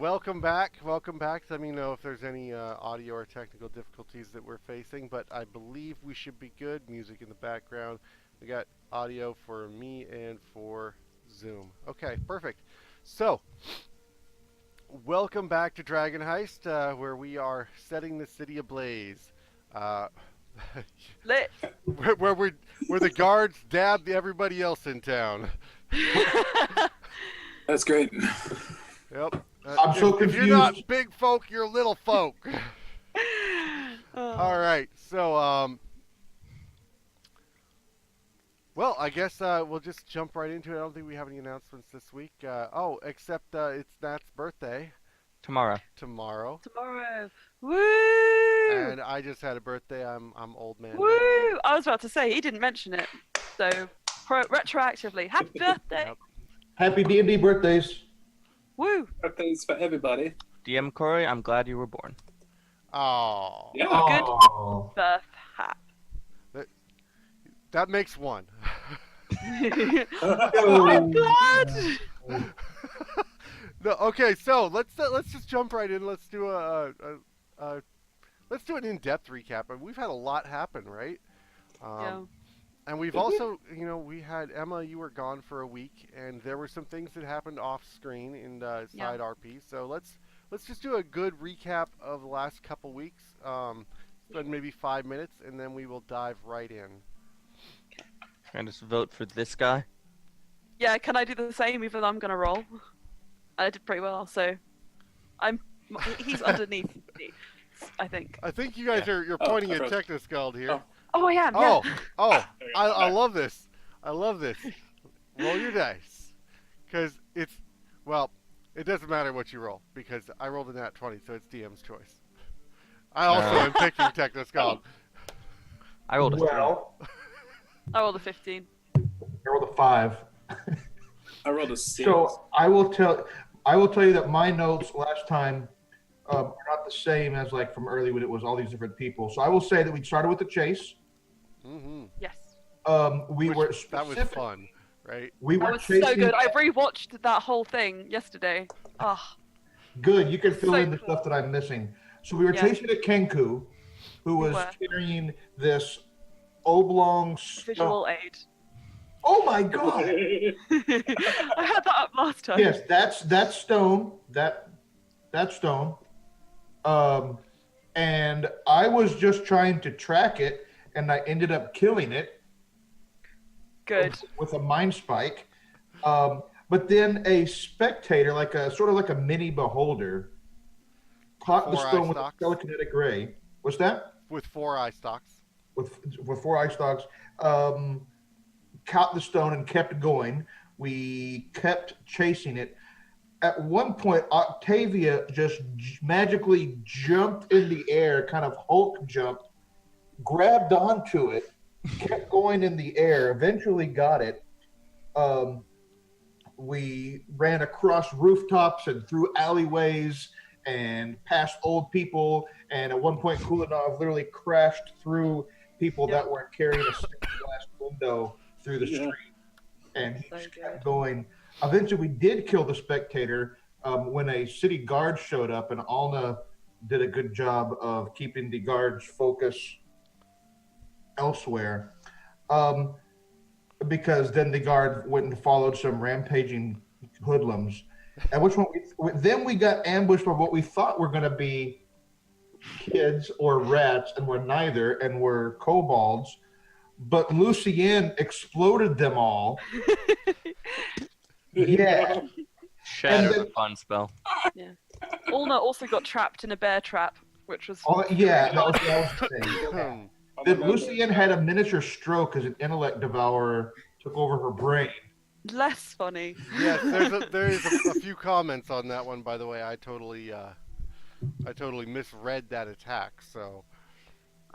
Welcome back. Welcome back. Let me know if there's any audio or technical difficulties that we're facing, but I believe we should be good. Music in the background. We got audio for me and for Zoom. Okay, perfect. So, welcome back to Dragon Heist, where we are setting the city ablaze. Uh, Lit. where the guards dabbed everybody else in town. That's great. Yep. I'm so if you're not confused. big folk, you're little folk. All right. So, well, I guess we'll just jump right into it. I don't think we have any announcements this week. Except it's Nat's birthday Tomorrow. tomorrow, Tomorrow. Woo! and I just had a birthday. I'm old man. Woo! I was about to say, he didn't mention it. So, retroactively, happy birthday! Yep. Happy D&D birthdays. Woo! Birthdays for everybody. DM Corey, I'm glad you were born. Oh, Yeah. Oh. Birth hat. that makes one. I'm glad! No, okay, so let's just jump right in. Let's do let's do an in-depth recap. We've had a lot happen, right? Yeah. And we've also, we had Emma. You were gone for a week, and there were some things that happened off screen in side RP. So let's just do a good recap of the last couple weeks. Spend maybe 5 minutes, and then we will dive right in. Can I just vote for this guy? Yeah, can I do the same even though I'm going to roll? I did pretty well, so he's underneath me, I think. I think you guys you're pointing at Technoscald here. Oh, I am, yeah. I love this. I love this. Roll your dice, because it doesn't matter what you roll because I rolled a nat 20, so it's DM's choice. I also am picking Technoscald. I rolled a 3. Well, I rolled a 15. I rolled a 5. I rolled a 6. So I will tell you that my notes last time are not the same as like from early when it was all these different people. So I will say that we started with the chase. Mm-hmm. Yes. That was fun, right? We That were was chasing. so good. I rewatched that whole thing yesterday. Oh, Good. You can fill So in the cool. stuff that I'm missing. So we were Yeah. chasing a Kenku, who We was were. carrying this oblong stone. visual aid. Oh my god! I had that up last time. Yes, that's stone. That's stone. And I was just trying to track it, and I ended up killing it. Good. With a mind spike. But then a spectator, sort of like a mini beholder, caught the 4 eye stone with a stalks. telekinetic ray. What's that? With 4 eye stalks. With 4 eye stalks. Caught the stone and kept going. We kept chasing it. At one point, Octavia just magically jumped in the air, kind of Hulk jumped, grabbed onto it, kept going in the air, eventually got it. We ran across rooftops and through alleyways and past old people. And at one point, Kulinov literally crashed through people that were carrying a stained glass window through the street. And he So just good. kept going. Eventually, we did kill the spectator when a city guard showed up, and Alna did a good job of keeping the guards' focus elsewhere. Because then the guard went and followed some rampaging hoodlums. At which point, we got ambushed by what we thought were going to be kids or rats, and were neither, and were kobolds. But Lucienne exploded them all. Yeah. Shatter And then- a fun spell. Ulna also got trapped in a bear trap, which was Yeah, that was the thing. Hmm. Then Lucienne had a miniature stroke as an intellect devourer took over her brain. less funny. Yes, there's a few comments on that one, by the way. I totally misread that attack. So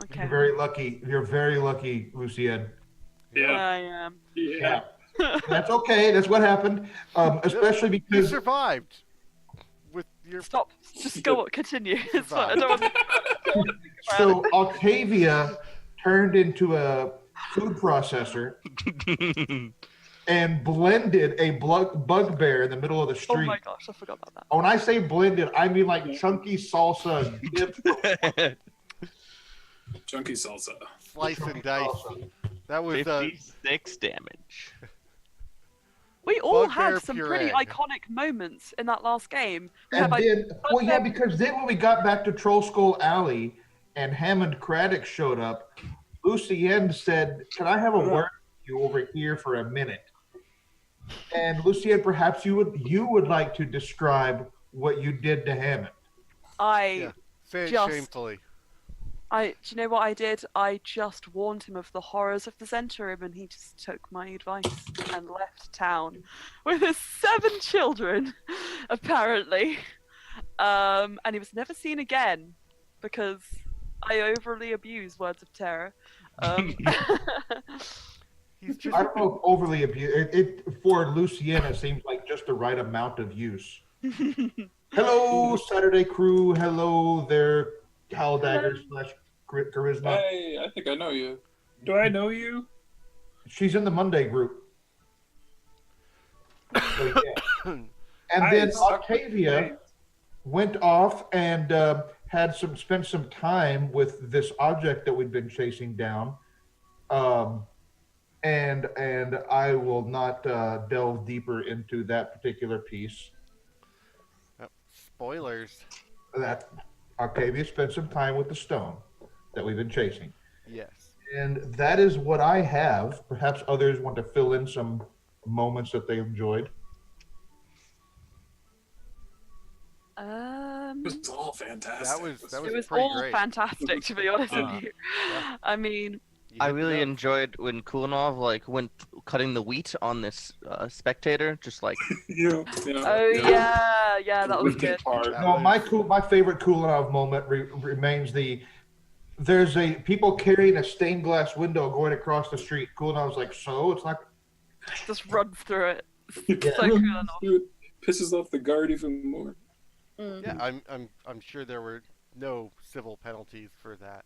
Okay. You're very lucky, Lucienne. Yeah. I am. Yeah. That's okay. That's what happened. Especially you because survived with your. Stop. Just go on. Continue. It's fine. I don't want to think about it. so Octavia turned into a food processor and blended a bugbear in the middle of the Oh street. my gosh, I forgot about that. When I say blended, I mean like chunky salsa dipped. Chunky salsa. Slice and dice. Salsa. That was 56 damage. We all Bugbear had some puree. pretty iconic moments in that last game. We And had, like, then, well, yeah, because then when we got back to Troll Skull Alley and Hammond Craddock showed up, Lucienne said, "Can I have a word with you over here for a minute?" And Lucienne, perhaps you would like to describe what you did to Hammond. Yeah. Say it Just- shamefully. do you know what I did? I just warned him of the horrors of the Zentarim, and he just took my advice and left town with his 7 children, apparently. And he was never seen again because I overly abuse words of terror. He's just I don't know if overly abused. It for Lucienne, it seems like just the right amount of use. Hello, Saturday crew. Hello there, Hal Dagger / Charisma. Hey, I think I know you. Do I know you? She's in the Monday group. So, yeah. And then Nice. Octavia went off and spent some time with this object that we'd been chasing down. And I will not delve deeper into that particular piece. spoilers. That Octavia spent some time with the stone that we've been chasing. Yes. And that is what I have. Perhaps others want to fill in some moments that they enjoyed. It was all fantastic. That was It was pretty all great. fantastic, to be honest with you. Yeah. I mean, You I hit the really notes. enjoyed when Kulinov went cutting the wheat on this spectator, just like yeah. oh yeah, that was good. Part. That No, was- my favorite Kulinov moment remains there's people carrying a stained glass window going across the street. Kulinov's like, so it's not. Just runs through it. Yeah. So cool enough. It pisses off the guard even more. Yeah, I'm sure there were no civil penalties for that.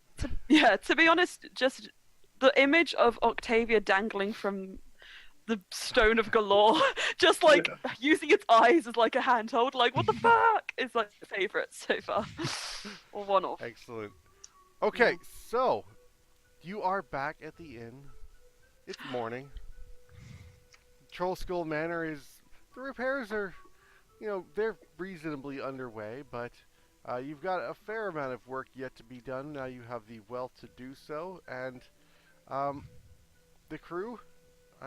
Yeah, to be honest, just the image of Octavia dangling from the Stone of Golorr, just like using its eyes as like a handhold, like what the fuck is like the favorite so far, or one of. Excellent. Okay, so you are back at the inn. It's morning. Troll Skull Manor the repairs are, they're reasonably underway, but you've got a fair amount of work yet to be done. Now you have the wealth to do so, and the crew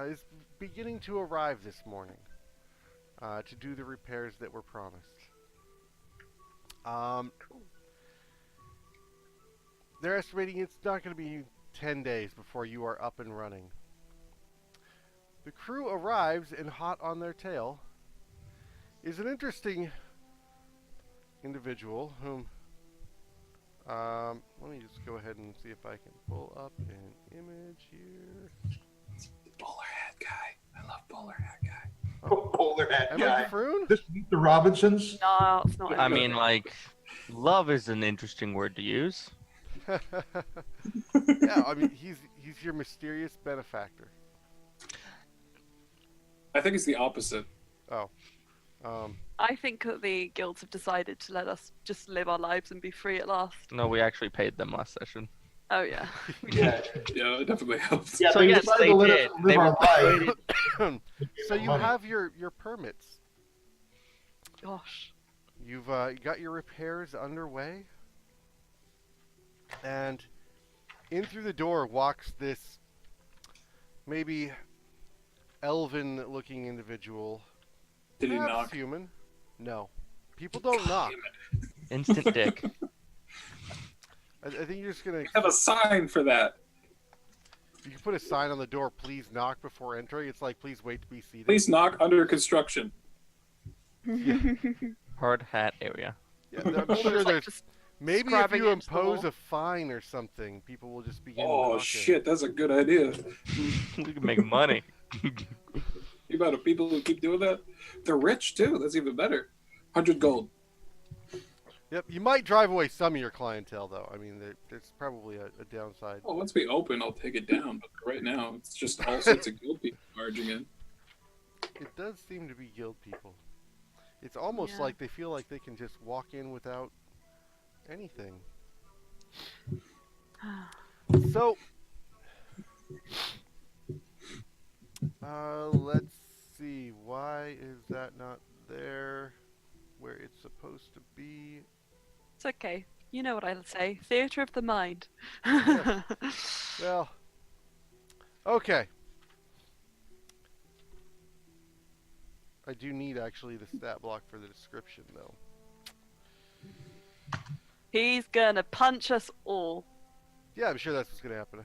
is beginning to arrive this morning to do the repairs that were promised. They're estimating it's not going to be 10 days before you are up and running. The crew arrives, and hot on their tail is an interesting individual whom, let me just go ahead and see if I can pull up an image here. Bowler hat guy. I love bowler hat guy. Polar hat Emma guy. Froon? This meet the Robinsons. No, it's not. I mean, like, love is an interesting word to use. Yeah, I mean, he's your mysterious benefactor. I think it's the opposite. Oh. I think that the guilds have decided to let us just live our lives and be free at last. No, we actually paid them last session. Oh yeah. Yeah. Yeah, it definitely helps. Yeah, So they yes, decided they to let did. us live They our were lives. So you Money. have your permits. Gosh. You've got your repairs underway, and in through the door walks this maybe elven-looking individual. Did he Perhaps knock? human? No. People don't knock. Instant dick. I think you're just gonna. We have a sign for that. You can put a sign on the door. Please knock before entering. It's like, please wait to be seated. Please knock under construction. Hard hat area. Yeah, I'm It's sure like there's just maybe if scrubbing you into the impose wall. a fine or something, people will just begin. Oh knocking. shit, that's a good idea. We can make money. You about people who keep doing that? They're rich too. That's even better. 100 gold. Yep, you might drive away some of your clientele, though. I mean, there's probably a downside. Well, once we open, I'll take it down. But right now, it's just all sorts of gold people barging in. It does seem to be guild people. It's almost Yeah. like they feel like they can just walk in without anything. So, let's see. Why is that not there where it's supposed to be? It's okay. You know what I'll say. Theatre of the mind. Yes. Well, okay. I do need actually the stat block for the description, though. He's gonna punch us all. Yeah, I'm sure that's what's gonna happen.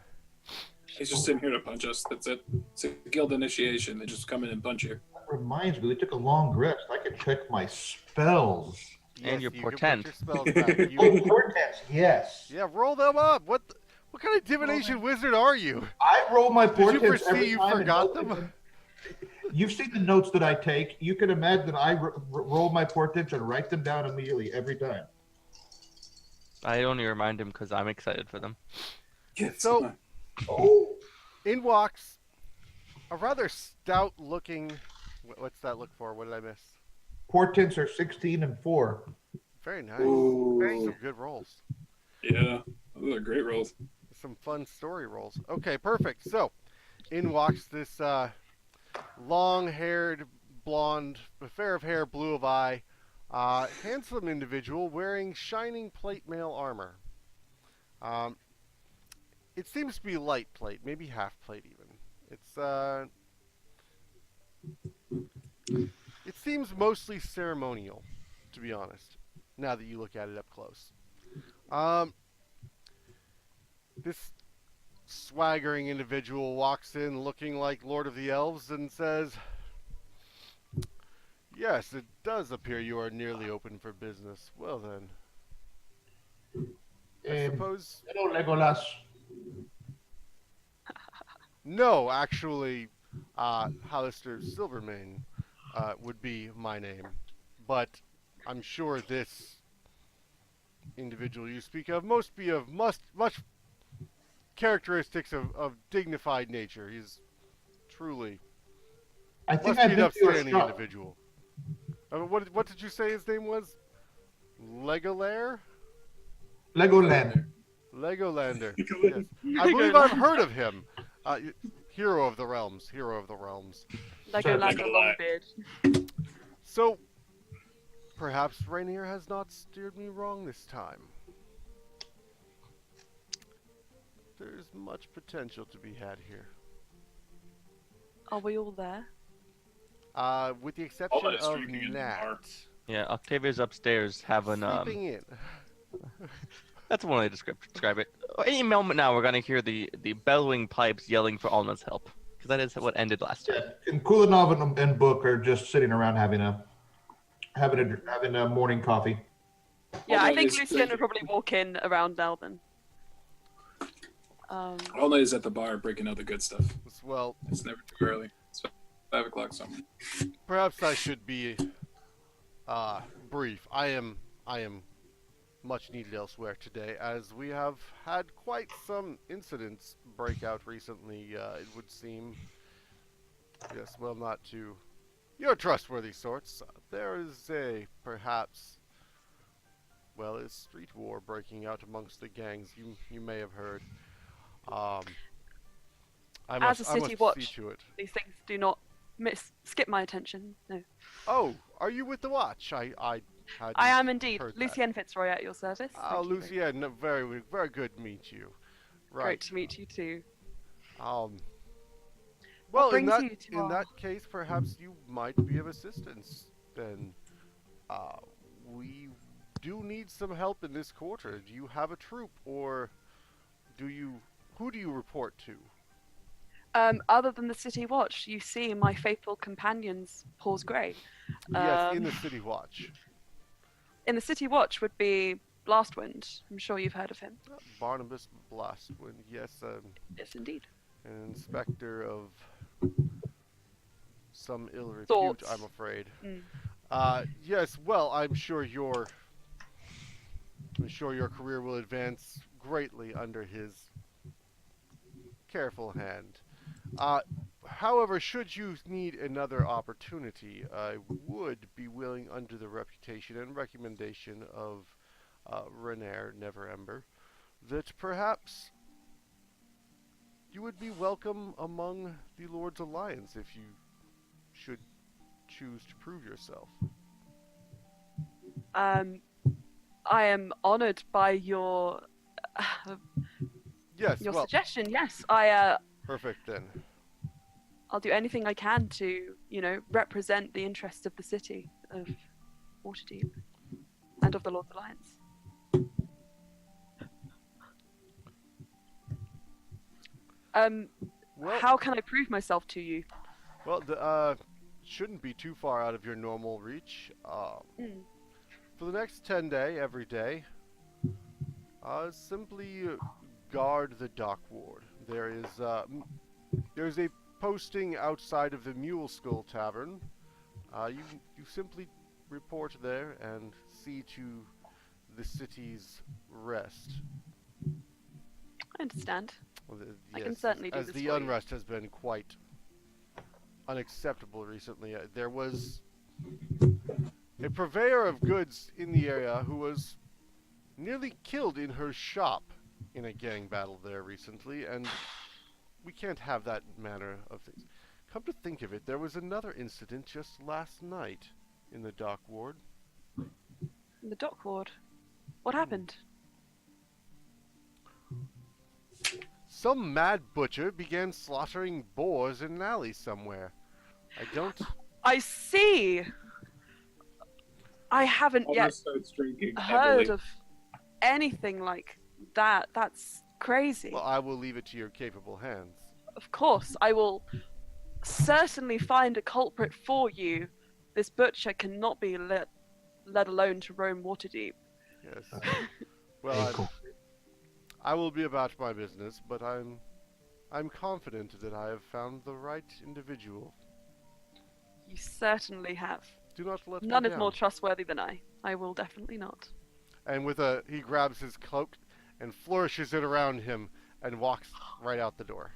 He's just sitting here to punch us. That's it. It's a guild initiation. They just come in and punch you. That reminds me, we took a long rest. I can check my spells. And your you can put portent. your spells back. Oh, portents, yes. Yeah, roll them up. What kind of divination wizard are you? I roll my Did you portents foresee every you time and forgot note them? You've seen the notes that I take. You can imagine I roll my portents and write them down immediately every time. I only remind him because I'm excited for them. So, Oh, in walks a rather stout-looking. What's that look for? What did I miss? portents are 16 and 4. Very nice. Ooh. Some good rolls. Yeah, those are great rolls. Some fun story rolls. Okay, perfect. So, in walks this long-haired, blonde, fair of hair, blue of eye, handsome individual wearing shining plate mail armor. It seems to be light plate, maybe half plate even. It seems mostly ceremonial, to be honest, now that you look at it up close. This swaggering individual walks in looking like Lord of the Elves and says, "Yes, it does appear you are nearly open for business. Well then, I suppose..." Hello, Legolas. No, actually, Hallister Silvermane would be my name. But I'm sure this individual you speak of must be of much characteristics of dignified nature. He's truly I think must I've be an been to your upstanding shop. individual. What did you say his name was? Legolair? Legoland. Legolander. Yes. I believe I've heard of him. Hero of the realms. Hero of the realms. Legoland Legoland. Longbeard. So, perhaps Rainier has not steered me wrong this time. There's much potential to be had here. Are we all there? With the exception that is of drinking in the Nat. bar. Yeah, Octavia's upstairs having Sleeping in. That's one way to describe it. Any moment now, we're gonna hear the bellowing pipes yelling for Alma's help, because that is what ended last time. And Kulinov and Book are just sitting around having a morning coffee. Yeah, Hold I on, think is- Lucien would probably walk in around now then. All night is at the bar breaking out the good stuff. Well, It's never too early. It's 5 o'clock somewhere. perhaps I should be brief. I am much needed elsewhere today, as we have had quite some incidents break out recently, it would seem. Yes, well, not to your trustworthy sorts. There is perhaps, a street war breaking out amongst the gangs. You may have heard. I As a city must watch. see to it. These things do not skip my attention. No. Oh, are you with the watch? I hadn't I am indeed. heard that. Lucien Fitzroy at your service. Oh, Thank you very Lucien, very, very good to meet you. much. Right. Great to meet you too. Well, What in brings you to in our- that case, perhaps you might be of assistance. Then, we do need some help in this quarter. Do you have a troop, or who do you report to? Other than the City Watch, you see my faithful companions, Paws Grey. Yes, in the City Watch. In the City Watch would be Blastwind. I'm sure you've heard of him. Barnabas Blastwind. Yes, Yes, indeed. an inspector of some ill repute, Sorts. I'm afraid. Mm. Yes, well, I'm sure your career will advance greatly under his careful hand. However, should you need another opportunity, I would be willing, under the reputation and recommendation of Renair Neverember, that perhaps you would be welcome among the Lord's Alliance if you should choose to prove yourself. I am honored by your Yes, your well, suggestion. Yes, perfect then. I'll do anything I can to, represent the interests of the city of Waterdeep and of the Lord's Alliance. Well, How can I prove myself to you? well, shouldn't be too far out of your normal reach. For the next 10 day, every day, simply guard the dock ward. There's a posting outside of the Mule Skull Tavern. You simply report there and see to the city's rest. I understand. Well, I can yes, certainly do as this the for you. unrest has been quite unacceptable recently. There was a purveyor of goods in the area who was nearly killed in her shop in a gang battle there recently, and we can't have that manner of things. Come to think of it, there was another incident just last night in the dock ward. In the dock ward. What happened? Some mad butcher began slaughtering boars in an alley somewhere. I see. I haven't yet Almost starts drinking heard heavily. of anything like that. That's crazy. Well, I will leave it to your capable hands. Of course, I will certainly find a culprit for you. This butcher cannot be let alone to roam Waterdeep. Yes. Well, I will be about my business, but I'm confident that I have found the right individual. You certainly have. Do not let None me is down. more trustworthy than I. I will definitely not. And he grabs his cloak and flourishes it around him and walks right out the door.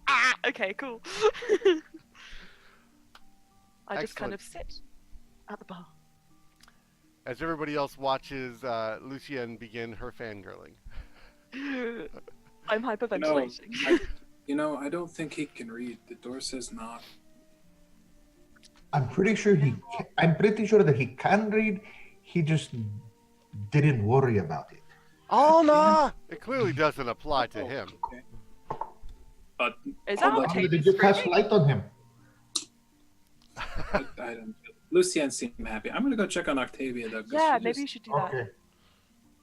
Ah, okay, cool. I just kind Excellent. of sit at the bar. As everybody else watches Lucienne begin her fangirling. I'm hyperventilating. I don't think he can read. The door says knock. I'm pretty sure that he can read. He just didn't worry about it. Oh no! It clearly doesn't apply to him. Okay. But Is that hold what on. Tate Did is you cast screaming? light on him? I don't. Lucien seemed happy. I'm gonna go check on Octavia though. 'cause Yeah, she maybe just- you should do that. Okay.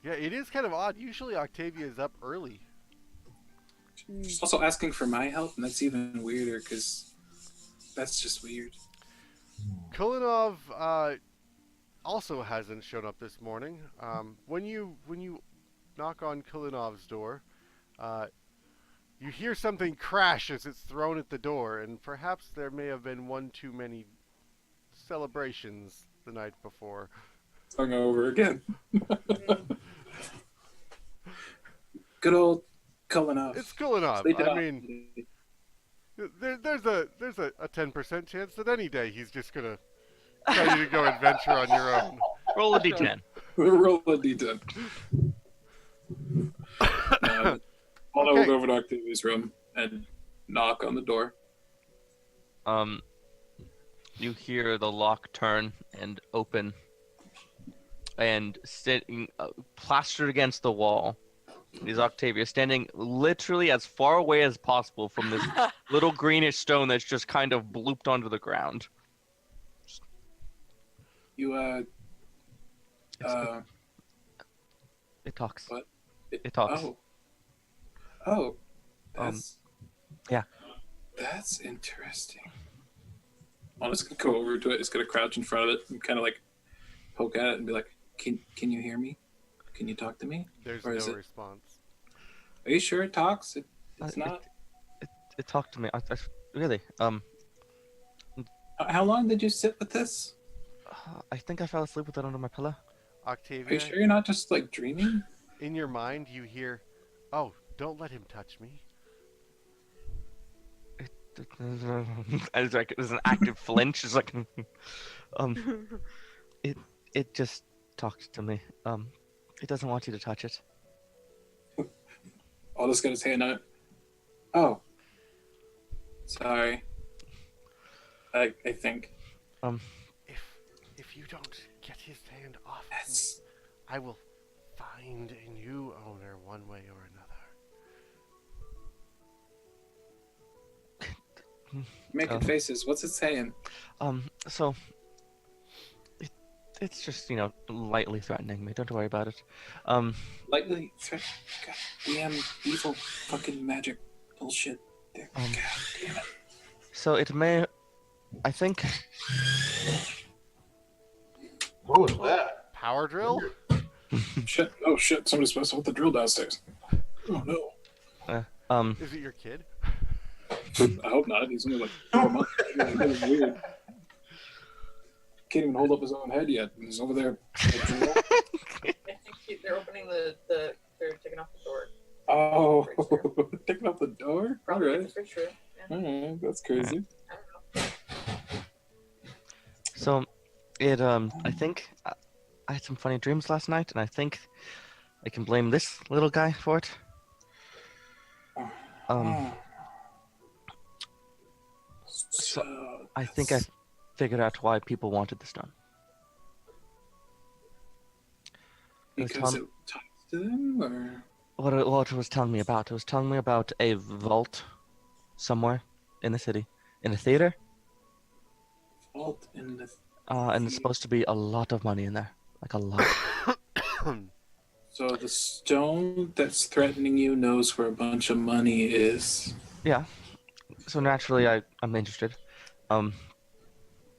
Yeah, it is kind of odd. Usually Octavia is up early. She's also asking for my help, and that's even weirder because that's just weird. Kulinov also hasn't shown up this morning. When you knock on Kulinov's door, you hear something crash as it's thrown at the door, and perhaps there may have been one too many celebrations the night before. Hung over again. Good old Kulinov. It's Kulinov. Sleep it I off. mean, there's a 10% chance that any day he's just gonna tell you to go adventure on your own. Roll a d10. Roll a d10. Paula will Okay. go over to Octavia's room and knock on the door. You hear the lock turn and open, and sitting plastered against the wall is Octavia, standing literally as far away as possible from this little greenish stone that's just kind of blooped onto the ground. You It talks. what? It talks. Oh, that's yeah. That's interesting. I'm just gonna go over to it. It's gonna crouch in front of it and kind of like poke at it and be like, "Can you hear me? Can you talk to me? There's Or is no it- response. Are you sure it talks? It's Uh, not. It talked to me. I really. How long did you sit with this? I think I fell asleep with it under my pillow. Are Octavia, you sure you're not just like dreaming? in your mind you hear, "Oh, don't let him touch me." It's like there's an active flinch. It's like, it just talks to me. It doesn't want you to touch it. Aldous got his hand out. Oh, sorry. I think. If you don't get his hand off of Yes. me, I will find a new owner one way or another. Making faces. What's it saying? So it's just lightly threatening me. Don't worry about it. Lightly threat. God damn evil fucking magic bullshit. God damn it. So it may, I think. What was that? Power drill? Shit. Oh shit. Somebody's supposed to hold the drill downstairs. Oh no. Is it your kid? I hope not. He's only like 4 months. That's weird. Can't even hold up his own head yet. He's over there. I think they're opening they're taking off the door. Oh, taking off the door? Probably Alright. the fridge room. Yeah. Alright, that's crazy. I don't know. So I think I had some funny dreams last night, and I think I can blame this little guy for it. So I think I figured out why people wanted the stone. Because it talks to them, or What it was telling me about. It was telling me about a vault somewhere in the city, in a theater, fault in the. and it's supposed to be a lot of money in there, like a lot. So the stone that's threatening you knows where a bunch of money is. Yeah. So naturally, I'm interested.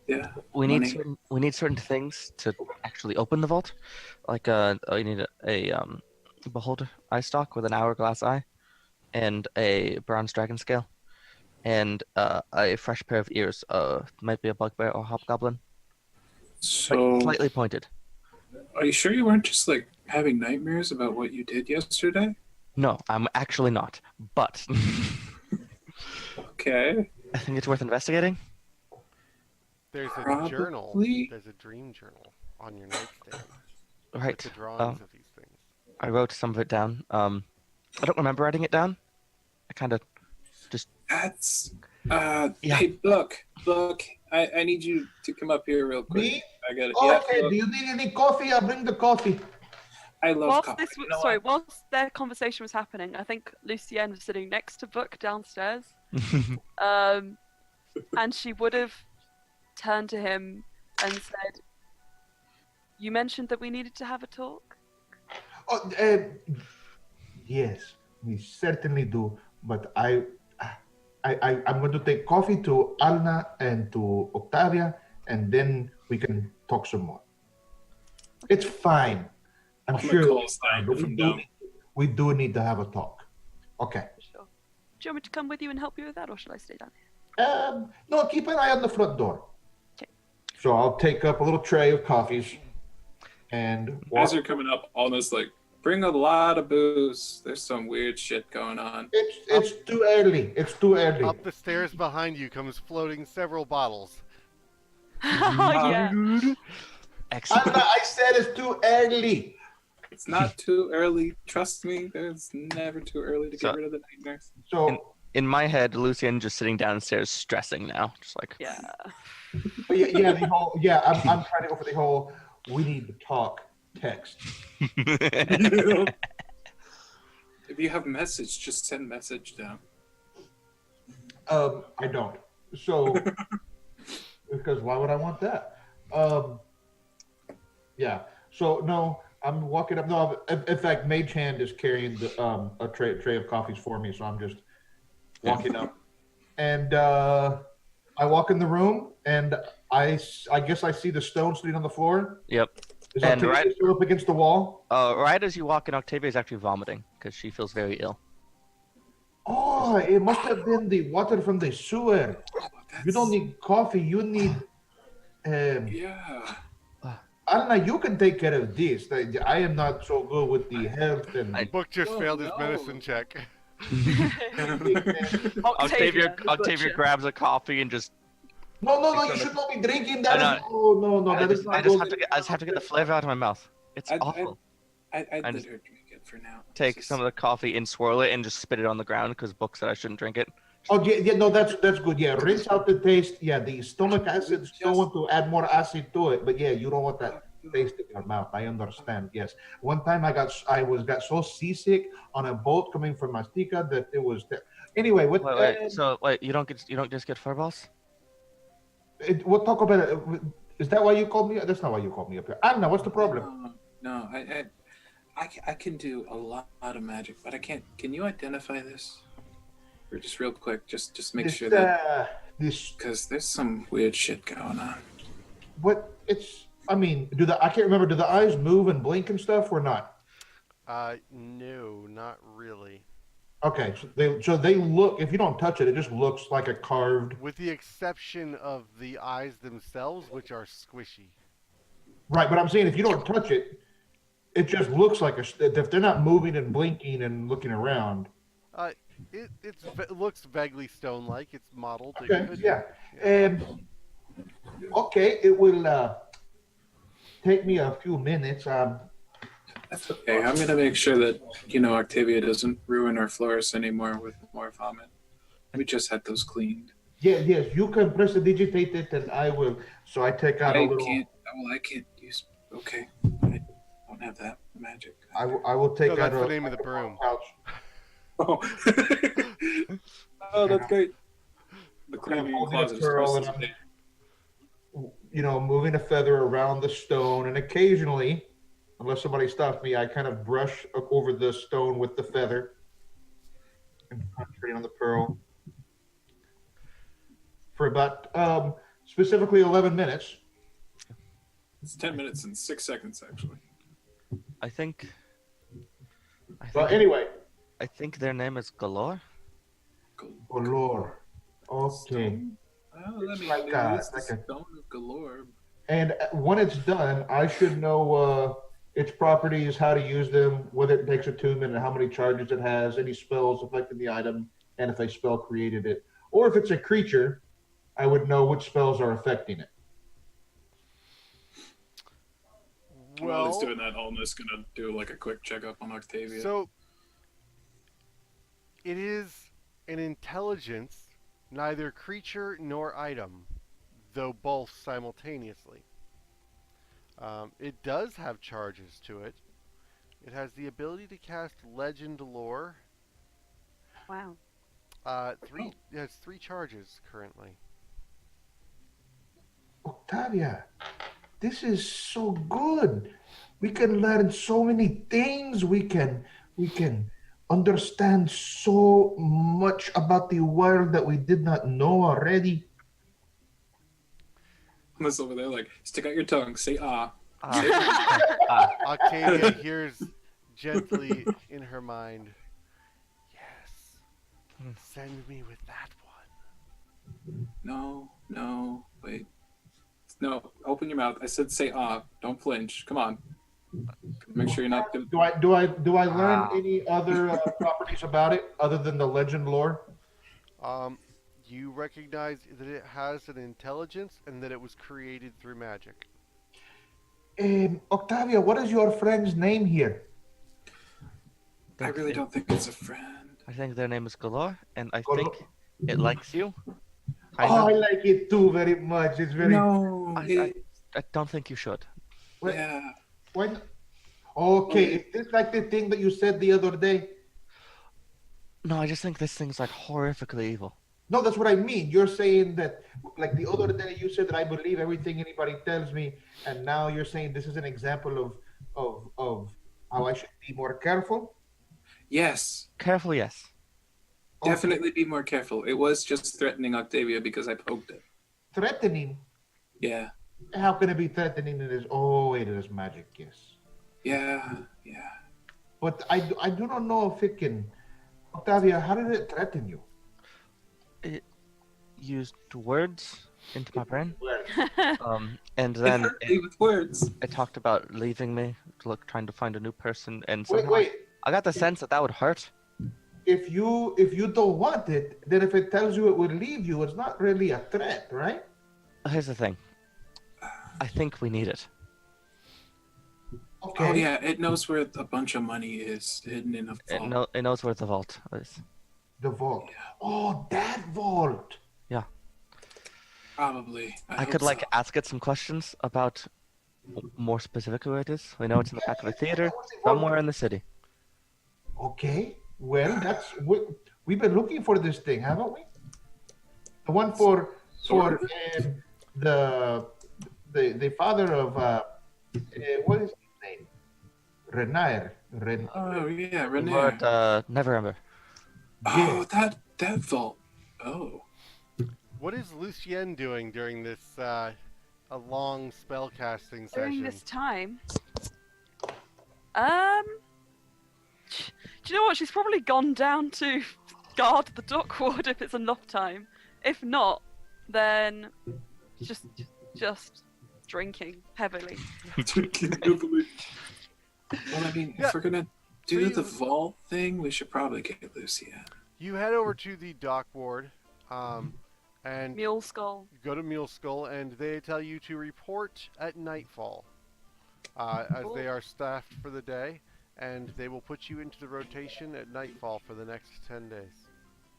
Yeah. We need money. certain things to actually open the vault, like you need a beholder eye stalk with an hourglass eye, and a bronze dragon scale, and a fresh pair of ears. Might be a bugbear or hobgoblin. So, Slightly pointed. are you sure you weren't just like having nightmares about what you did yesterday? No, I'm actually not. But Okay. I think it's worth investigating. There's a Probably. journal. There's a dream journal on your nightstand with Right. the drawings of these things. I wrote some of it down. I don't remember writing it down. I kind of just. That's. Yeah. Hey, look. I need you to come up here real quick. Me? I got it. Okay, Yeah, do you need any coffee? I'll bring the coffee. I love Whilst coffee. this, You know sorry, what? whilst their conversation was happening, I think Lucienne was sitting next to Book downstairs. And she would have turned to him and said, "You mentioned that we needed to have a talk." Oh, yes, we certainly do. But I'm going to take coffee to Alna and to Octavia, and then we can talk some more. It's fine. I'm I'm gonna sure. call It's fine, but from down. we do need to have a talk. Okay. Sure. Do you want me to come with you and help you with that, or should I stay down here? No, keep an eye on the front door. Okay. So I'll take up a little tray of coffees and walk. As you're coming up, almost like bring a lot of booze. There's some weird shit going on. It's too early. It's too early. Up the stairs behind you comes floating several bottles. Oh yeah. Excellent. Anna, I said it's too early. It's not too early. Trust me, it's never too early to So- get rid of the nightmares. So In my head, Lucian just sitting downstairs, stressing now, just like. Yeah. I'm trying to go for the whole we need to talk text. If you have message, just send message down. I don't. So because why would I want that? Yeah. So no, I'm walking up. No, in fact, Mage Hand is carrying the a tray of coffees for me, so I'm just walking up, and I walk in the room, and I guess I see the stone sitting on the floor. Yep. Is And Octavia right- still up against the wall? Right as you walk in, Octavia is actually vomiting because she feels very ill. Oh, it must have been the water from the sewer. You don't need coffee. You need. Yeah. Anna, you can take care of this. I am not so good with the health and. I- Book just Oh, failed his no. medicine check. Octavia grabs a coffee and just. No, you should not be drinking that. No, that is not good. I just have to get the flavor out of my mouth. It's I'd- awful. I'd I let just her drink it for now. Take Just- some of the coffee and swirl it and just spit it on the ground because book said I shouldn't drink it. Oh yeah, no, that's good. Yeah, rinse out the taste. Yeah, the stomach acids don't want to add more acid to it, but yeah, you don't want that taste in your mouth. I understand. Yes, one time I got so seasick on a boat coming from Mastica that it was. Anyway, what? You don't just get furballs? We'll talk about it. Is that why you called me? That's not why you called me up here. I don't know. What's the problem? No, I can do a lot of magic, but I can't. Can you identify this? Or just real quick, just make sure that this because there's some weird shit going on. What it's? I mean, I can't remember. Do the eyes move and blink and stuff or not? No, not really. Okay, so they look. If you don't touch it, it just looks like a carved. With the exception of the eyes themselves, which are squishy. Right, but I'm saying if you don't touch it, it just looks like if they're not moving and blinking and looking around. It looks vaguely stone-like. It's modeled. Okay, yeah. Okay, it will take me a few minutes. That's okay. I'm gonna make sure that Octavia doesn't ruin our floors anymore with more vomit. We just had those cleaned. Yes, you can press the digitate it, and I will. So I take out a little. I can't use. Okay, I don't have that magic. I will take out. That's the name of the broom. Pouch. Oh, that's great. The cramming closet is moving a feather around the stone, and occasionally, unless somebody stops me, I kind of brush over the stone with the feather and concentrate on the pearl for about specifically 11 minutes. It's 10 minutes and 6 seconds, actually. I think. Well, anyway. I think their name is Golorr. Golorr. Okay. Stone? Well, It's it's like the a- Stone of Golorr. And when it's done, I should know its properties, how to use them, whether it takes attunement, and how many charges it has, any spells affecting the item, and if a spell created it. Or if it's a creature, I would know which spells are affecting it. While he's doing that, Alma's gonna do like a quick checkup on Octavia. So it is an intelligence, neither creature nor item, though both simultaneously. It does have charges to it. It has the ability to cast legend lore. Wow. It has 3 charges currently. Octavia, this is so good. We can learn so many things. We can understand so much about the world that we did not know already. Alma's over there, like, stick out your tongue, say ah. Octavia hears gently in her mind, yes, send me with that one. No, wait. No, open your mouth. I said say ah. Don't flinch. Come on. Make sure you're not. Do I learn any other properties about it other than the legend lore? You recognize that it has an intelligence and that it was created through magic. Octavia, what is your friend's name here? I really don't think it's a friend. I think their name is Golorr, and I think it likes you. I like it too very much. It's very. No. I don't think you should. Yeah. When? Okay, is this like the thing that you said the other day? No, I just think this thing's like horrifically evil. No, that's what I mean. You're saying that, like the other day, you said that I believe everything anybody tells me, and now you're saying this is an example of how I should be more careful. Yes. Careful, yes. Definitely be more careful. It was just threatening Octavia because I poked it. Threatening? Yeah. How can it be threatening? It is. Oh, wait, it is magic. Yes. Yeah. But I do not know if it can. Octavia, how did it threaten you? It used words into my brain. Well, And It then hurt me with words. it talked about leaving me, trying to find a new person, and wait, somehow I got the sense that would hurt. if you don't want it, then if it tells you it will leave you, it's not really a threat, right? Here's the thing. I think we need it. Okay. Oh yeah, it knows where a bunch of money is hidden in a vault. It knows where the vault is. The vault. Oh, that vault. Probably. I could hope so. ask it some questions about more specifically where it is. We know it's in the back of a theater, somewhere in the city. Okay. Well, we've been looking for this thing, haven't we? The one for the father of what is his name? Renair. Oh yeah, Renee. But never remember. Oh, that vault. Oh. What is Lucien doing during this a long spell casting session? During this time, do you know what? She's probably gone down to guard the dock ward if it's enough time. If not, then just drinking heavily. Drinking heavily. Well, I mean, Yeah. if we're gonna do So the vault thing, we should probably get Lucia. You head over to the dock ward, and Mule skull. go to Mule Skull, and they tell you to report at nightfall, as they are staffed for the day, and they will put you into the rotation at nightfall for the next 10 days.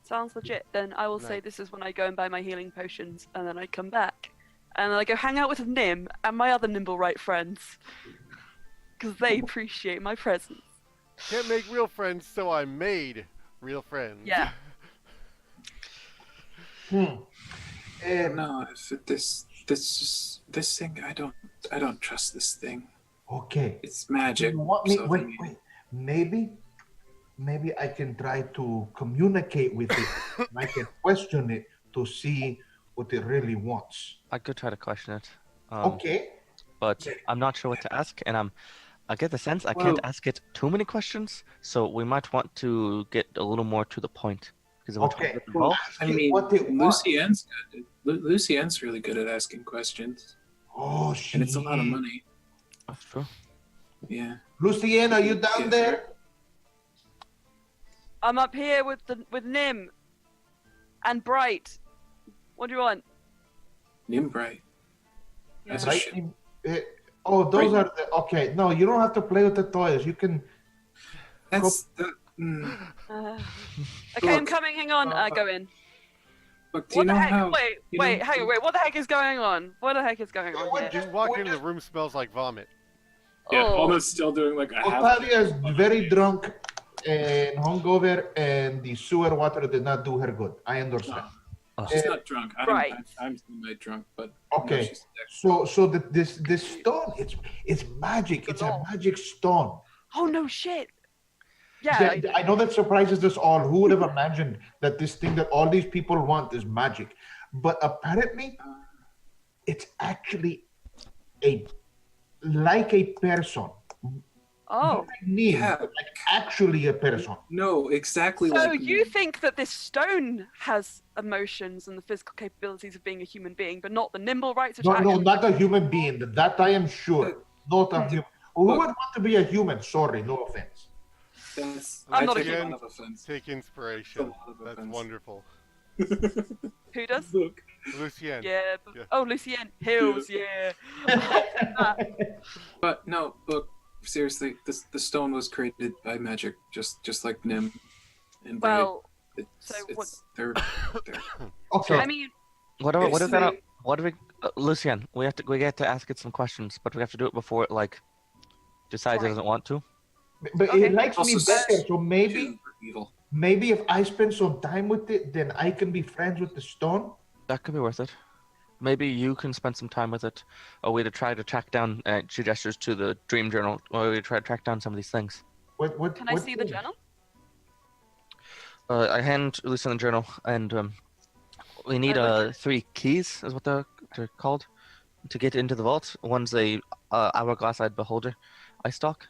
Sounds legit. Then I will say Nice. this is when I go and buy my healing potions, and then I come back, and then I go hang out with Nim and my other nimble right friends, because they appreciate my presence. Can't make real friends, so I made real friends. Yeah. No, this thing, I don't trust this thing. Okay. It's magic. You want me? so Wait, I mean- wait. Maybe I can try to communicate with it. And I can question it to see what it really wants. I could try to question it. Okay. But I'm not sure what to ask, and I get the sense I Well- can't ask it too many questions, so we might want to get a little more to the point. Because we're talking Okay. about the vault. I mean, What it wants. Lucien's good. Lucien's really good at asking questions, Oh, she. and it's a lot of money. That's true. Yeah. Lucienne, are you down Yeah. there? I'm up here with Nim and Bright. What do you want? Nimbright. That's a Right? ship. Oh, those Right. are the. Okay. No, you don't have to play with the toys. You can. That's the. Okay, I'm Look, coming. Hang on. Go in. Look, do What you the know heck? how? Wait, you know- hang on. Wait, what the heck is going on? What the heck is going on What here? You walk into the room, smells like vomit. Yeah, Oh. almost still doing like a half. Otalia is very drunk and hungover, and the sewer water did not do her good. I understand. She's not drunk. Right. I'm semi drunk, but Okay. No, she's actually- So this stone, it's magic. It's a magic stone. Oh no shit. Yeah. I know that surprises us all. Who would have imagined that this thing that all these people want is magic? But apparently, it's actually like a person. Oh. Like actually a person. No, exactly. So like you think that this stone has emotions and the physical capabilities of being a human being, but not the nimble rights which No, actually... not a human being. That I am sure. Not a human. Who would want to be a human? Sorry, no offense. That's, I'm I not take a a human. lot of offense. Take inspiration. That's a lot of That's offense. wonderful. Who does? Look, Lucien. Yeah. Yeah. Oh, Lucien. Hills, yeah. but no, look, seriously, the stone was created by magic, just like Nim and Bright. Well, It's, so they're Okay. I mean, What do Basically- Lucian, we get to ask it some questions, but we have to do it before it decides it Right. doesn't want to. But Okay. it likes me Also, better. So too evil. maybe if I spend some time with it, then I can be friends with the stone. That could be worth it. Maybe you can spend some time with it, or we to try to track down. She gestures to the dream journal, or we try to track down some of these things. What? can I see the journal? I hand Lucian the journal, and we need I 3 keys, is what they're called, to get into the vault. One's a hourglass-eyed beholder eye stalk.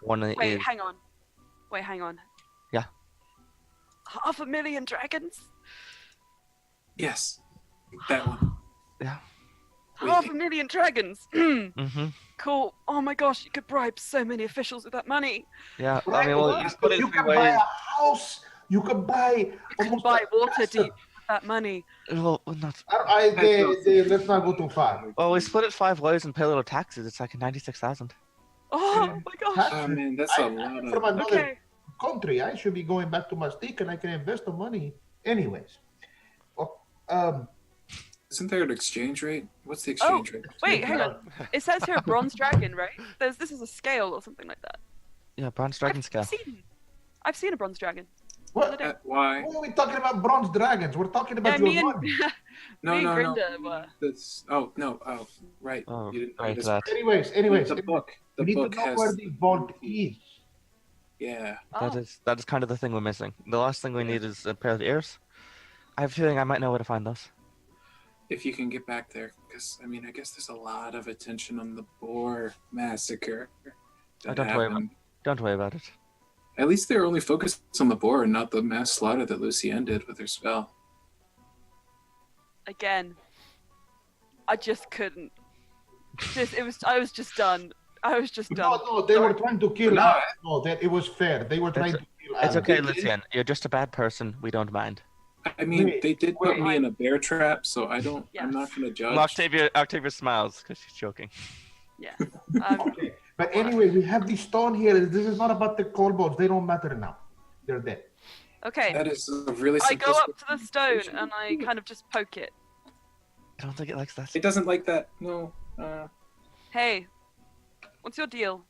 One Wait, is hang on. Wait, hang on. Yeah. 500,000 dragons? Yes, that one. yeah. Wait. 500,000 dragons! Mm-hmm. Cool. Oh my gosh, you could bribe so many officials with that money. Yeah. I mean, well, you put it you in can 3 buy ways. a house. You could buy You can almost buy a water castle. deep with that money. Well, not. Let's not go too far. Well, we split it 5 ways and pay a little taxes. It's like 96,000. Oh my gosh. Oh man, that's a lot From of. another Okay. country, I should be going back to my stick and I can invest the money. Anyways. Oh, Isn't there an exchange rate? What's the exchange rate? Wait, hang on. It says here bronze dragon, right? This is a scale or something like that. Yeah, bronze dragon scale. I've seen a bronze dragon. What? Why? Why are we talking about bronze dragons? We're talking about Yeah, your me and money. No, me and no, no. Grinda were. That's. Oh no. Oh right. Oh, You didn't right, notice. that. Anyways, The book. The we need book to know has. where the vault is. Yeah. Oh. That is kind of the thing we're missing. The last thing we need is a pair of ears. I have a feeling I might know where to find those. If you can get back there, because I mean, I guess there's a lot of attention on the boar massacre. that Don't worry about happened. Don't worry about it. At least they're only focused on the boar and not the mass slaughter that Lucienne did with her spell. Again, I just couldn't. I was just done. I was just done. No, they were trying to kill No. us. No, it was fair. They were trying to kill us. It's okay, Lucian. You're just a bad person. We don't mind. I mean, Wait, they did put wait. me in a bear trap, so I don't. Yes. I'm not gonna judge. Well, Octavia smiles because she's joking. Yeah. Okay. But anyway, we have the stone here. This is not about the kobolds. They don't matter now. They're dead. Okay. That is a really. I go up simplistic to the stone interpretation. and I kind of just poke it. I don't think it likes that. It doesn't like that. No. Hey, what's your deal?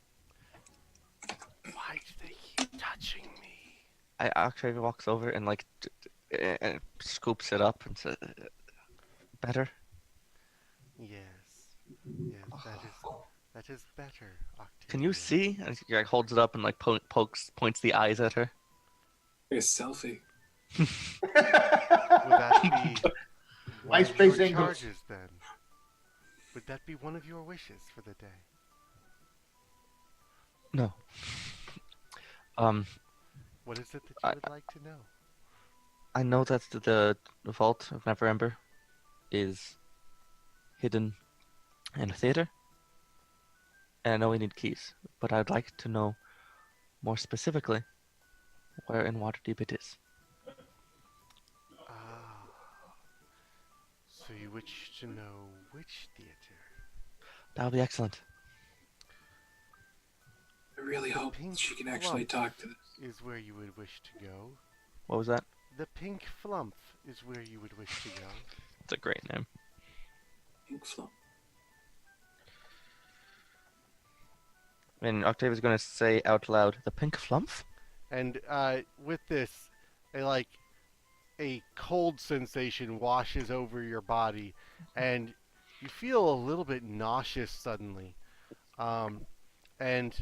Why do they keep touching me? Octavia walks over and like and scoops it up and says, "Better." Yes. Yes, that is better, Octavia. Can you see? And he like holds it up and like points the eyes at her. A selfie. Would that be one of MySpace your English. charges then? Would that be one of your wishes for the day? No. What is it that you would like to know? I know that the vault of Neverember is hidden in a theater, and I know we need keys, but I'd like to know more specifically where in Waterdeep it is. Ah. So you wish to know which theater? That would be excellent. I really hope pink she can actually lump talk to this. Is where you would wish to go. What was that? The pink flump is where you would wish to go. It's a great name. Pink Flump. And Octavia's going to say out loud, "The pink flump?" And with this, a cold sensation washes over your body, and you feel a little bit nauseous suddenly. And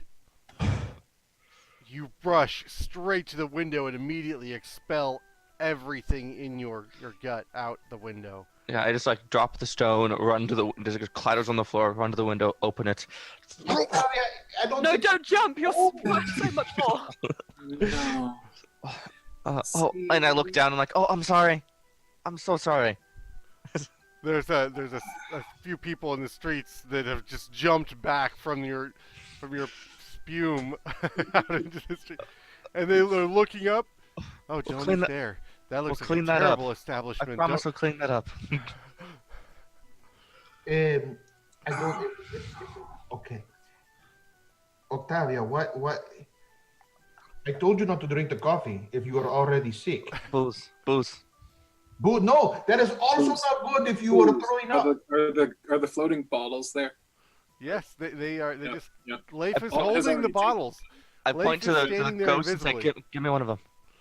you rush straight to the window and immediately expel everything in your gut out the window. Yeah, I just like drop the stone, run to the. There's like clatters on the floor, run to the window, open it. I don't No, think- don't jump! You're Oh. so much more. No. And I look down and like, oh, I'm sorry. I'm so sorry. There's a few people in the streets that have just jumped back from your spume out into the street, and they're looking up. Oh, clean Joan is that- there. That looks clean like a that up. terrible I establishment. promise we'll clean that up. I don't. Okay. Octavia, what? I told you not to drink the coffee if you are already sick. Booze. But no, that is also not good if you are throwing up. Are the floating bottles there? Yes, they are. They Yep, just yep. Leif is Paul has holding the already taken- bottles. I Leif point to is the standing there ghost and say, invisibly. give me one of them.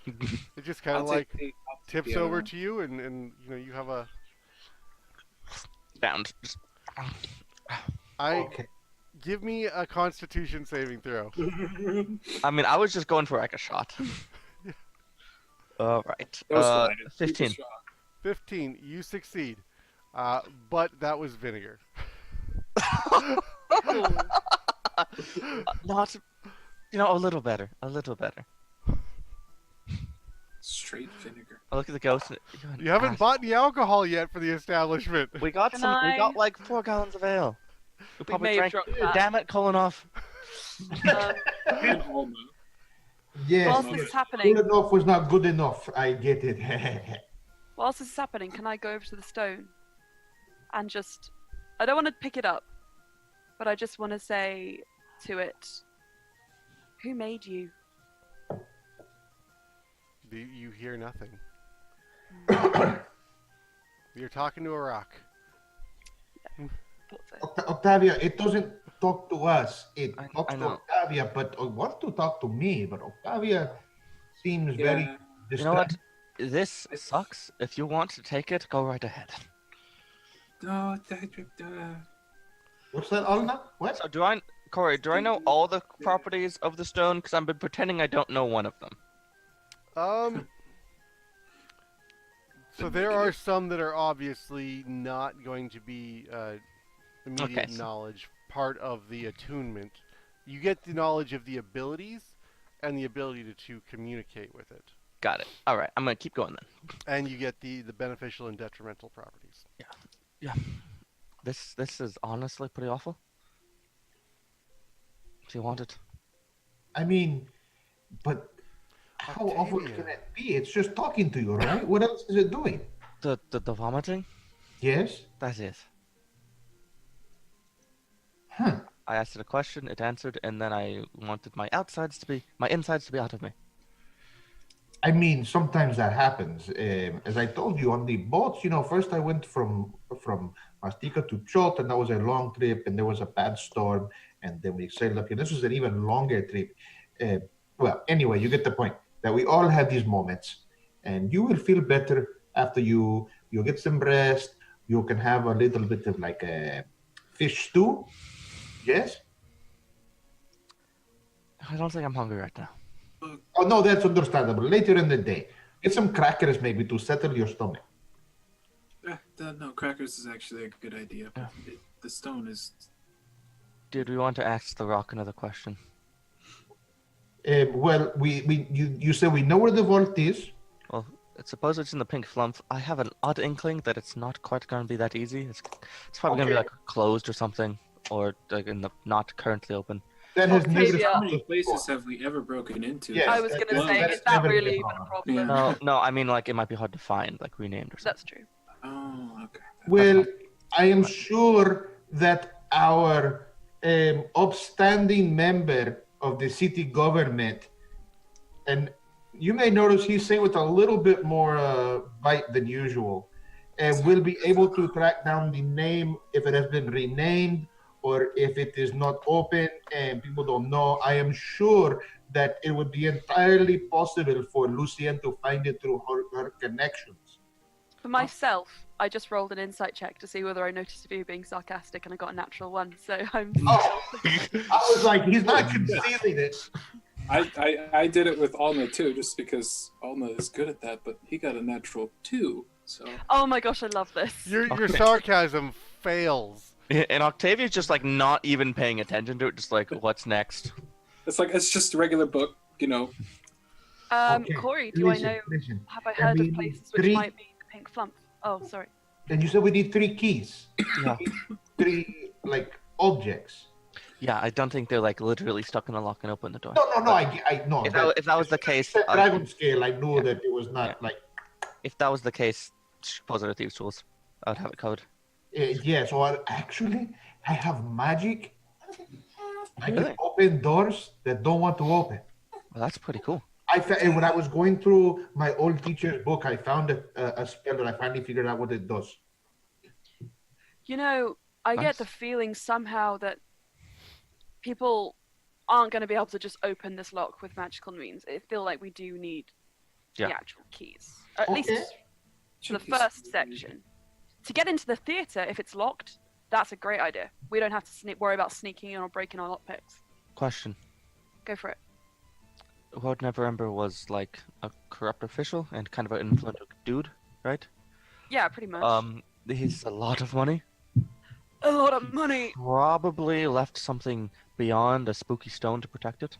It just kind of I'll like take tips the other over one. to you, and you have a. Found. Okay. Give me a Constitution saving throw. I mean, I was just going for like a shot. All right. That was fine. It's 15. super strong. 15, you succeed, but that was vinegar. Not, a little better. A little better. Straight vinegar. I look at the ghost. And, You haven't bought any alcohol yet for the establishment. We got Can some. We I- got like 4 gallons of ale. We We probably may have drank. drunk that. Damn it, Kolonov. Um, Yes, Whilst this is happening, good enough was not good enough. I get it. whilst this is happening, can I go over to the stone and just... I don't want to pick it up, but I just want to say to it, who made you? You hear nothing. You're talking to a rock. Thought so. Octavia, it doesn't talk to us. It talks I to know. Octavia, but it wants to talk to me. But Octavia seems very Yeah. You know what? distracted. This sucks. If you want to take it, go right ahead. No, What's that, Alna? What? So Corey, do I know all the properties of the stone? Because I've been pretending I don't know one of them. So there are some that are obviously not going to be immediate Okay, so- knowledge, part of the attunement. You get the knowledge of the abilities and the ability to communicate with it. Got it. All right, I'm gonna keep going then. And you get the beneficial and detrimental properties. Yeah. This is honestly pretty awful. If you want it. I mean, but how awful Octavia. can it be? It's just talking to you, right? What else is it doing? The vomiting? Yes? That's it. Huh. I asked it a question, it answered, and then I wanted my insides to be out of me. I mean, sometimes that happens. As I told you on the boats, first I went from Mastika to Chult, and that was a long trip, and there was a bad storm, and then we sailed up here. This was an even longer trip. Well, anyway, you get the point. That we all have these moments, and you will feel better after you get some rest. You can have a little bit of like a fish stew. Yes? I don't think I'm hungry right now. Oh, no, that's understandable. Later in the day. Get some crackers maybe to settle your stomach. No, crackers is actually a good idea. But the stone is. Did we want to ask the rock another question? Well, you say we know where the vault is. Well, suppose it's in the pink flump. I have an odd inkling that it's not quite going to be that easy. It's probably going to be Okay. like closed or something, or like in the not currently open. That has Octavia. never How many happened before. places have we ever broken into? Yes, I was going to that- say, that is is that never really been even a wrong. problem? Yeah. No, I mean like it might be hard to find, like renamed or something. That's true. Oh, okay. Well, I am sure that our upstanding member of the city government, and you may notice he's saying with a little bit more bite than usual, will be able to track down the name if it has been renamed or if it is not open and people don't know. I am sure that it would be entirely possible for Lucien to find it through her connections. For myself, I just rolled an insight check to see whether I noticed you being sarcastic, and I got a natural one. So I'm. Oh, I was like, he's not concealing it. I did it with Alma too, just because Alma is good at that, but he got a natural 2. So Oh my gosh, I love this. Your Okay. sarcasm fails. And Octavia's just like not even paying attention to it, just like what's next. it's just a regular book, Okay, Corey, do I know? Listen. Have I heard we of need places which 3 might be the pink flump? Oh, sorry. And you said we need 3 keys. Yeah. 3 like objects. Yeah, I don't think they're like literally stuck in the lock and open the door. No. I know. If that was the case, That dragon scale, I knew yeah. that it was not Yeah. like. if that was the case, positive thieves tools, I would have it covered. Yeah. So actually, I have magic. I can Really? open doors that don't want to open. Well, that's pretty cool. And when I was going through my old teacher's book, I found a spell that I finally figured out what it does. You know, I Nice. get the feeling somehow that people aren't going to be able to just open this lock with magical means. I feel like we do need Yeah. the actual keys. At Okay. least for the first section. To get into the theatre, if it's locked, that's a great idea. We don't have to worry about sneaking in or breaking our lockpicks. Question. Go for it. Lord Neverember was like a corrupt official and kind of an influential dude, right? Yeah, pretty much. He's a lot of money. A lot of money. Probably left something beyond a spooky stone to protect it.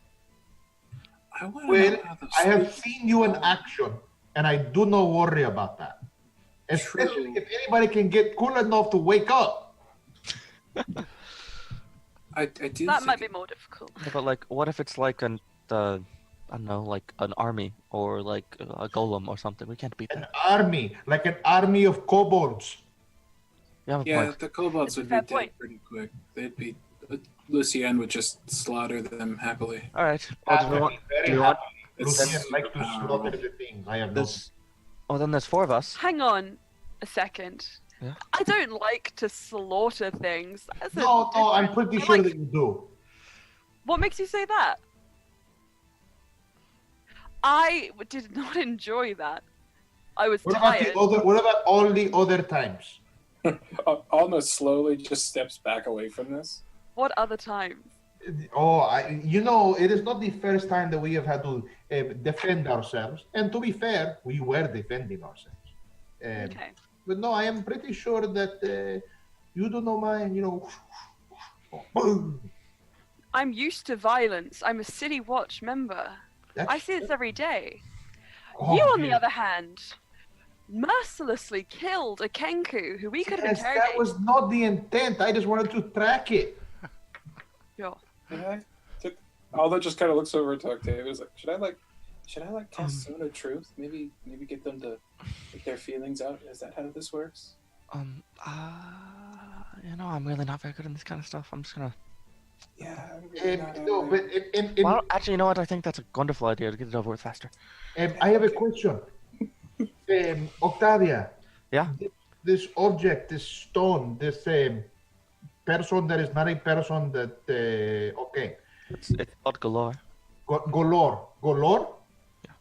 I want to Well, know how the I have spooky seen you in stone- action, and I do not worry about that. Especially True. if anybody can get cool enough to wake up. I do That think might be more difficult. Yeah, but like, what if it's like the I don't know, like an army or like a golem or something. We can't beat An that. army, like an army of kobolds. You have a Yeah, point. the kobolds It's a would be fair dead point. pretty quick. They'd be. Lucien would just slaughter them happily. All right. Well, do we want? Very Do we want? happy. It's Lucian super likes to powerful. slaughter the things. I have no. There's. Oh, then there's 4 of us. Hang on a second. Yeah. I don't like to slaughter things. That's a No, I'm different- pretty I sure like- that you do. What makes you say that? I did not enjoy that. I was What about tired. the other? What about all the other times? Alma slowly just steps back away from this. What other times? Oh, it is not the first time that we have had to defend ourselves. And to be fair, we were defending ourselves. Okay. But no, I am pretty sure that you do not mind, boom. I'm used to violence. I'm a City Watch member. That's I see this every day. Oh, You, on the yeah. other hand, mercilessly killed a Kenku who we could have Yes, interrogated. that was not the intent. I just wanted to track it. Sure. Yeah. Alma just kind of looks over to Octavia. Is like, should I cast Stone of Truth? Maybe get them to get their feelings out. Is that how this works? I'm really not very good in this kind of stuff. I'm just gonna. Yeah. I'm really not No, either. but Well, actually, you know what? I think that's a wonderful idea to get it over with faster. I have a question. Octavia. Yeah? This object, this stone, this person that is not a person that, okay. It's called Galore. Golorr. Golorr? Yeah.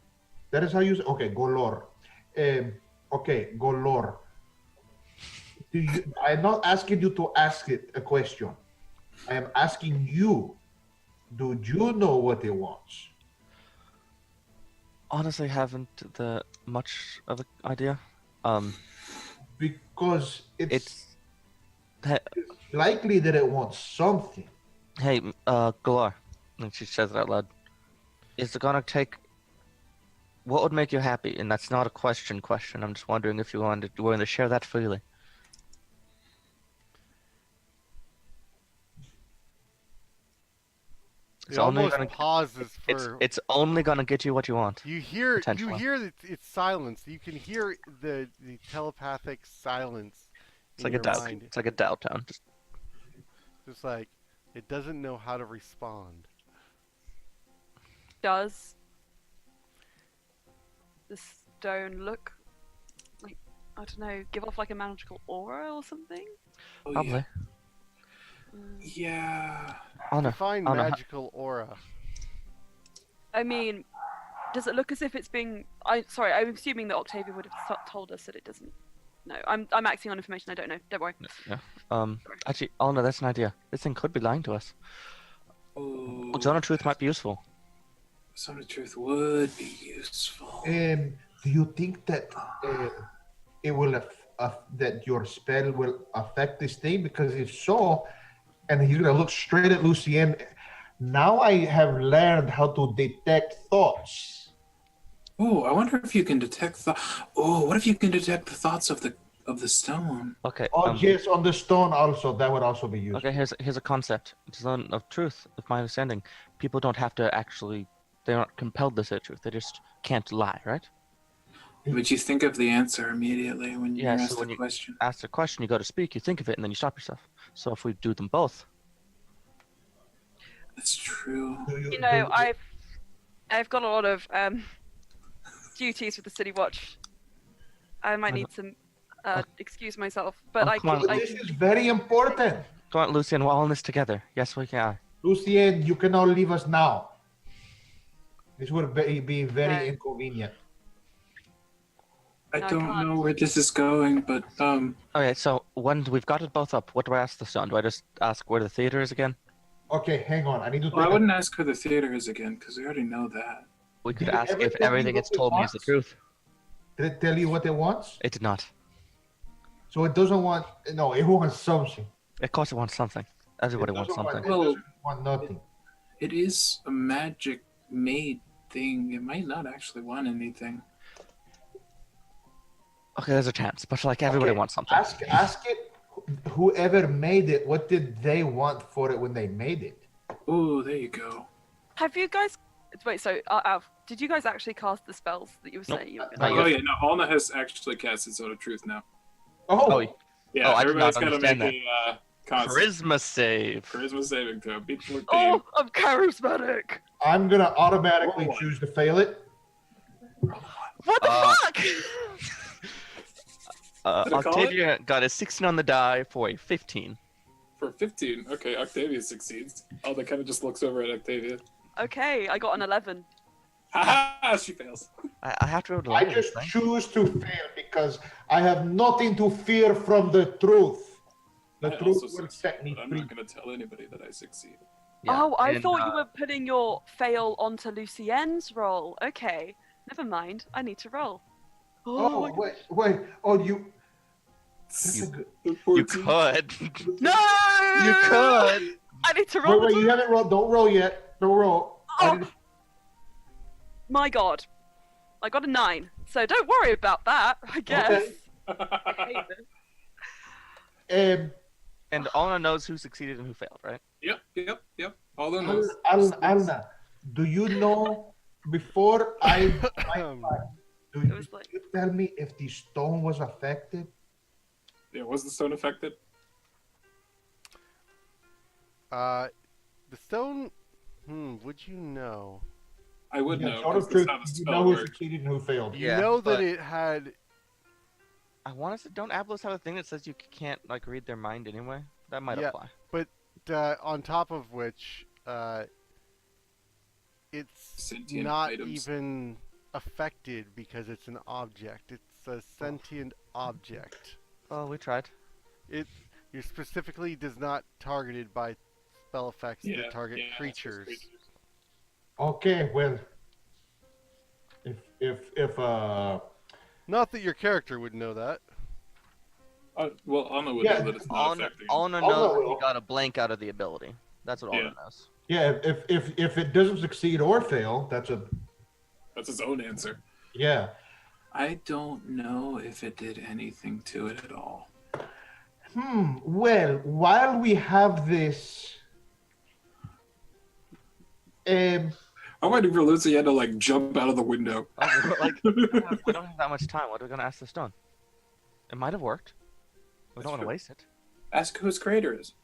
That is how you say, okay, Golorr. Okay, Golorr. I'm not asking you to ask it a question. I am asking you, do you know what it wants? Honestly, haven't the much of an idea. Because It's. Hey, likely that it wants something. hey, Galore. And she says it out loud. Is it gonna take? What would make you happy? And that's not a question. I'm just wondering if you willing to share that freely. It's It only almost gonna. pauses It's for. it's only gonna get you what you want. You hear potentially. its silence. You can hear the telepathic silence. It's in like a your doubt. mind. It's like a doubt town. Just like it doesn't know how to respond. Does the stone look like, I don't know, give off like a magical aura or something? Oh, Probably. Yeah. Oh no. Define Oh, no. magical aura. I mean, does it look as if it's being? I'm assuming that Octavia would have told us that it doesn't. No, I'm acting on information I don't know. Don't worry. Yeah. Actually, oh no, that's an idea. This thing could be lying to us. Oh. Zone of Truth might be useful. Stone of Truth would be useful. Do you think that it will that your spell will affect this thing? Because if so, and he's gonna look straight at Lucien. Now I have learned how to detect thoughts. Oh, I wonder if you can detect the. Oh, what if you can detect the thoughts of the stone? Okay. Oh yes, on the stone also. That would also be useful. Okay. Here's a concept. Zone of Truth, of my understanding, people don't have to actually. They're not compelled to say truth. They just can't lie, right? But you think of the answer immediately when you Yeah, so ask when the you- question. Ask the question, you go to speak, you think of it, and then you stop yourself. So if we do them both, That's true. You know, I've got a lot of duties with the City Watch. I might need some excuse myself, but Oh, I come on. can. This is very important. come on, Lucian, we're all in this together. Yes, we can. Lucien, you cannot leave us now. This would be very No. inconvenient. I No, I don't can't. know where this is going, but Okay, so when we've got it both up, what do I ask the stone? Do I just ask where the theater is again? Okay, hang on. I need to. well, I take a- wouldn't ask who the theater is again because we already know that. We could Did it ask ever if tell you everything what it's it told me is the wants? truth. Did it tell you what it wants? It did not. So it doesn't want. No, it wants something. Of course, it wants something. Everybody It wants doesn't something. it Well- doesn't want nothing. It is a magic made thing. It might not actually want anything. Okay, there's a chance, but like everybody Okay, wants something. Ask it. Whoever made it, what did they want for it when they made it? Oh, there you go. Have you guys Wait, so Alf, did you guys actually cast the spells that you were Nope. saying you were Not going Oh yet. yeah, no, Alna has actually cast his Zone of Truth now. Oh, Yeah, Oh, I did not everybody's got to understand make a Charisma save. charisma saving throw. Beat 14. Oh, I'm charismatic. I'm gonna automatically Roll one. choose to fail it. What the Uh, fuck? Did I call Octavia got a 16 on the die for a 15. For 15. Okay, Octavia succeeds. Alna kind of just looks over at Octavia. Okay, I got an 11. Haha, she fails. I have to roll I the just right? choose to fail because I have nothing to fear from the truth. The I truth also will succeed, set me but I'm free. not going to tell anybody that I succeed. Yeah, Oh, I and, thought you were putting your fail onto Lucienne's roll. Okay, never mind. I need to roll. Oh, my wait. Oh, you. That's You- a good. You 14. could. No! You could. I need to roll. Wait, you haven't rolled. Don't roll yet. Don't roll. I Oh. need to- My god. I got a 9. So don't worry about that, I guess. I hate this. And Alna knows who succeeded and who failed, right? Yep. Alna knows. Alna, do you know before I do It was like, you tell me if the stone was affected? Yeah, was the stone affected? The stone. Would you know? I would Yeah, know. Stone 'cause of that's Truth. how the You spell know who works. succeeded and who failed. You Yeah, know that but- it had. I want to say, don't Ablos have a thing that says you can't like read their mind anyway? That might Yeah. apply. On top of which, it's Sentient not items. even affected because it's an object. It's a sentient object. Oh, we tried. You're specifically does not targeted by spell effects that target it's just creatures. Okay, well, if Not that your character would know that. Well, Alna would Yeah, know that it's not Alna affecting. knows that he got a blank out of the ability. That's what Yeah. Alna knows. yeah, if it doesn't succeed or fail, that's a That's his own answer. yeah. I don't know if it did anything to it at all. Well, while we have this, I'm waiting for Lucienne to like jump out of the window. Like, we don't have that much time. What are we gonna ask the stone? It might have worked. We That's don't want to true. waste it. Ask who his creator is.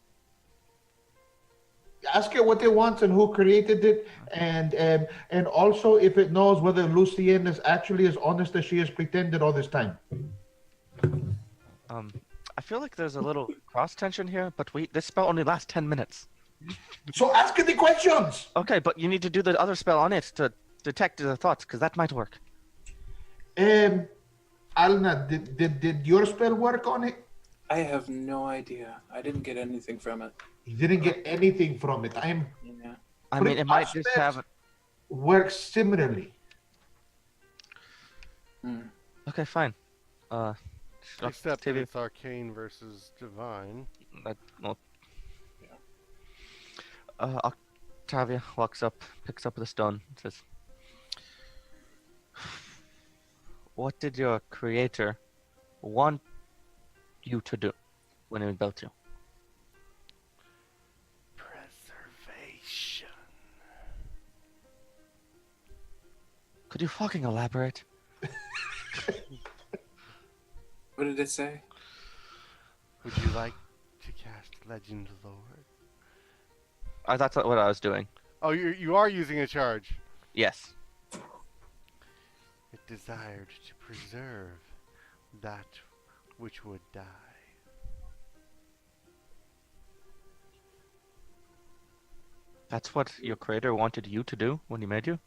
ask it what it wants and who created it, and also if it knows whether Lucienne is actually as honest as she has pretended all this time. I feel like there's a little cross tension here, but this spell only lasts 10 minutes. So ask it the questions. Okay, but you need to do the other spell on it to detect the thoughts, because that might work. Alna, did your spell work on it? I have no idea. I didn't get anything from it. You didn't get anything from it. Yeah. I mean, it might just have. Works similarly. Okay, fine. Except that Octavia- it's arcane versus divine. Well, Octavia walks up, picks up the stone, and says, "What did your creator want you to do when he built you?" Preservation. Could you fucking elaborate? What did it say? Would you like to cast Legend Lord? That's not what I was doing. Oh, you are using a charge. Yes. It desired to preserve that which would die. That's what your creator wanted you to do when he made you?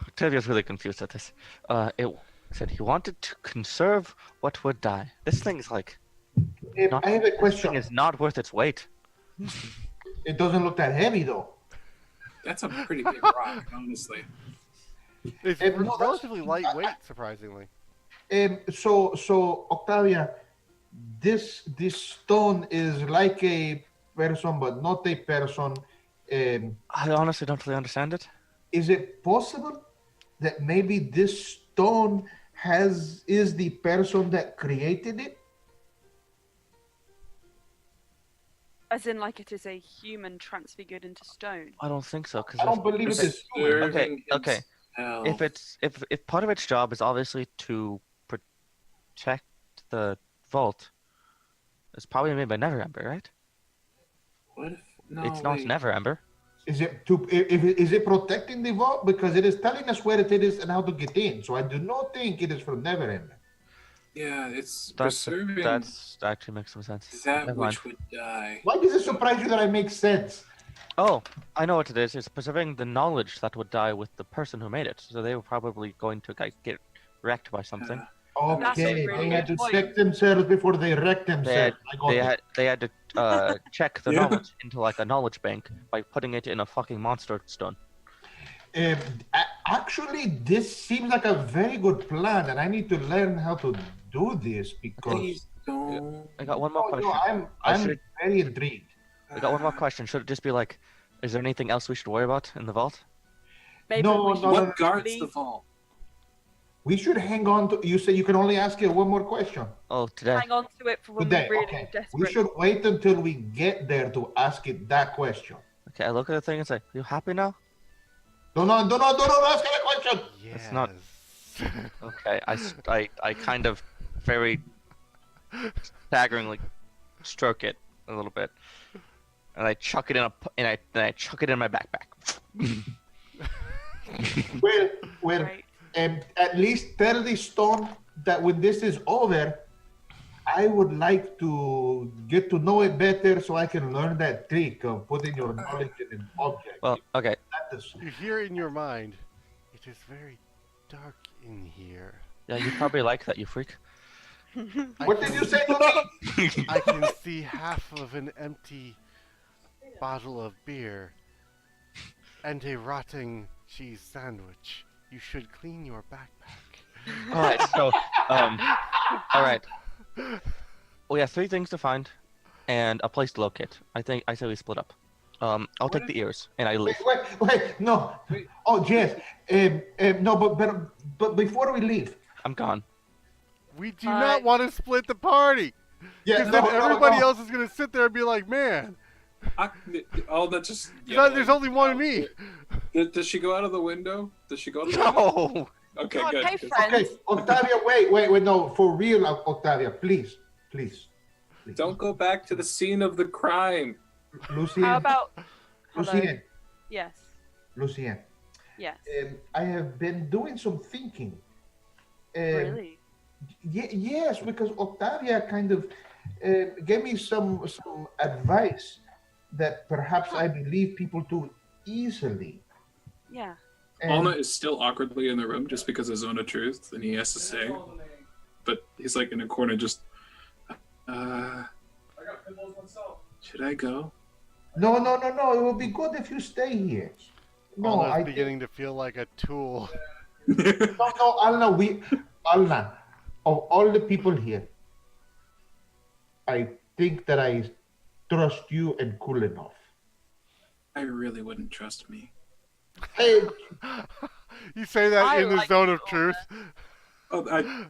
Octavia's really confused at this. It said he wanted to conserve what would die. This thing's like... I have a This question. thing is not worth its weight. It doesn't look that heavy though. That's a pretty big rock, honestly. It's no, that's- relatively lightweight, surprisingly. So Octavia, this stone is like a person, but not a person. I honestly don't really understand it. Is it possible that maybe this stone is the person that created it? As in, like it is a human transfigured into stone. I don't think so, because I don't believe it is human. Serving okay. himself. if part of its job is obviously to protect the vault, it's probably made by Never Ember, right? What if? No, It's not wait. Never Ember. Is it protecting the vault? Because it is telling us where it is and how to get in. So I do not think it is from Neverend. Yeah, it's That's preserving that actually makes some sense. that Never which mind. would die. Why does it surprise you that I make sense? Oh, I know what it is. It's preserving the knowledge that would die with the person who made it. So they were probably going to get wrecked by something. That's a Okay, really they had good to point. check themselves before they wrecked They themselves. they had to check the Yeah. knowledge into like a knowledge bank by putting it in a fucking monster stone. Actually, this seems like a very good plan, and I need to learn how to do this because Please don't. I got one more question. I'm should- very intrigued. I got one more question. Should it just be like, is there anything else we should worry about in the vault? Maybe No, we no, should no, What guards the leave. vault? We should hang on to. You say you can only ask you one more question Oh, today. Hang on to it for when today. we really Okay, desperate. we should wait until we get there to ask it that question. Okay, I look at the thing and say, "You happy now?" No, ask it a question. Yes. It's not- Okay, I kind of very staggeringly stroke it a little bit, and I chuck it in I chuck it in my backpack. Well, Right. at least tell the stone that when this is over, I would like to get to know it better so I can learn that trick of putting your knowledge in an object. Well, okay. That is- You hear in your mind, it is very dark in here. Yeah, you probably like that, you freak. What did you say to me? I can see half of an empty bottle of beer and a rotting cheese sandwich. You should clean your backpack. All right, so all right. We have 3 things to find, and a place to locate. I say we split up. I'll take the ears, and I leave. Wait, no. Wait. Oh, Jess, no, but before we leave, I'm gone. We do not want to split the party. yeah, Because then everybody else is going to sit there and be like, man, Oh, that just. there's only one of me. Does she go out of the window? Does she go out of the window? No! Okay, God, good. hey, good. friend. Okay, Octavia, wait, no, for real, Octavia, please. Don't go back to the scene of the crime. Lucien, How about? Hello. Lucien, Yes. Lucien. Yes. I have been doing some thinking. Really? Yes, because Octavia kind of gave me some advice that perhaps I believe people too easily. Yeah. And Alma is still awkwardly in the room just because of Zone of Truth, and he has to say. But he's like in a corner just. Should I go? no, it would be good if you stay here. No, Alna's I beginning to feel like a tool. no, Alna, of all the people here, I think that I trust you and cool enough. I really wouldn't trust me. Hey, You say that I in the like zone you, of truth. Oh,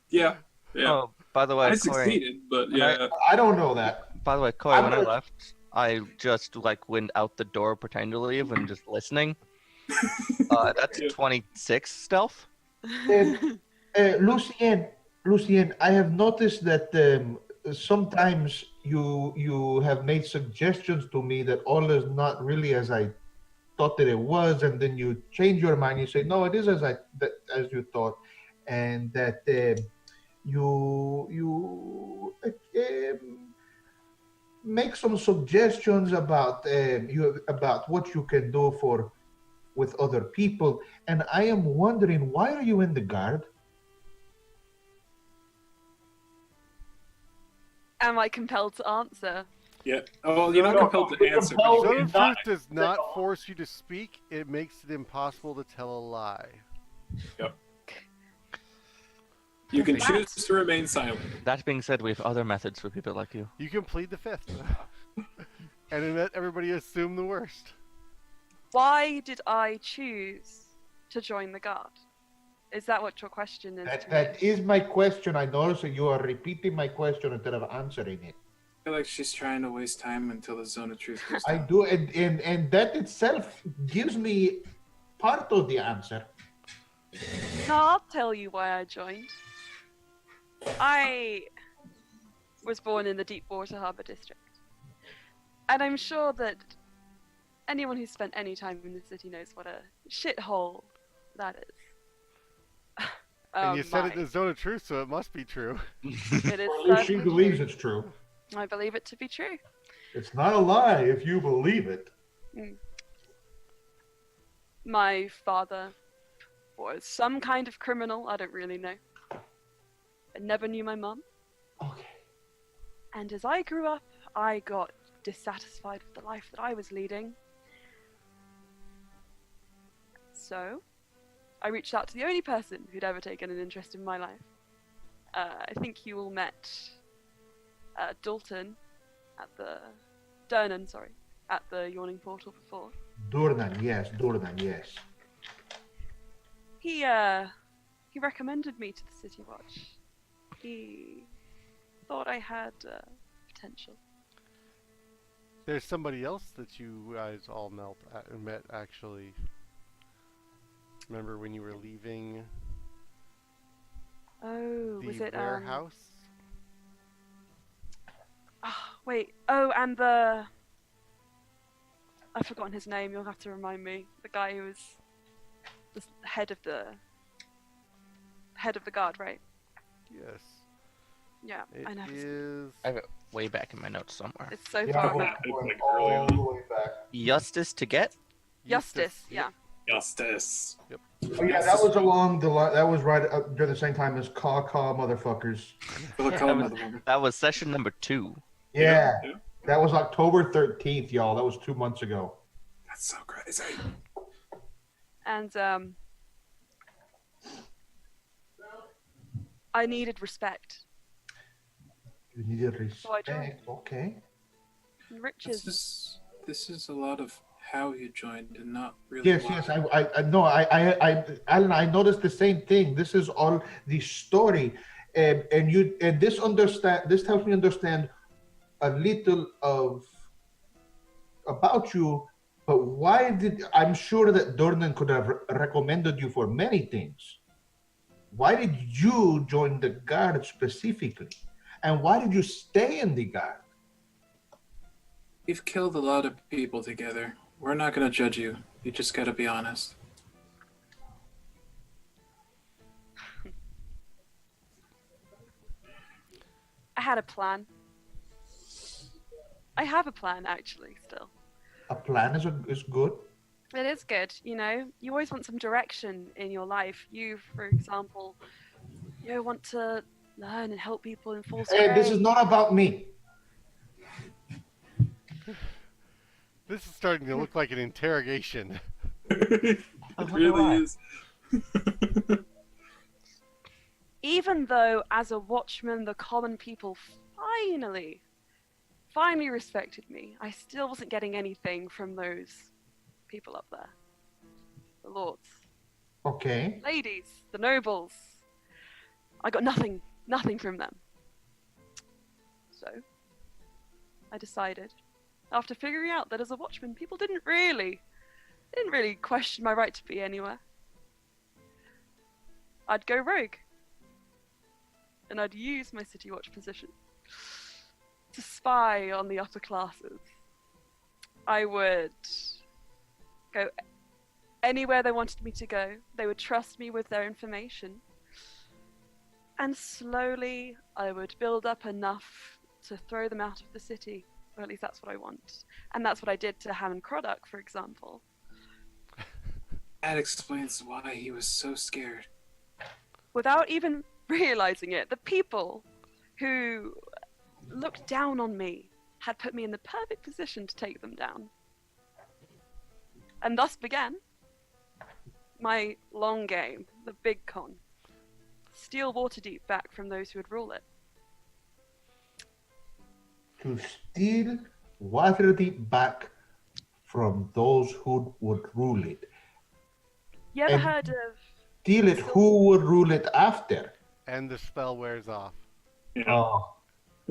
yeah. Oh, by the way, I Corey. succeeded, but When I- yeah. I don't know that. By the way, Corey, when I gonna- left, I just like went out the door, pretending to leave, and just listening. That's Yeah. 26 stealth. Lucien, I have noticed that sometimes you have made suggestions to me that all is not really as I thought that it was, and then you change your mind. You say no, it is as you thought, and that you make some suggestions about about what you can do with other people. And I am wondering, why are you in the guard? Am I compelled to answer? Yeah. Oh, you're not No, compelled to you're answer. compelled- Zone of not- truth does not force you to speak. It makes it impossible to tell a lie. You can choose to remain silent. That being said, we have other methods for people like you. You can plead the fifth. And then let everybody assume the worst. Why did I choose to join the guard? Is that what your question is? to me? That is my question. I notice that you are repeating my question instead of answering it. feel like she's trying to waste time until the zone of truth goes I down. do, and that itself gives me part of the answer. No, I'll tell you why I joined. I was born in the Deepwater Harbour District. And I'm sure that anyone who's spent any time in the city knows what a shithole that is. And you said my. it in the zone of truth, so it must be true. It is Or at least she certainly believes true. it's true. I believe it to be true. It's not a lie if you believe it. My father was some kind of criminal, I don't really know. I never knew my mum. Okay. And as I grew up, I got dissatisfied with the life that I was leading. So, I reached out to the only person who'd ever taken an interest in my life. I think you all met Durnan at the Yawning Portal before. Durnan, yes. He recommended me to the City Watch. He thought I had potential. There's somebody else that you guys all met actually. Remember when you were leaving Oh, was the it warehouse? Wait. Oh, and the I've forgotten his name. You'll have to remind me. The guy who was the head of the guard, right? Yes. Yeah, It I know. is. I have it way back in my notes somewhere. It's so Yeah, far going, back. It's like all early on. the way back. Justice to get? Justice, yeah. Justice. Oh yeah, that was along the line. That was right up during the same time as Caw motherfuckers. That was session number 2. Yeah, that was October 13th, y'all. That was 2 months ago. That's so crazy. And I needed respect. You needed So I joined. respect. Okay. And riches. This is a lot of how you joined and not really. Yes, why. yes. I know. Alan, I noticed the same thing. This is all the story, and this helps me understand a little of about you. But why I'm sure that Durnan could have recommended you for many things. Why did you join the guard specifically, and why did you stay in the guard? We've killed a lot of people together. We're not gonna judge you. You just gotta be honest. I had a plan. I have a plan, actually, still. A plan is good. It is good, you know. You always want some direction in your life. You, for example, want to learn and help people in full Hey, this is not about me. This is starting to look like an interrogation. It really is. Even though, as a watchman, the common people finally respected me, I still wasn't getting anything from those people up there. The lords. Okay. Ladies, the nobles. I got nothing from them. So, I decided, after figuring out that as a watchman, people didn't really question my right to be anywhere. I'd go rogue. And I'd use my city watch position to spy on the upper classes. I would go anywhere they wanted me to go. They would trust me with their information. And slowly, I would build up enough to throw them out of the city. Or at least that's what I want. And that's what I did to Hammond Croddock, for example. That explains why he was so scared. Without even realizing it, the people who looked down on me had put me in the perfect position to take them down. And thus began my long game, the big con. Steal Waterdeep back from those who would rule it. To steal Waterdeep back from those who would rule it. You ever And- heard of... Steal it, who would rule it after? And the spell wears off. Yeah. Oh,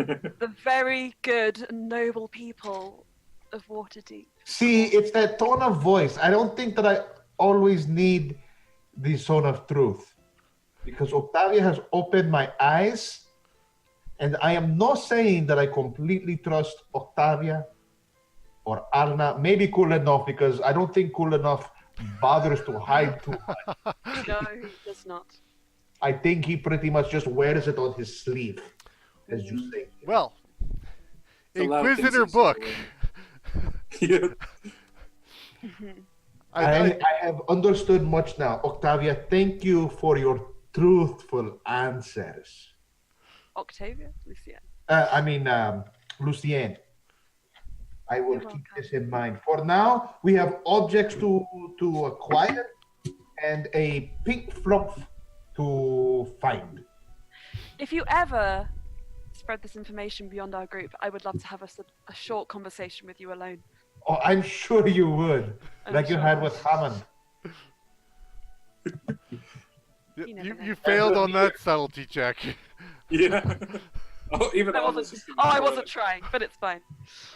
The very good and noble people of Waterdeep. See, it's that tone of voice. I don't think that I always need the zone of truth. Because Octavia has opened my eyes, and I am not saying that I completely trust Octavia or Alna. Maybe Kulenov, because I don't think Kulenov bothers to hide too much. No, he does not. I think he pretty much just wears it on his sleeve, as you say. Well, A lot of things Inquisitor he's book. Yeah. I have understood much now. Octavia, thank you for your truthful answers. Octavia? Lucia. Lucien. I will You're keep welcome. this in mind. For now, we have objects to acquire and a pink fluff to find. If you ever spread this information beyond our group, I would love to have a short conversation with you alone. Oh, I'm sure you would, I'm like you sure. had with Hammond. You never know. You failed on that subtlety check. Yeah. Oh, even I all wasn't, this is oh, I wasn't trying, but it's fine.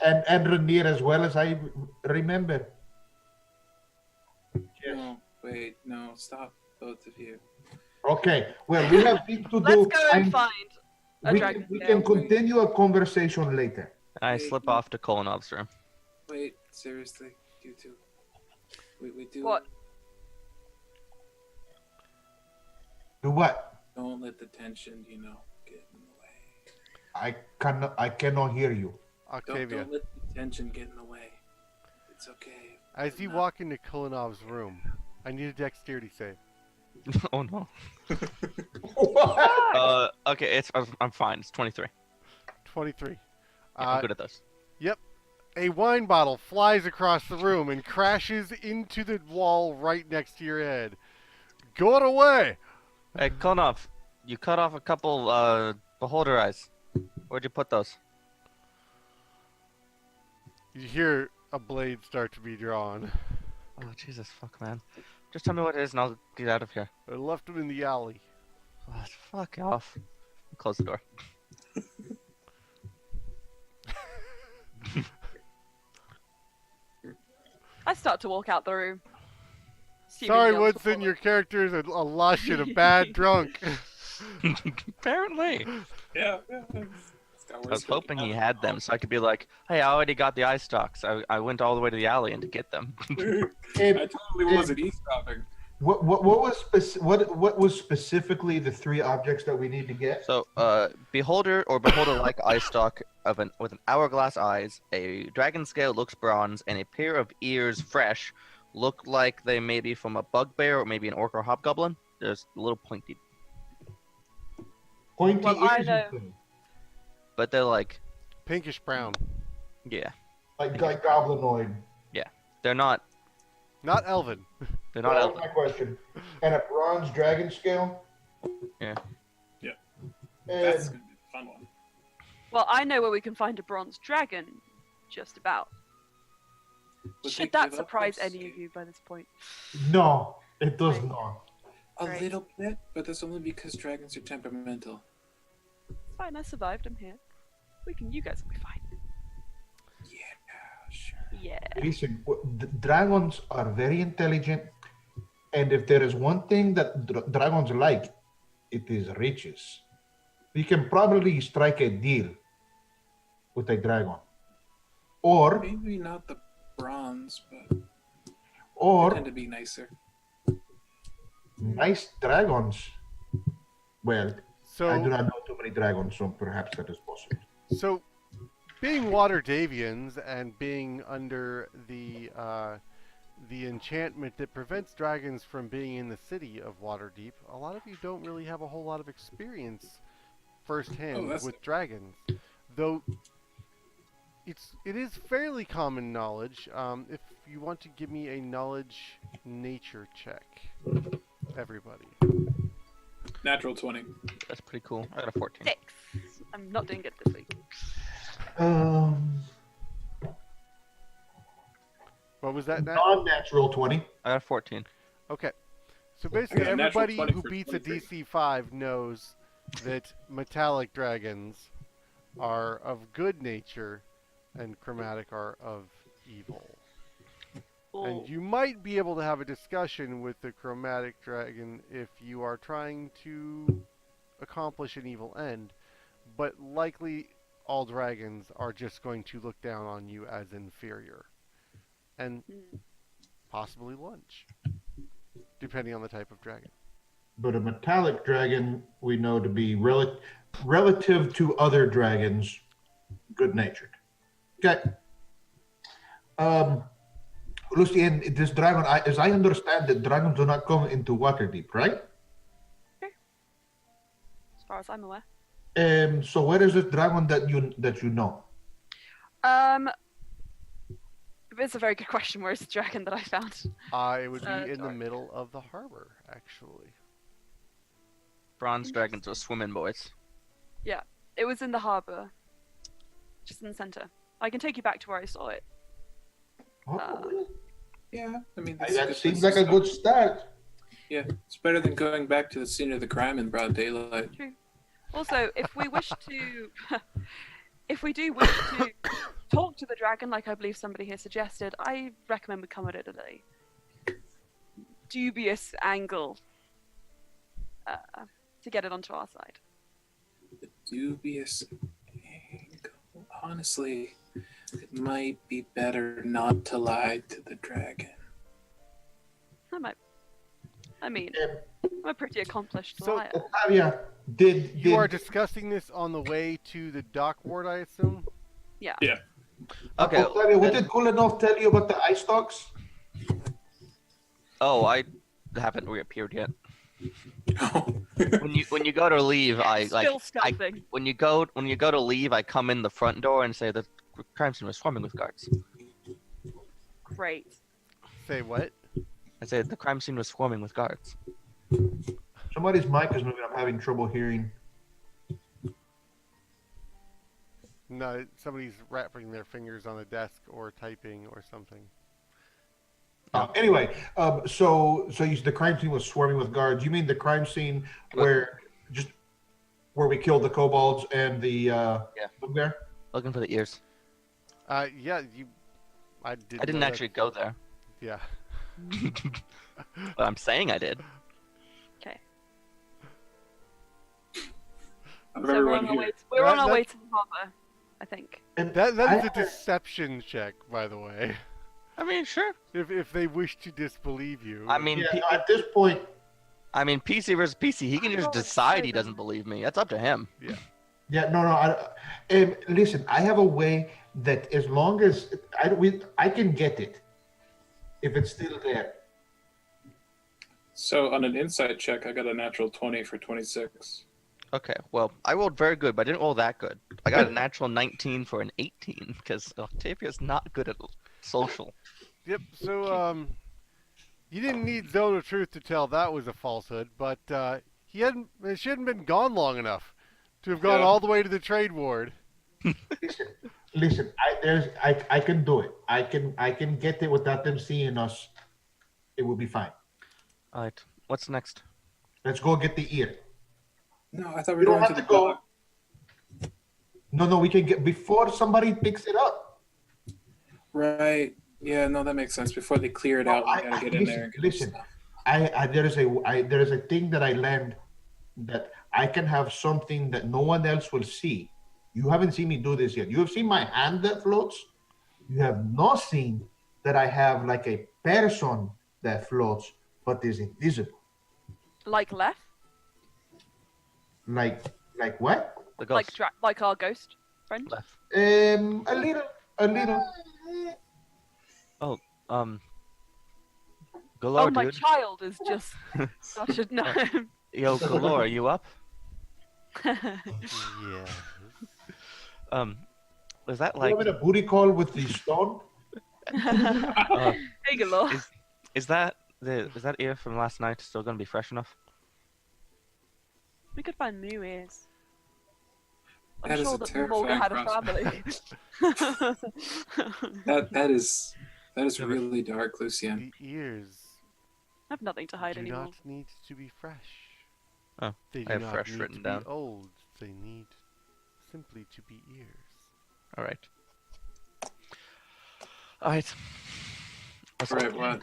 And Renier as well as I remember. Yes. No, wait, no, stop, both of you. Okay, well, we have things to do. Let's go and I'm- find a we dragon. we can continue a conversation later. I slip off to Kolonov's room. Wait, seriously, you two. We do. What? Do what? Don't let the tension, get in the way. I cannot hear you. Octavia. Don't let the tension get in the way. It's okay. As you walk into Kulinov's room, I need a dexterity save. Oh no. What? Okay, I'm fine. It's 23. 23. Yeah, I'm good at this. A wine bottle flies across the room and crashes into the wall right next to your head. Go it away! Hey, Kolonov, you cut off a couple beholder eyes. Where'd you put those? You hear a blade start to be drawn. Oh Jesus, fuck, man. Just tell me what it is and I'll get out of here. I left them in the alley. Oh, fuck off. Close the door. I start to walk out the room. assuming Sorry, the others will Woodson, follow. your character is a lush and a bad drunk. Apparently. Yeah. I was hoping he had them so I could be like, hey, I already got the eye stalks. I went all the way to the alley and to get them. Hey, I totally wasn't eavesdropping. what was specifically the three objects that we need to get? So, beholder-like eye stalk with an hourglass eyes, a dragon scale looks bronze, and a pair of ears fresh look like they may be from a bugbear or maybe an orc or hobgoblin. There's a little pointy, Pointy Well, I ears, know. but they're like, Pinkish brown. yeah, like goblinoid. they're not Elven. they're not That was elven. my question. And a bronze dragon scale. Yeah. Yeah. And That's gonna be a fun one. Well, I know where we can find a bronze dragon. Just about. Would they Should that give up surprise their any of skin? you by this point? no, it does Right. not. A Right. little bit, but that's only because dragons are temperamental. It's fine, I survived. I'm here. You guys will be fine. Yeah, sure. Yeah. Listen, dragons are very intelligent, and if there is one thing that dragons like, it is riches. We can probably strike a deal with a dragon, or Maybe not the bronze, but they or tend to be nicer. nice dragons. Well, I do So, not know too many dragons, so perhaps that is possible. so being Water Davians and being under the enchantment that prevents dragons from being in the city of Waterdeep, a lot of you don't really have a whole lot of experience firsthand that's- with dragons. Though it is fairly common knowledge. If you want to give me a knowledge nature check, everybody. Natural 20. That's pretty cool. I got a 14. 6. I'm not doing good this week. What was that, Nat? Non-natural 20. I got a 14. Okay. So basically, got a natural everybody 20 who for beats a 23. DC 5 knows that metallic dragons are of good nature, and chromatic are of evil. And you might be able to have a discussion with the chromatic dragon if you are trying to accomplish an evil end, but likely all dragons are just going to look down on you as inferior, and possibly lunch, depending on the type of dragon. But a metallic dragon we know to be relative to other dragons, good-natured. Okay. Lucy, and this dragon, as I understand it, dragons do not come into Waterdeep, right? As far as I'm aware. So where is this dragon that you know? It's a very good question. Where's the dragon that I found? It would be in the dark. middle of the harbor, actually. Bronze dragons are swimming boys. It was in the harbour, just in the centre. I can take you back to where I saw it. Oh, Yeah, I mean that good seems place like to a start. good start. Yeah, it's better than going back to the scene of the crime in broad daylight. Also, if we wish to, if we do wish to talk to the dragon, like I believe somebody here suggested, I recommend we come at it at a dubious angle to get it onto our side. The dubious angle. Honestly, it might be better not to lie to the dragon. I mean, I'm a pretty accomplished So- liar. Octavia, did You are discussing this on the way to the dock ward, I assume? Yeah. Okay. Octavia, what did Kulinov tell you about the ice dogs? Oh, I haven't reappeared yet. Oh. When you go to leave, I Still like stealthing. when you go to leave, I come in the front door and say the crime scene was swarming with guards. Great. Say what? I said the crime scene was swarming with guards. Somebody's mic is moving. I'm having trouble hearing. No, somebody's wrapping their fingers on a desk or typing or something. Anyway, so the crime scene was swarming with guards. You mean the crime scene where we killed the kobolds and the bugbear? Looking for the ears. Yeah, I I didn't actually go there, Yeah. but I'm saying I did. Okay. Of So we're everyone on our here, way. We're on our That- way to the harbour, I think. And That I is a have- deception check, by the way. I mean, sure. If they wish to disbelieve you. I mean, yeah, at this point, PC versus PC. He can just decide he doesn't believe me. That's up to him. yeah, no. Listen, I have a way that as long as I can get it, if it's still there. so on an insight check, I got a natural 20 for 26. Okay, well, I rolled very good, but I didn't roll that good. I got a natural 19 for an 18 because Octavia's not good at social. Yep. So you didn't need Zone of Truth to tell that was a falsehood, but he hadn't. It shouldn't been gone long enough to have gone Yeah. all the way to the trade ward. Listen. I can do it. I can get it without them seeing us. It will be fine. All right, what's next? Let's go get the ear. No, I thought we You were don't going to have the to go. dock. No, we can get before somebody picks it up. Right. Yeah, no, that makes sense. Before they clear it out, we gotta get in there and get listen. stuff. There is a thing that I learned that I can have something that no one else will see. You haven't seen me do this yet. You have seen my hand that floats. You have not seen that I have like a person that floats but is invisible. Like Left? Like what? The ghost Like our ghost friend? left. A little. Golorr, Oh, my dude. child is just. I should know. Yo, Golorr, are you up? Yeah. Was that You like? having a booty call with the stone? Hey, Galore. Is that ear from last night still gonna be fresh enough? We could find new ears. That I'm is sure a that Morgan terrifying had a family. That is really dark, Lucian. The ears I have nothing to hide do anymore. not need to be fresh. Oh, They do I have not fresh need written to down. be old. They need simply to be ears. All right. All right. All right, what?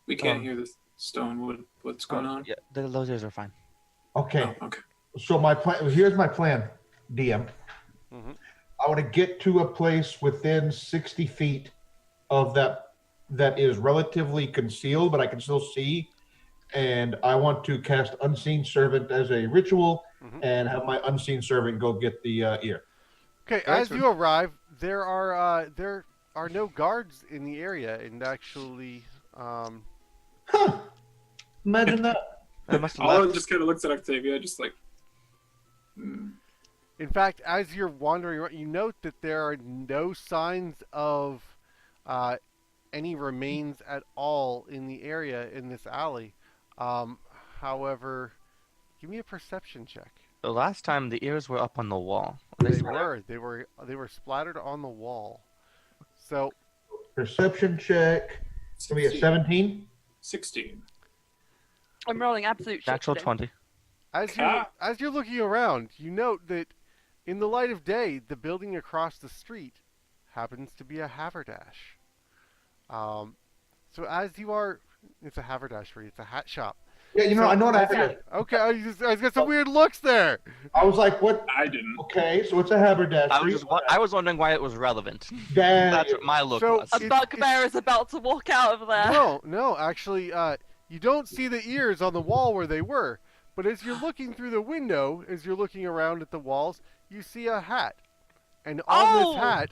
We can't hear the stone. What's going on? Yeah, those ears are fine. Okay. Oh, okay. So my plan. Here's my plan, DM. Mm-hmm. I want to get to a place within 60 feet of that is relatively concealed, but I can still see. And I want to cast Unseen Servant as a ritual and have my Unseen Servant go get the ear. Okay, as you arrive, there are no guards in the area, and actually, Huh. Imagine that. I must have Oliver left. just kind of looks at Octavia, just like. in fact, as you're wandering around, you note that there are no signs of any remains at all in the area in this alley. However, give me a perception check. The last time the ears were up on the wall. They were splattered on the wall. So Perception check. It's going to be a 17. 16. I'm rolling absolute shit Natural today. 20. as you're looking around, you note that in the light of day, the building across the street happens to be a haberdash. So as you are, it's a haberdashery. It's a hat shop. Yeah, you know, I know what I heard. Okay, I got some weird looks there. I was like, what? I didn't. Okay, so it's a haberdashery. I was wondering why it was relevant. Damn. That's what my look So was. A bugbear is about to walk out of there. No, actually, you don't see the ears on the wall where they were. But as you're looking through the window, as you're looking around at the walls, you see a hat. And on this hat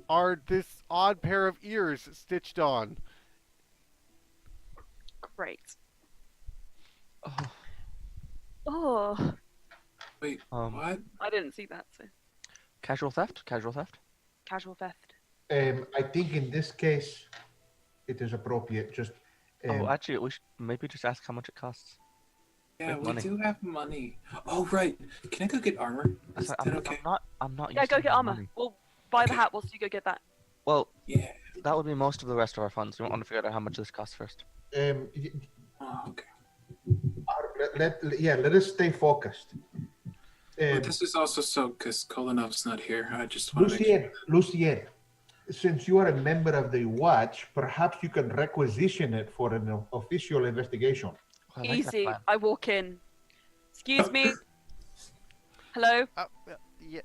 are this odd pair of ears stitched on. Great. Oh, Oh, Wait, what? I didn't see that. So Casual theft? Casual theft? casual theft. I think in this case, it is appropriate. Just Actually, we should maybe just ask how much it costs. Yeah, Make we money. do have money. Oh, right. Can I go get armor? Is Sorry, that okay? I'm not. Yeah, used go to get having armor. money. We'll buy the Okay. hat whilst you go get that. Well, Yeah. that would be most of the rest of our funds. We want to figure out how much this costs first. Oh, okay. let us stay focused. Well, this is also so because Kolonov's not here. I just want to make sure. Lucien, since you are a member of the Watch, perhaps you can requisition it for an official investigation. I like that Easy. plan. I walk in. Excuse me. Hello.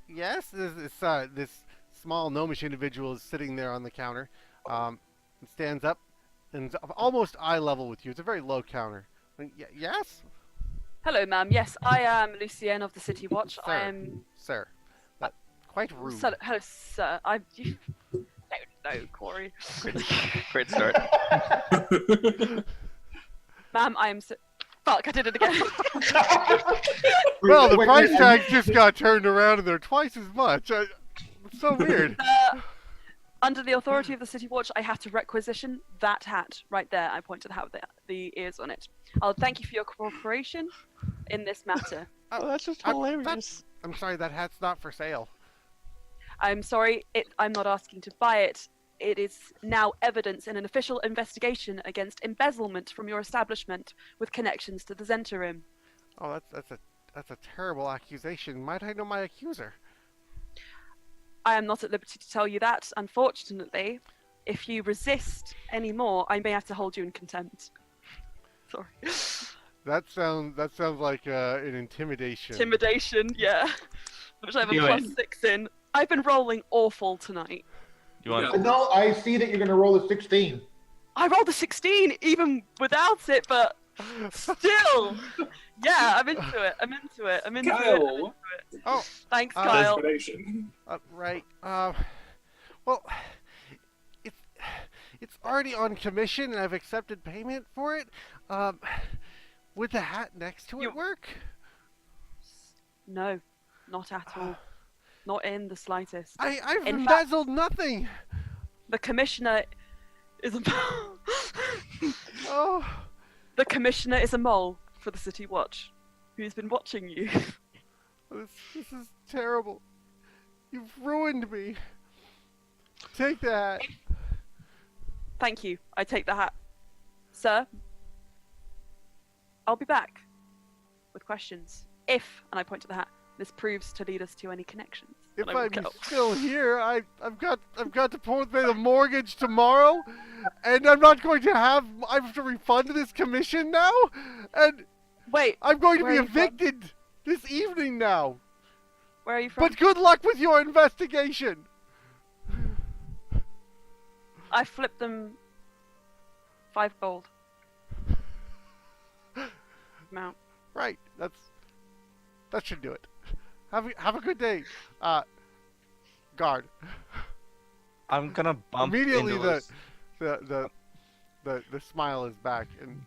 Yes, this small gnomish individual is sitting there on the counter. And stands up and is almost eye level with you. It's a very low counter. Yes, Hello, ma'am. Yes, I am Lucienne of the City Watch. Sir. I am. sir. Quite rude. Hello, sir. No, Corey. Great start. Ma'am, I am. Fuck! I did it again. Well, the Wait, price wait, tag just got turned around and they're twice as much. It's so weird. Under the authority of the City Watch, I have to requisition that hat right there. I point to the hat with the ears on it. I'll thank you for your cooperation in this matter. Oh, that's just hilarious. I'm sorry, that hat's not for sale. I'm sorry, I'm not asking to buy it. It is now evidence in an official investigation against embezzlement from your establishment with connections to the Zentarim. Oh, that's a terrible accusation. Might I know my accuser? I am not at liberty to tell you that, unfortunately. If you resist anymore, I may have to hold you in contempt. Sorry. That sounds like an intimidation. Intimidation, yeah. Which I have a Do it. +6 in. I've been rolling awful tonight. You want? Yeah. No, I see that you're going to roll a 16. I rolled a 16 even without it, but still. Yeah, I'm into it. I'm into it. Kyle! Oh, Thanks, Kyle. Desperation. right. Well, it's already on commission, and I've accepted payment for it. Would the hat next to it work? No, not at all. Not in the slightest. I've In fact- embezzled nothing. The commissioner is a Oh, the commissioner is a mole for the City Watch, who's been watching you. this is terrible. You've ruined me. Take the hat. Thank you. I take the hat. Sir, I'll be back with questions. If, and I point to the hat, This proves to lead us to any connections. If and I I'm walk out. still here, I've got to pay the mortgage tomorrow, and I'm not going to have. I have to refund this commission now, and Wait, I'm going to where be are you from? evicted this evening now. Where are you from? But good luck with your investigation. I flipped them 5 gold. Mount. Right, that should do it. Have a good day, guard. I'm gonna bump Immediately into the smile is back, and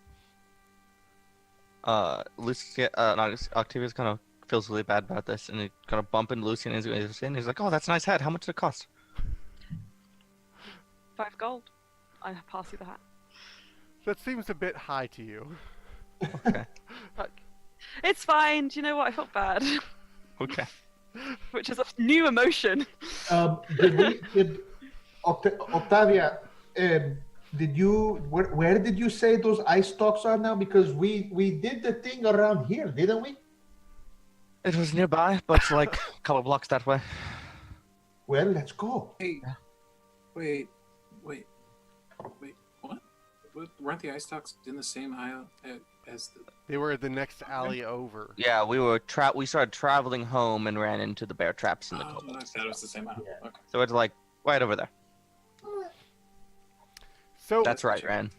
Lucian, Octavius kind of feels really bad about this, and he's gonna bump into Lucian as he's in. He's like, "Oh, that's a nice hat. How much did it cost?" 5 gold. I pass you the hat. that seems a bit high to you. Okay. Look, it's fine. Do you know what? I felt bad. Okay. Which is a new emotion. Octavia, where did you say those ice stocks are now? Because we did the thing around here, didn't we? It was nearby, but like a couple blocks that way. Well, let's go. Hey, wait, what? Weren't the ice stocks in the same aisle as the... They were the next alley over. Yeah, we started traveling home and ran into the bear traps in the Oh, kobolds. I thought it was the same aisle. Yeah. Okay. So it's like right over there. So That's right, Ran.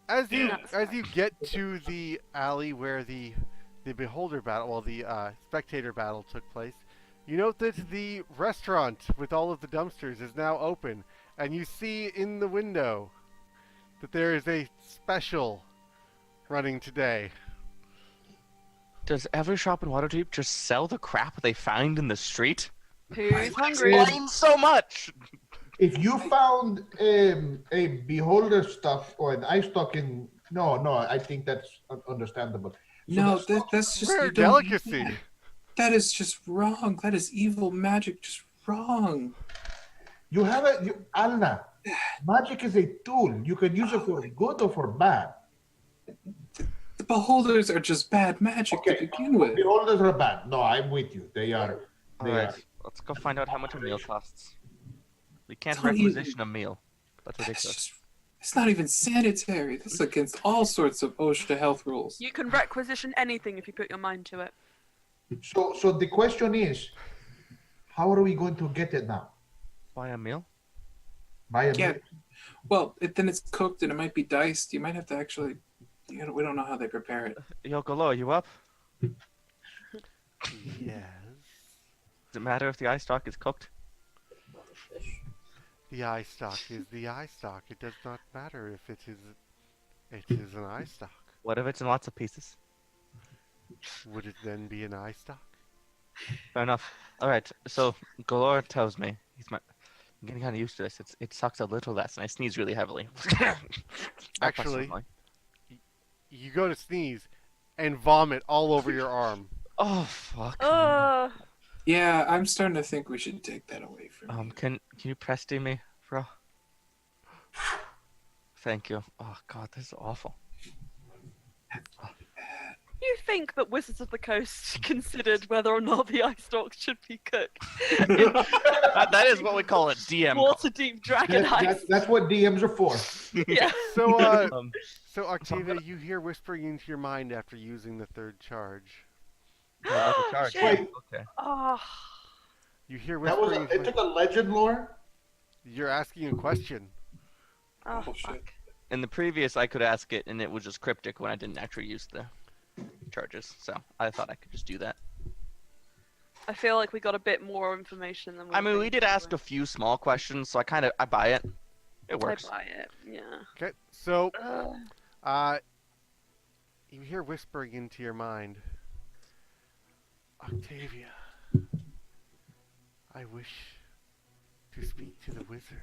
as you Yeah. get to the alley where the beholder battle, well, the spectator battle took place, you note that the restaurant with all of the dumpsters is now open, and you see in the window that there is a special running today. Does every shop in Waterdeep just sell the crap they find in the street? Who's hungry? Explain so much. If you found a beholder stuff or an ice stock in no, I think that's understandable. So No, that's that's just... Rare you don't- delicacy. That is just wrong. That is evil magic, just wrong. you have Alna. Magic is a tool. You can use it for good or for bad. The beholders are just bad magic to begin with. Beholders are bad. No, I'm with you. They are. They Alright, are. let's go find out how much a meal costs. We can't It's not even- requisition a meal. That's It's ridiculous. just... It's not even sanitary. This is against all sorts of OSHA health rules. You can requisition anything if you put your mind to it. So the question is, how are we going to get it now? Buy a meal? By a Yeah. Well, then it's cooked and it might be diced. You might have to actually... we don't know how they prepare it. Yo, Golorr, you up? Yes. Does it matter if the ice stock is cooked? Fish. The eye stock is the eye stock. It does not matter if it is an eye stock. What if it's in lots of pieces? Would it then be an eye stock? Fair enough. Alright, so Golorr tells me, I'm getting kind of used to this. It sucks a little less, and I sneeze really heavily. Actually- You go to sneeze and vomit all over your arm. Oh, fuck. Yeah, I'm starting to think we should take that away from you. Can you Presty me, bro? Thank you. Oh, God, this is awful. You think that Wizards of the Coast considered whether or not the ice stalks should be cooked? That is what we call it, DM. Water deep dragon ice. That's what DMs are for. Yeah. So, Um, so Octavia, you hear whispering into your mind after using the third charge. another charge. Shit. Okay. Oh, You hear That was whispering. it took a legend lore. You're asking a question. oh, Oh, shit. fuck. In the previous, I could ask it, and it was just cryptic when I didn't actually use the charges. So I thought I could just do that. I feel like we got a bit more information than we I mean, we think did ask we- a few small questions, so I buy it. It works. I buy it, yeah. Okay, so Ugh. you hear whispering into your mind. Octavia, I wish to speak to the wizard.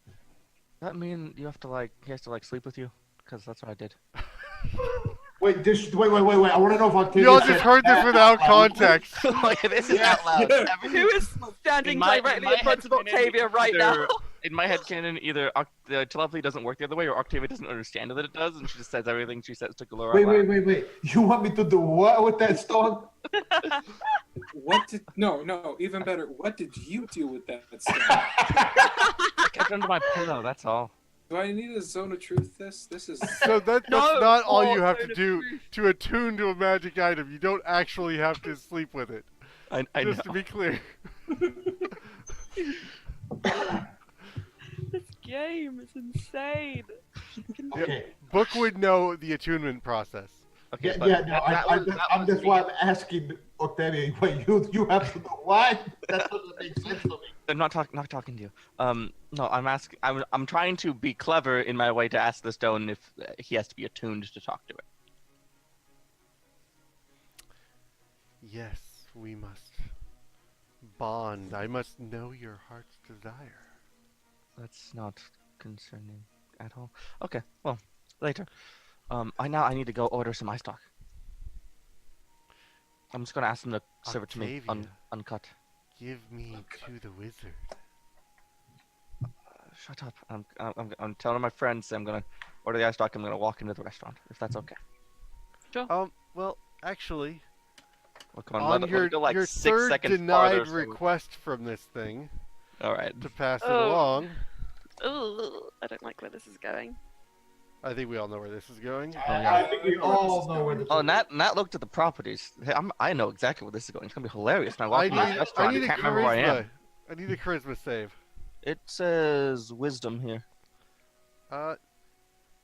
Does that mean you have to he has to sleep with you? Because that's what I did. Wait. I want to know if Octavia You all said just heard this that without out loud. context. This is Yeah. out loud. Yeah. Who is standing In my directly head in front of canon, Octavia right now? in my head canon, either the telepathy doesn't work the other way, or Octavia doesn't understand that it does, and she just says everything she says to Golorr. Wait. You want me to do what with that stone? What did? No. Even better. What did you do with that stone? I kept it under my pillow. That's all. Do I need a zone of truth? This is. So that's No, not all you oh, have zone to of do truth. to attune to a magic item. You don't actually have to sleep with it. I know. Just to be clear. This game is insane. Okay. Book would know the attunement process. Okay, Yeah, but no, that was I'm that's me. why I'm asking Octavia. Wait, you have to know why? That doesn't make sense to me. I'm not talking to you. No, I'm asking. I'm trying to be clever in my way to ask the stone if he has to be attuned to talk to it. Yes, we must bond. I must know your heart's desire. That's not concerning at all. Okay, well, later. I need to go order some ice stock. I'm just gonna ask them to serve it to me Octavia. uncut. Give me to the wizard. Shut up. I'm telling my friends I'm gonna order the ice stock. I'm gonna walk into the restaurant if that's okay. Well, actually, Well, come on, on let your me go like 6 third seconds denied farther, so- request from this thing All right. to pass it Oh. along, Ugh, I don't like where this is going. I think we all know where this is going. I think we all know where this Oh, is. Nat looked at the properties. Hey, I know exactly where this is going. It's gonna be hilarious. When I walk I into the need restaurant, a I can't remember where I am. charisma. I need a charisma save. It says wisdom here.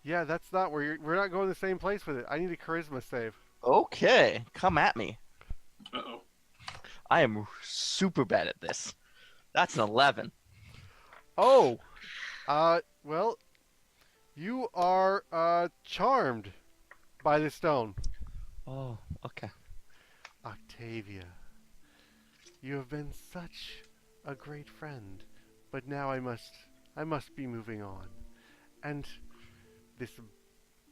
Yeah, that's not where we're not going the same place with it. I need a charisma save. Okay, come at me. Uh-oh. I am super bad at this. That's an 11. Oh, well, you are charmed by the stone. Oh, okay. Octavia, you have been such a great friend, but now I must be moving on. And this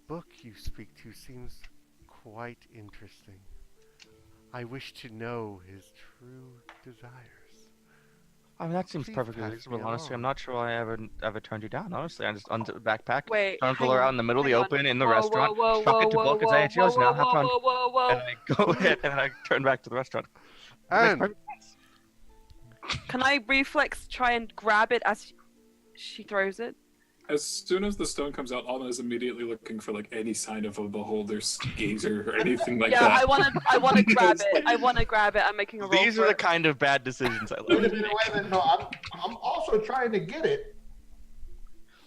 book you speak to seems quite interesting. I wish to know his true desires. I mean, that seems Please perfectly pass reasonable. me Honestly, I'm along. not sure I ever turned you down. Honestly, I just undid the backpack, Wait, turned hang Golorr out on, in the middle of the hang on. open in the Whoa, restaurant, whoa, chuck it to whoa, Book and say, "Hey, cheers, now have fun." whoa. And I go ahead and I turn back to the restaurant. That makes And perfect sense. Can I reflex try and grab it as she throws it? As soon as the stone comes out, Alma is immediately looking for like any sign of a beholder's gazer or anything like Yeah, that. I wanna grab It's it. like- I wanna grab it. I'm making a roll. These for are the it. kind of bad decisions I Wait a love. minute, no, I'm also trying to get it.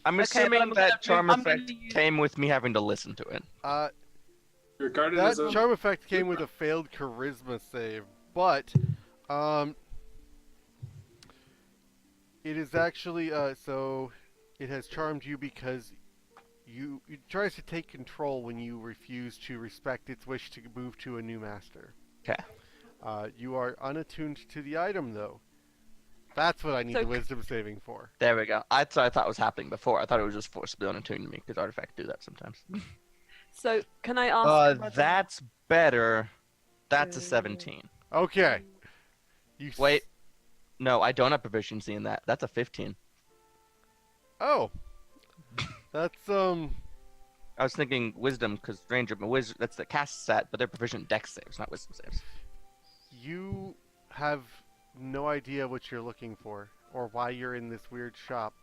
I'm Okay, assuming I'm that gonna charm move- I'm effect gonna use- came with me having to listen to it. Regarded that as a charm effect came with a failed charisma save, but it is actually so it has charmed you because it tries to take control when you refuse to respect its wish to move to a new master. Okay. You are unattuned to the item though. That's what I need So the wisdom saving for. There we go. That's what I thought was happening before. I thought it was just forcibly unattuned to me because artifacts do that sometimes. So can I ask? whether- That's better. That's a 17. Okay. You Wait. No, I don't have proficiency in that. That's a 15. Oh. That's I was thinking wisdom because ranger, but wizard, that's the cast stat, but they're proficient dex saves, not wisdom saves. You have no idea what you're looking for or why you're in this weird shop.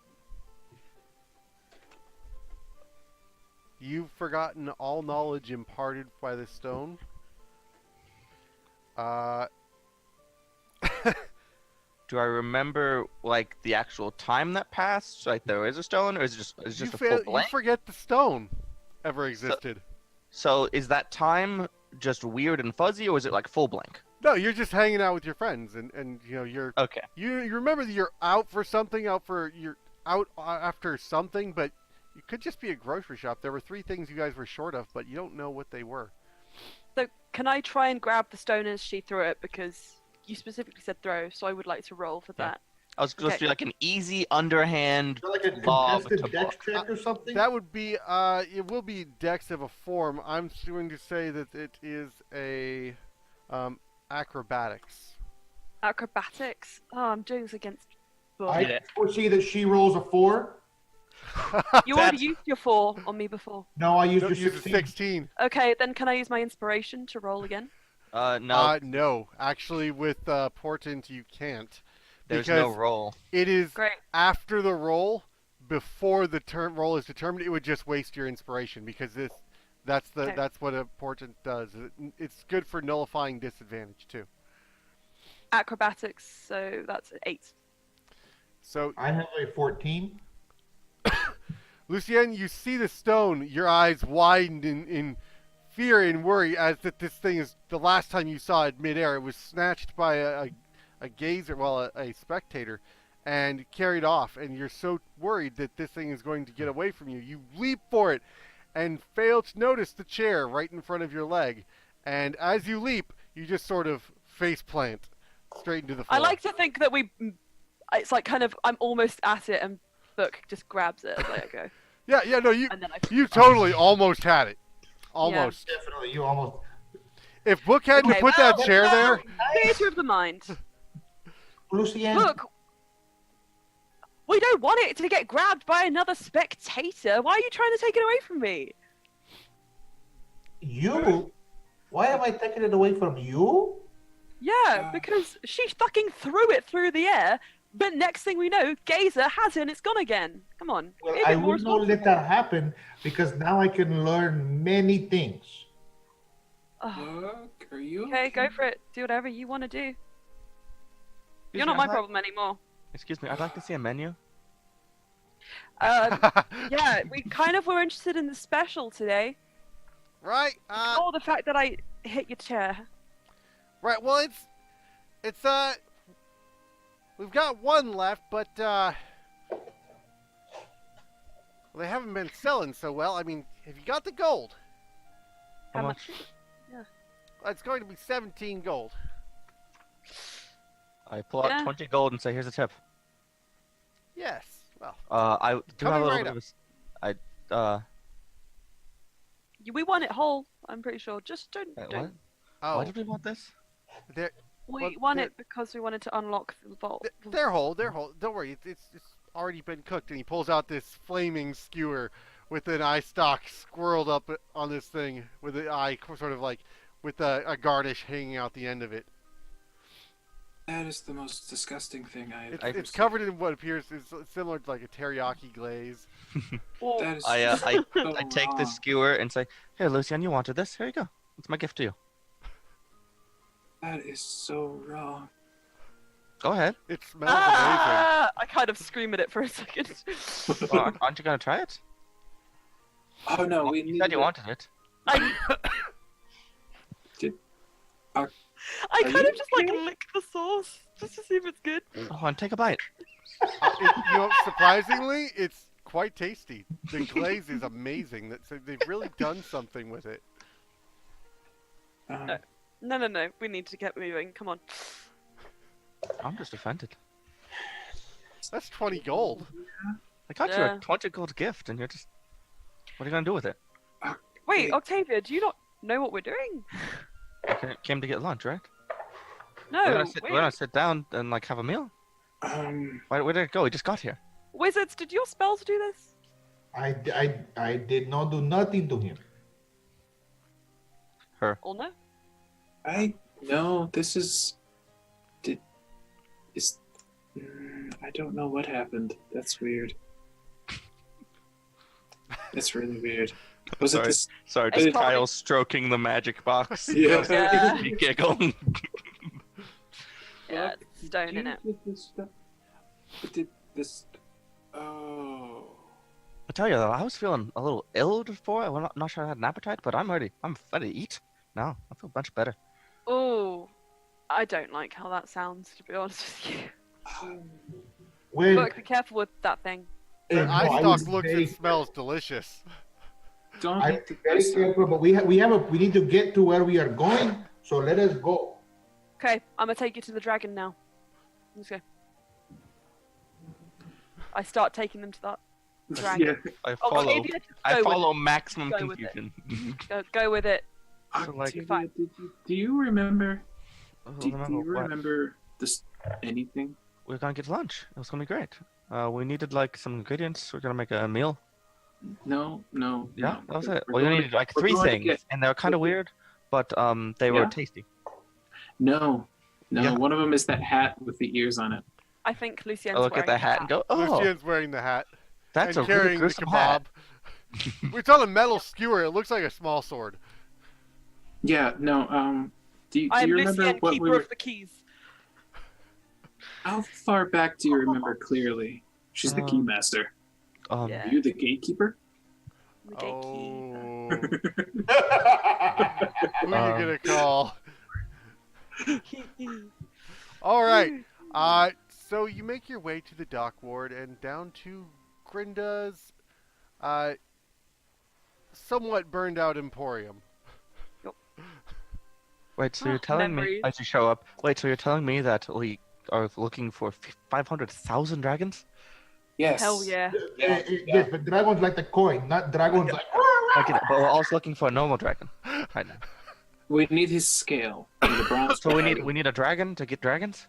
You've forgotten all knowledge imparted by the stone. Do I remember like the actual time that passed? Like there is a stone, or is it just You, a full you blank? forget the stone ever existed. So is that time just weird and fuzzy, or is it like full blank? No, you're just hanging out with your friends, and you know Okay. you remember that you're out for something, you're out after something, but it could just be a grocery shop. There were 3 things you guys were short of, but you don't know what they were. So can I try and grab the stone as she threw it because you specifically said throw, so I would like to roll for Yeah. that. I was supposed to do like an easy underhand Is that like a lob contested to dex book. check or something? That would be it will be dex of a form. I'm going to say that it is a acrobatics. Acrobatics. Oh, I'm doing this against But I foresee that she rolls a 4. you already used your 4 on me before. No, I used No, your use a 16. 16. Okay, then can I use my inspiration to roll again? No, No. Actually, with Portent, you can't. there's Because no roll. it is Great. after the roll, before the roll is determined. It would just waste your inspiration because that's Okay. what a portent does. It's good for nullifying disadvantage too. Acrobatics, so that's 8. So, I have a 14. Lucien, you see the stone. Your eyes widen in fear and worry as that this thing is the last time you saw it midair. It was snatched by a gazer, well, a spectator, and carried off. And you're so worried that this thing is going to get away from you. You leap for it and fail to notice the chair right in front of your leg. And as you leap, you just sort of face plant straight into the floor. I like to think that it's like kind of, I'm almost at it and Book just grabs it as I go. Yeah, no, you And then I totally almost had it. Almost. Definitely, you almost. If Book hadn't Okay, put that well, chair no. there, Theatre of the mind. Lucien, Look, we don't want it to get grabbed by another spectator. Why are you trying to take it away from me? you. Why am I taking it away from you? Yeah, because she fucking threw it through the air, but next thing we know, Gazer has it and it's gone again. Come on. Well, be a I bit more will not let responsible. that happen because now I can learn many things. Oh, Look, are you okay, go for it. Do whatever you want to do. You're not my problem anymore. Excuse me, I'd like to see a menu. Yeah, we kind of were interested in the special today. right? Or the fact that I hit your chair. Right. Well, it's we've got one left, but well, they haven't been selling so well. I mean, have you got the gold? How much? It's going to be 17 gold. I pull out Yeah. 20 gold and say, "Here's a tip." Yes. Well, I do Coming have a little right bit of We want it whole, I'm pretty sure. Just don't. what? don't. oh, Why did we want this? they're We Well, won they're- it because we wanted to unlock the vault. they're whole. They're whole. Don't worry. It's already been cooked, and he pulls out this flaming skewer with an eye stalk squirreled up on this thing with the eye sort of like with a garnish hanging out the end of it. That is the most disgusting thing I've It's, it's covered in what appears is similar to like a teriyaki glaze. Well, That is I so I take the wrong. skewer and say, "Here, Lucian, you wanted this. Here you go. It's my gift to you. That is so wrong. Go ahead. It smells amazing. I kind of scream at it for a second. Well, aren't you gonna try it? Oh no, Well, we you need said you to- wanted it. I Are kind you of just like okay? lick the sauce just to see if it's good. Oh, and take a bite. Surprisingly, it's quite tasty. The glaze is amazing. So they've really done something with it. No. We need to get moving. Come on. I'm just offended. That's 20 gold. I got you Yeah. a 20 gold gift, and you're just. What are you gonna do with it? Wait, Octavia, do you not know what we're doing? Came to get lunch, right? No. we're gonna wait. sit down and like have a meal. Um, Where did it go? We just got here. Wizards, did your spells do this? I did not do nothing to him. Her. Or no? no, this is. I don't know what happened. That's weird. That's really weird. Was Sorry. it this? Sorry, It's just probably- Kyle stroking the magic box. Yeah. Yeah. You giggle. Yeah, it's stone Do in you it. think this stuff- Did this? Oh. I tell you though, I was feeling a little ill before. I'm not sure I had an appetite, but I'm ready to eat. Now I feel much better. Oh, I don't like how that sounds, to be honest with you. When Look, be careful with that thing. Their no, eye I stalk was looks very- and smells delicious. Don't I'm eat the very rest of it. careful, but we need to get to where we are going. So let us go. Okay, I'm gonna take you to the dragon now. Let's go. I start taking them to that dragon. Yeah. I Oh, follow. Octavia, just I go with follow maximum Go with it. confusion. Go with it. So, like- Octavia, Fine. do you remember? Oh, Do you remember what? remember this anything? we're gonna get lunch. It was gonna be great. We needed like some ingredients. We're gonna make a meal. No. Yeah, that was We're- it. we're Well, you going needed like we're 3 going to things, get- and they were kind of weird, but they were Yeah? tasty. No. Yeah. One of them is that hat with the ears on it. I think Lucien's I look at wearing the hat and go, "Oh, Lucien's wearing the hat that's a and really carrying the gruesome hat." kebab. It's on a metal skewer. It looks like a small sword. Yeah. No. Do you I'm remember Lucien, what keeper we were? of the keys. How far back do you remember clearly? She's the key master. Yeah. Are you the gatekeeper? The gatekeeper. Oh. Who are you gonna call? All right. So you make your way to the dock ward and down to Grinda's somewhat burned out emporium. Wait, so you're telling me Memories. as you show up? Wait, so you're telling me that we are looking for 500,000 dragons? Yes. Hell yeah. Yes, but dragons like the coin, not dragons like. Like, but we're also looking for a normal dragon right now. We need his scale. The bronze So dragon. we need a dragon to get dragons,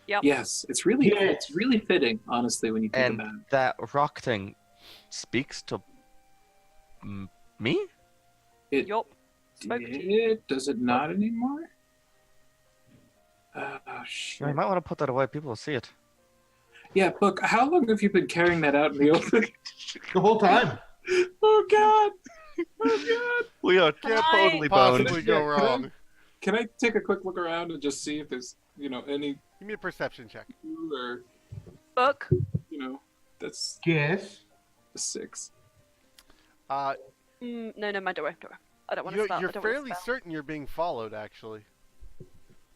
Yes, it's really fitting, honestly, when you think and about it. that rock thing speaks to me. Yup. Spoke to Does it not anymore? Oh You shit. might want to put that away. People will see it. Yeah, Book, how long have you been carrying that out in the open? The whole time. Oh god! Oh god! We are Can I totally boned. Possibly go Yeah, wrong. Can I take a quick look around and just see if there's, any Give me a perception check. clue or, book. that's Yes. a 6. Uh, No, don't worry. I don't want to you're spell. I you're don't wanna fairly spell. certain you're being followed, actually.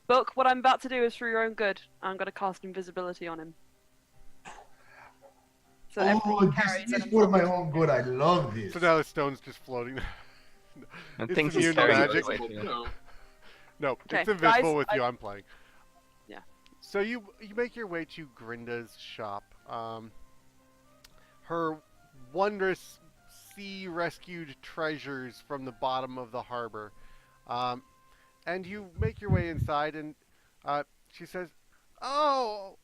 Book, what I'm about to do is for your own good. I'm going to cast invisibility on him. So everything Oh, he this carries is and for my own good. I love this. So now the stone's just floating. And It's things immune is to carrying magic. away from you. No, Okay, it's invisible guys, with you. I'm playing. Yeah. So you make your way to Grinda's shop. Her wondrous sea rescued treasures from the bottom of the harbor. And you make your way inside, and she says, "Oh,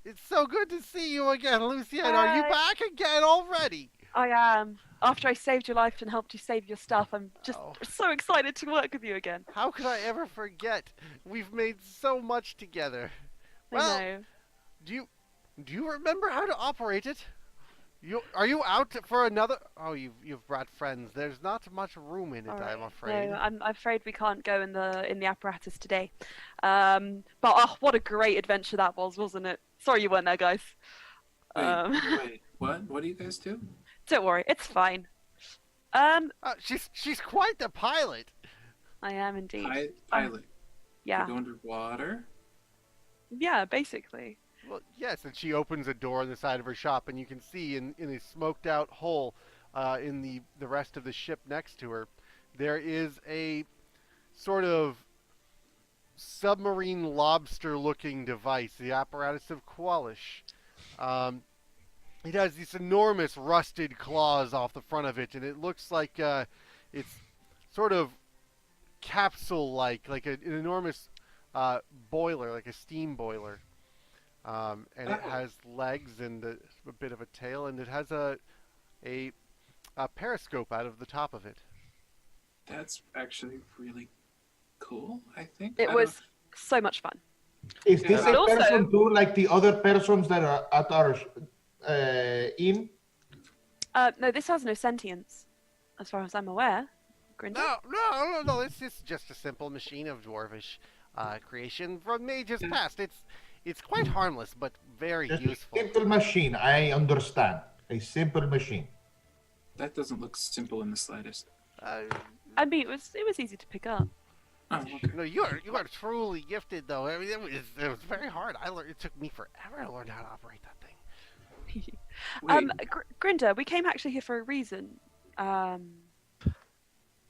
it's so good to see you again, Lucien. Are you Hi. back again already?" I am. After I saved your life and helped you save your stuff, I'm just Oh. so excited to work with you again. How could I ever forget? We've made so much together. Well, I know. do you remember how to operate it? Are you out for another? Oh, you've brought friends. There's not much room in it, All I'm right. afraid. No, I'm afraid we can't go in the apparatus today. But what a great adventure that was, wasn't it? Sorry you weren't there, guys. Wait, what? What do you guys do? Don't worry, it's fine. She's quite the pilot. I am indeed. Pilot. Yeah, You go underwater? yeah, basically. Well, yes, and she opens a door on the side of her shop, and you can see in a smoked out hole in the rest of the ship next to her, there is a sort of submarine lobster looking device, the apparatus of Qualish. It has these enormous rusted claws off the front of it, and it looks like it's sort of capsule-like, like an enormous boiler, like a steam boiler. And it has legs and a bit of a tail, and it has a periscope out of the top of it. That's actually really cool, I think. It was so much fun. Is this But a also- person too, like the other persons that are at our inn? No, this has no sentience, as far as I'm aware. Grinda? No. It's just a simple machine of dwarvish creation from ages past. It's quite harmless, but very Just useful. a simple machine. I understand. A simple machine. That doesn't look simple in the slightest. I mean, it was easy to pick up. Oh, okay. No, you are truly gifted, though. I mean, it was very hard. It took me forever to learn how to operate that thing. Wait, Grinda, we came actually here for a reason.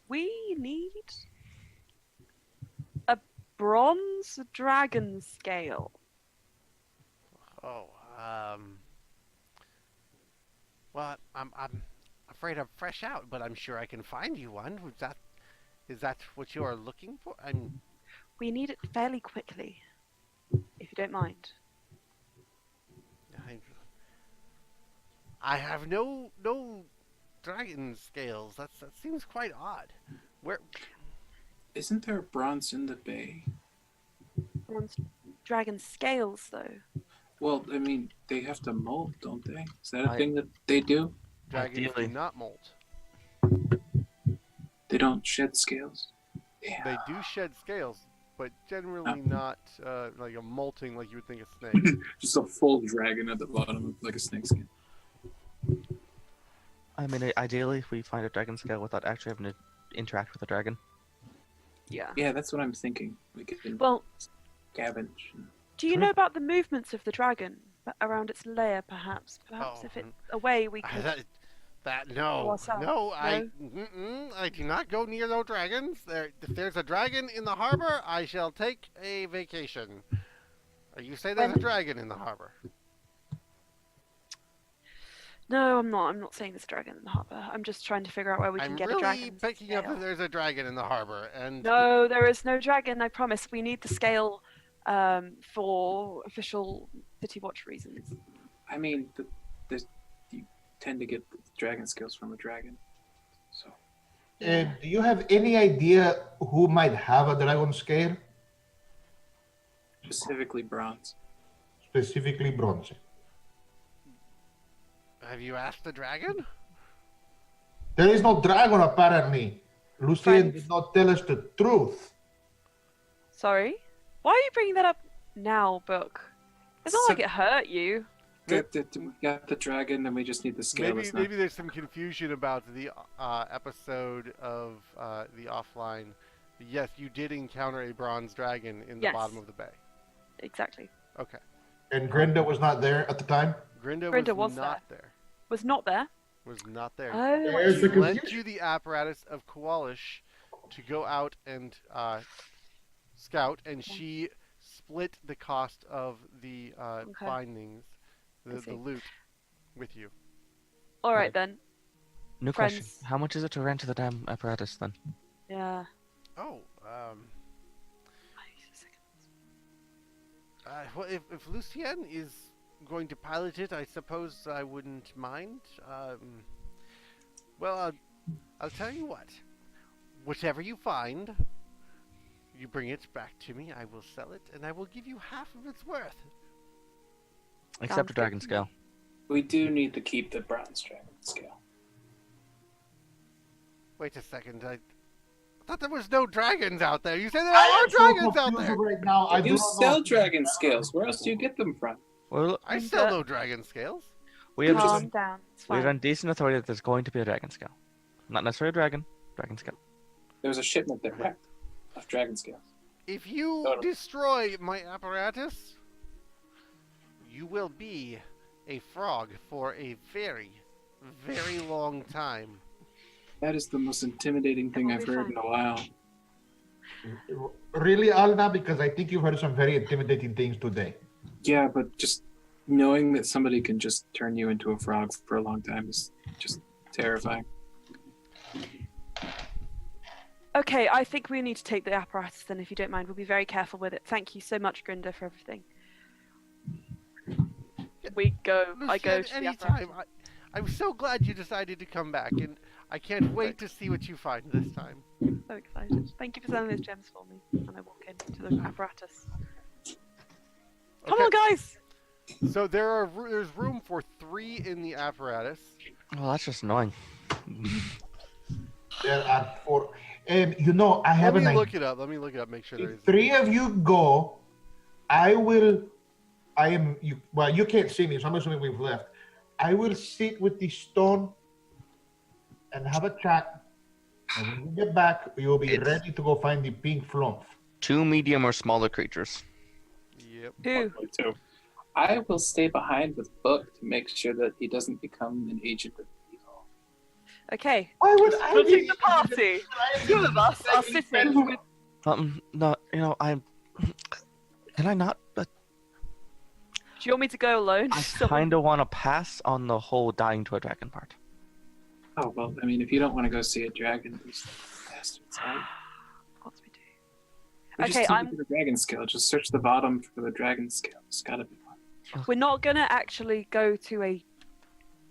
We need a bronze dragon scale. Oh, well, I'm afraid I'm fresh out, but I'm sure I can find you one. Is that what you are looking for? We need it fairly quickly, if you don't mind. I have no dragon scales. That seems quite odd. Where? Isn't there bronze in the bay? Bronze dragon scales, though. Well, I mean, they have to molt, don't they? Is that a I- thing that they do? Dragons Ideally. do not molt. They don't shed scales. Yeah. They do shed scales, but generally Oh. not like a molting like you would think a snake. Just a full dragon at the bottom, like a snakeskin. I mean, ideally, if we find a dragon scale without actually having to interact with a dragon. Yeah. Yeah, that's what I'm thinking. We could Well, scavenge. do you know about the movements of the dragon around its lair? Perhaps Oh, if it's away, we could. No, What's that? I do not go near no dragons. If there's a dragon in the harbor, I shall take a vacation. You say there's a When- dragon in the harbor. No, I'm not. I'm not saying there's a dragon in the harbor. I'm just trying to figure out where we can I'm get a really dragon. picking up that there's a dragon in the harbor, and No, there is no dragon. I promise. We need the scale for official City Watch reasons. I mean, you tend to get the dragon scales from a dragon. So And do you have any idea who might have a dragon scale? specifically bronze. Specifically bronze. have you asked the dragon? There is no dragon apparently. Lucien Friends. did not tell us the truth. Sorry? Why are you bringing that up now, Book? It's not So- like it hurt you. We got the dragon, and we just need the scale. Maybe there's some confusion about the episode of the offline. Yes, you did encounter a bronze dragon in the Yes. bottom of the bay. Exactly. Okay. And Grenda was not there at the time. Grinda was not there. Was not there. Was not there. Oh, There's She the lent confusion. you the apparatus of Koalish to go out and scout, and she split the cost of the Okay. findings, I the see. loot, with you. all right then. New question. Friends. How much is it to rent the damn apparatus then? Yeah. Oh, well, if Lucien is going to pilot it, I suppose I wouldn't mind. Well, I'll tell you what. Whatever you find, you bring it back to me. I will sell it, and I will give you half of its worth. Except Sounds a dragon good. scale. We do need to keep the bronze dragon scale. Wait a second. I thought there was no dragons out there. You said there I are am so dragons out confused there. right now. I do You not sell know. dragon scales. Where else do you get them from? Well, I And, sell no dragon scales. we have Calm just down. It's we have fine. on decent authority that there's going to be a dragon scale. Not necessarily a dragon scale. There was a shipment that wrecked of dragon scales. If you Totally. destroy my apparatus, you will be a frog for a very, very long time. That is the most intimidating thing It'll I've be heard fine. in a while. Really, Alna? Because I think you've heard some very intimidating things today. Yeah, but just knowing that somebody can just turn you into a frog for a long time is just terrifying. Okay, I think we need to take the apparatus then, if you don't mind. We'll be very careful with it. Thank you so much, Grinda, for everything. We go. I go Lucien, to the anytime. apparatus. I'm so glad you decided to come back, and I can't wait to see what you find this time. So excited. Thank you for selling those gems for me. And I walk into the apparatus. Come Okay, on, guys! So there's room for 3 in the apparatus. Well, that's just annoying. There are 4. And you know, I have Let an me idea. look it up. Let me look it up. Make sure there If is. 3 of you go, well, you can't see me, so I'm assuming we've left. I will sit with the stone and have a chat. And when we get back, we will be It's- ready to go find the pink flump. 2 medium or smaller creatures. Yep. Who? Too. I will stay behind with Book to make sure that he doesn't become an agent of evil. Okay. Why would I We'll be take the party. 2 of us are sitting with. No, can I not? But Do you want me to go alone? I kind of want to pass on the whole dying to a dragon part. Oh, well, I mean, if you don't want to go see a dragon, these bastards, right? What do we do? We Okay, just need I'm- to get a dragon scale. Just search the bottom for the dragon scale. There's gotta be one. We're not gonna actually go to a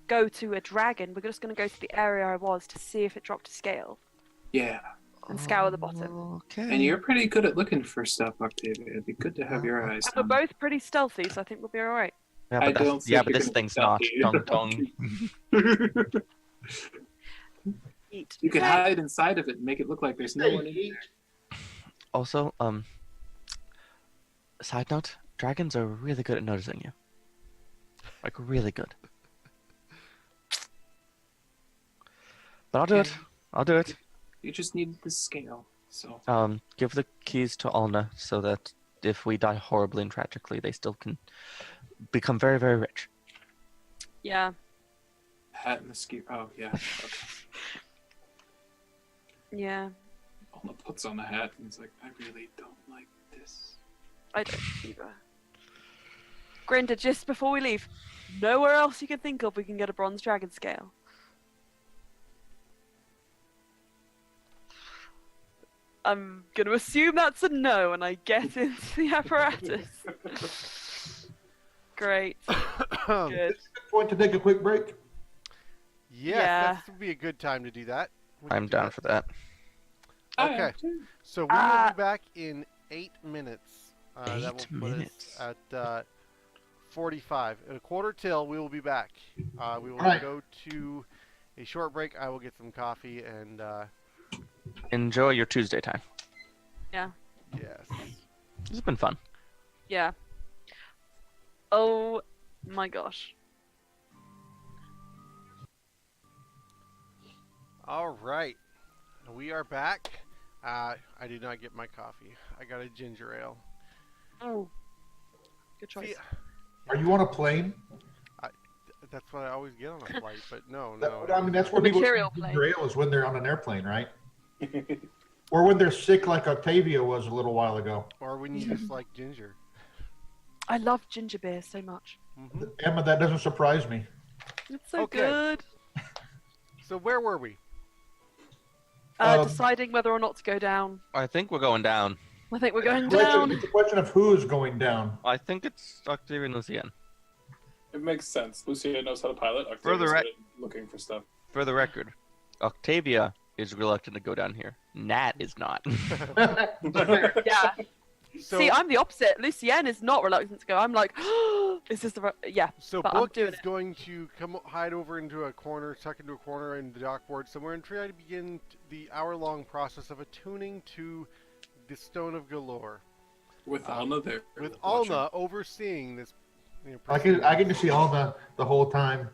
go to a dragon. We're just going to go to the area I was to see if it dropped to scale Yeah. and scour the bottom. Okay. And you're pretty good at looking for stuff, Octavia. It'd be good to have your eyes And we're on. both pretty stealthy, so I think we'll be all right. Yeah, I but, don't yeah, think but you're this gonna be thing's not. stealthy. Dong dong. Eat. You could Okay. hide inside of it and make it look like there's no one in Eat. there. Also, side note, dragons are really good at noticing you. Like, really good. But I'll do it. I'll do it. You just need the scale. So Give the keys to Alna so that if we die horribly and tragically, they still can become very, very rich. Yeah. hat and the ski. Oh yeah. Okay. Yeah. Alma puts on the hat and is like, I really don't like this. I don't either. Grinda, just before we leave, nowhere else you can think of we can get a bronze dragon scale. I'm gonna assume that's a no, and I get into the apparatus. Great. Good. Want to take a quick break? Yes, Yeah. that would be a good time to do that. We I'm can do down that. for that. Okay, so we will be back in 8 minutes. That 8 will put minutes. us at 45. In a quarter till, we will be back. We will Alright. go to a short break. I will get some coffee and Enjoy your Tuesday time. yes. This has been fun. Yeah. Oh my gosh. All right, we are back. I did not get my coffee. I got a ginger ale. Oh. Good choice. See, Are you on a plane? that's what I always get on a flight, but no. I mean, that's where The people material drink plane. ginger ale is when they're on an airplane, right? Or when they're sick, like Octavia was a little while ago. Or when you just like ginger. I love ginger beer so much. Hmm. Emma, that doesn't surprise me. It's so Okay. good. So where were we? Deciding whether or not to go down. I think we're going down. I think we're going It's a question- down. It's a question of who is going down. I think it's Octavia and Lucian. It makes sense. Lucia knows how to pilot. For the Octavia's rec- good at looking for stuff. For the record, Octavia is reluctant to go down here. Nat is not. Yeah. So, See, I'm the opposite. Lucienne is not reluctant to go. I'm like, is this the right? Yeah. so but I'm Book doing is it. going to hide over into a corner, tuck into a corner in the dockboard somewhere, and try to begin the hour-long process of attuning to the Stone of Golorr. With Alma there. With watching. Alma overseeing this, I get to see all the whole time.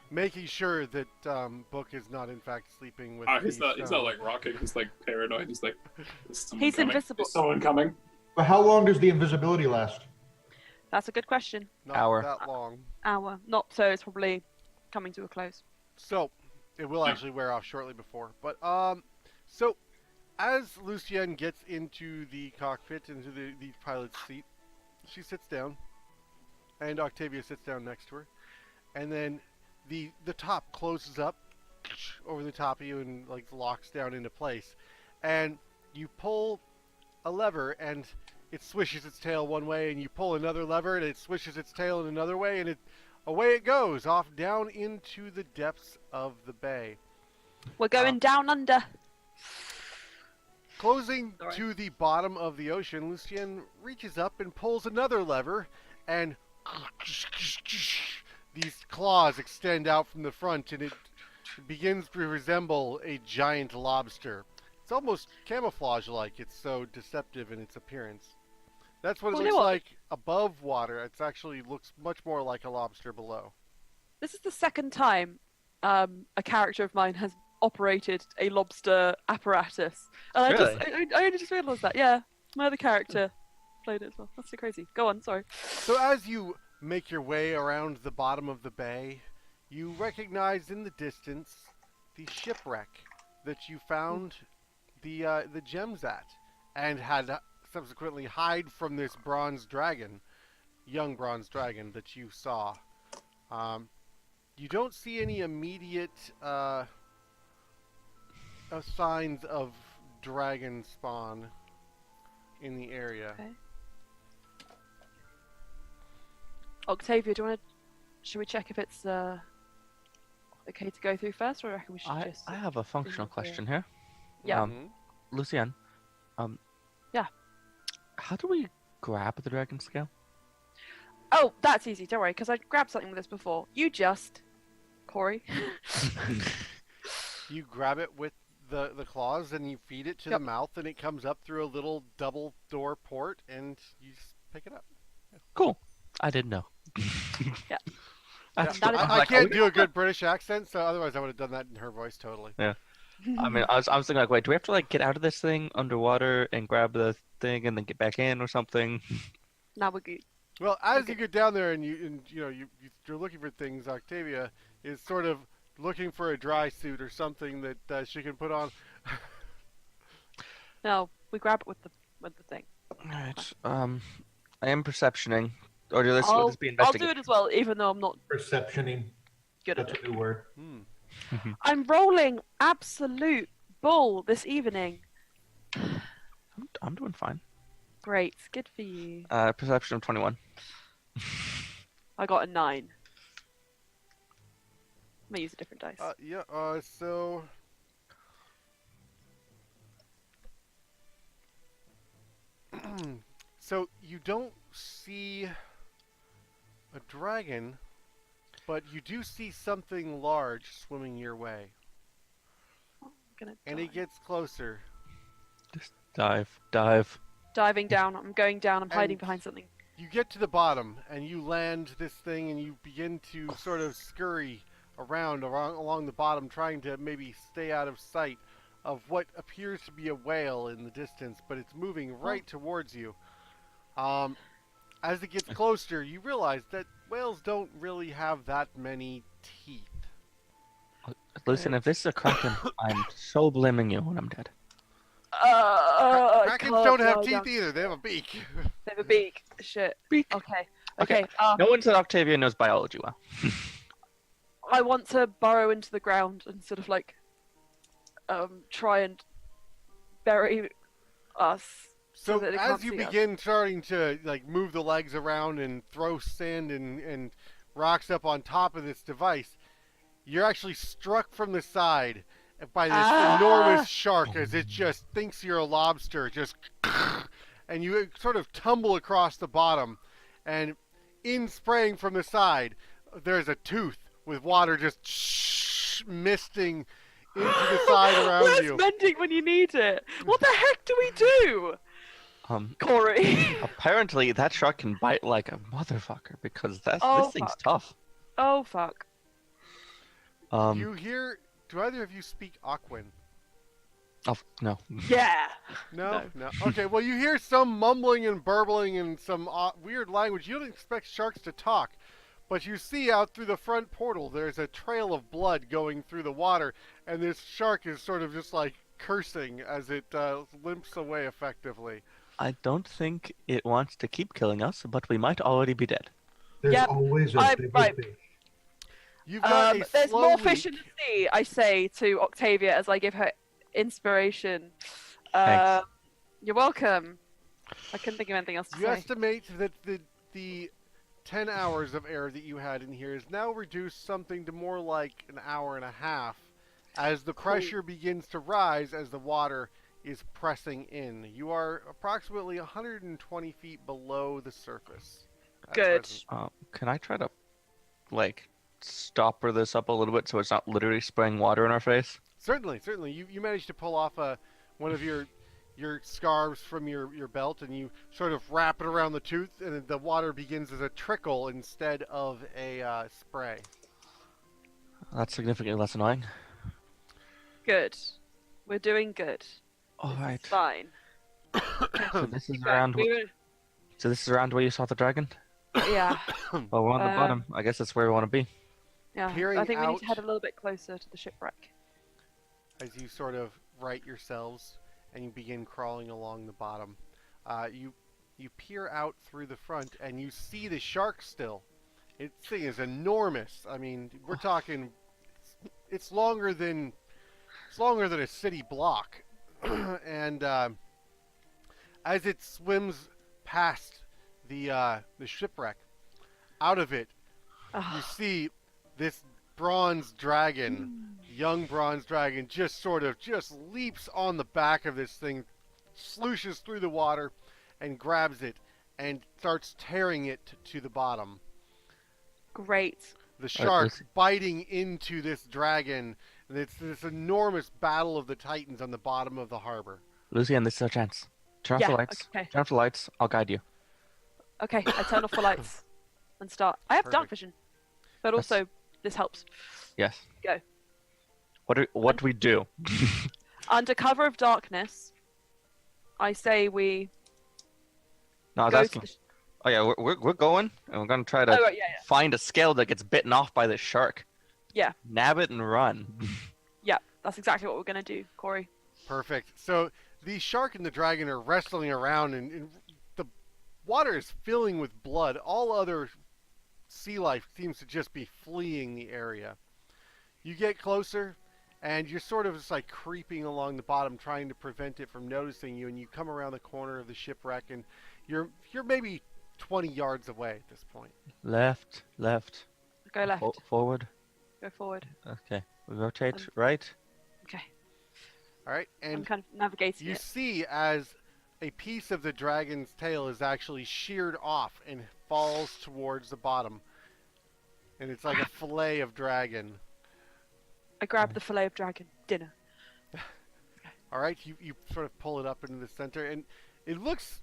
making sure that Book is not in fact sleeping with. He's the not stone. like rocking. He's like paranoid. He's like, "Is someone He's coming? invisible. Is someone coming?" But how long does the invisibility last? That's a good question. Not Hour. that long. Hour. Not so. It's probably coming to a close. So, it will actually wear off shortly before. But, so, as Lucienne gets into the cockpit, into the pilot's seat, she sits down, and Octavia sits down next to her, and then the top closes up over the top of you and, like, locks down into place. And you pull a lever, and it swishes its tail one way, and you pull another lever, and it swishes its tail in another way, and away it goes, off down into the depths of the bay. We're going down under. Closing Sorry. to the bottom of the ocean, Lucien reaches up and pulls another lever, and these claws extend out from the front, and it begins to resemble a giant lobster. It's almost camouflage-like. It's so deceptive in its appearance. That's what it Well, looks you know what? like above water. It actually looks much more like a lobster below. This is the second time a character of mine has operated a lobster apparatus. And I only just realised that. Yeah, my other character played it as well. That's so crazy. Go on, sorry. So as you make your way around the bottom of the bay, you recognize in the distance the shipwreck that you found the gems at, and had subsequently hide from this young bronze dragon that you saw. You don't see any immediate signs of dragon spawn in the area. Okay. Octavia, should we check if it's okay to go through first, or I reckon we should I, just. I have a functional here. question here. Yeah. Mhm. Lucienne. Yeah. How do we grab the dragon scale? Oh, that's easy. Don't worry, because I grabbed something with this before. You just, Corey. You grab it with the claws and you feed it to Yep. the mouth, and it comes up through a little double door port, and you just pick it up. Cool. I didn't know. Yeah. That's Yeah, cool. that is- I'm I like, can't do a good British accent, so otherwise I would have done that in her voice totally. I mean, I was thinking like, wait, do we have to like get out of this thing underwater and grab the thing and then get back in or something? Now we're good. Well, as Okay. you get down there and you're looking for things, Octavia is sort of looking for a dry suit or something that she can put on. No, we grab it with the thing. Alright. I am perceptioning. Or would this be I'll do investigation? it as well, even though I'm not Perceptioning. good at That's it. a new word. Hmm. I'm rolling absolute bull this evening. I'm doing fine. Great, good for you. Perception of 21. I got a 9. I'm gonna use a different dice. Yeah. So. So you don't see a dragon, but you do see something large swimming your way, I'm gonna and die. it gets closer. Dive. Diving down. I'm going down. I'm hiding And- behind something. You get to the bottom, and you land this thing, and you begin to sort of scurry around along the bottom, trying to maybe stay out of sight of what appears to be a whale in the distance, but it's moving right towards you. As it gets closer, you realize that whales don't really have that many teeth. Listen, if this is a kraken, I'm so blaming you when I'm dead. Krakens can't don't have go teeth down. either. They have a beak. They have a beak. Shit. Beak. Okay. Okay. Okay. No one said Octavia knows biology well. I want to burrow into the ground and sort of like try and bury us. So that it as can't you see us. begin starting to like move the legs around and throw sand and rocks up on top of this device, you're actually struck from the side by this enormous shark as it just thinks you're a lobster, just and you sort of tumble across the bottom, and in spraying from the side, there's a tooth with water just misting into the side around Where's you. mending when you need it? What the heck do we do, Corey? Apparently that shark can bite like a motherfucker because this thing's fuck. tough. Oh fuck. You hear? Do either of you speak Aquan? Oh no. Yeah. No, no. Okay, well, you hear some mumbling and burbling and some weird language. You don't expect sharks to talk, but you see out through the front portal there's a trail of blood going through the water, and this shark is sort of just like cursing as it limps away effectively. I don't think it wants to keep killing us, but we might already be dead. There's Yep, always a I- bigger right. fish. You've got a There's slow more fish in leak. the sea, I say to Octavia as I give her inspiration. Thanks. You're welcome. I couldn't think of anything else to You say. estimate that the 10 hours of air that you had in here is now reduced something to more like an hour and a half as the pressure begins to rise as the water is pressing in. You are approximately 120 feet below the surface. at Good. present. Can I try to, like, stopper this up a little bit so it's not literally spraying water in our face? Certainly, certainly. You managed to pull off one of your scarves from your belt, and you sort of wrap it around the tooth, and the water begins as a trickle instead of a spray. That's significantly less annoying. Good. We're doing good. All This right. is fine. So this is Okay, around. we were- So this is around where you saw the dragon. Yeah. Well, we're on the Um, bottom. I guess that's where we want to be. Yeah. Peering I think we need out- to head a little bit closer to the shipwreck. As you sort of right yourselves and you begin crawling along the bottom, you peer out through the front and you see the shark still. This thing is enormous. I mean, we're talking. It's longer than a city block, and as it swims past the shipwreck, out of it you Ugh. see this bronze dragon, young bronze dragon, just sort of just leaps on the back of this thing, slooshes through the water, and grabs it and starts tearing it to the bottom. Great. The shark Lucy. biting into this dragon, and it's this enormous battle of the titans on the bottom of the harbor. Lucian, this is our chance. Turn off Yeah, the lights. okay. Turn off the lights. I'll guide you. Okay, I turn off the lights and start. I have dark Perfect. vision, but also this helps. Yes. Go. What do we do? Under cover of darkness, I say we No, I was go asking. to the. Oh yeah, we're going, and we're gonna try to Oh, right, yeah, find a scale that gets bitten off by this shark. Yeah. Nab it and run. Yeah, that's exactly what we're gonna do, Corey. Perfect. So the shark and the dragon are wrestling around, and the water is filling with blood. All other sea life seems to just be fleeing the area. You get closer, and you're sort of just like creeping along the bottom, trying to prevent it from noticing you. And you come around the corner of the shipwreck, and you're maybe 20 yards away at this point. Left. Go left. Forward. Go forward. Okay. Rotate Um, right. Okay. All right, I'm and kind of navigating you it. see as a piece of the dragon's tail is actually sheared off and falls towards the bottom. And it's like a fillet of dragon. I grab the fillet of dragon dinner. All right, you sort of pull it up into the center, and it looks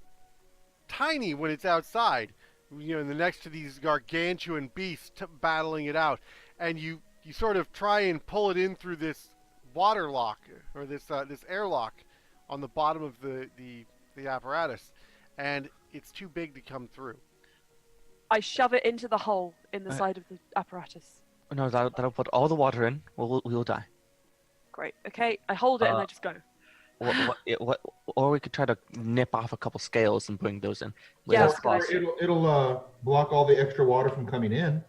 tiny when it's outside. You know, and next to these gargantuan beasts battling it out, and you sort of try and pull it in through this water lock or this airlock on the bottom of the apparatus, and it's too big to come through. I shove it into the hole in the Uh, side of the apparatus. No, that'll put all the water in. We'll die. Great. Okay, I hold it and I just go. Or we could try to nip off a couple scales and bring those in. Yeah, Let's that's a good cross- idea. It'll block all the extra water from coming in.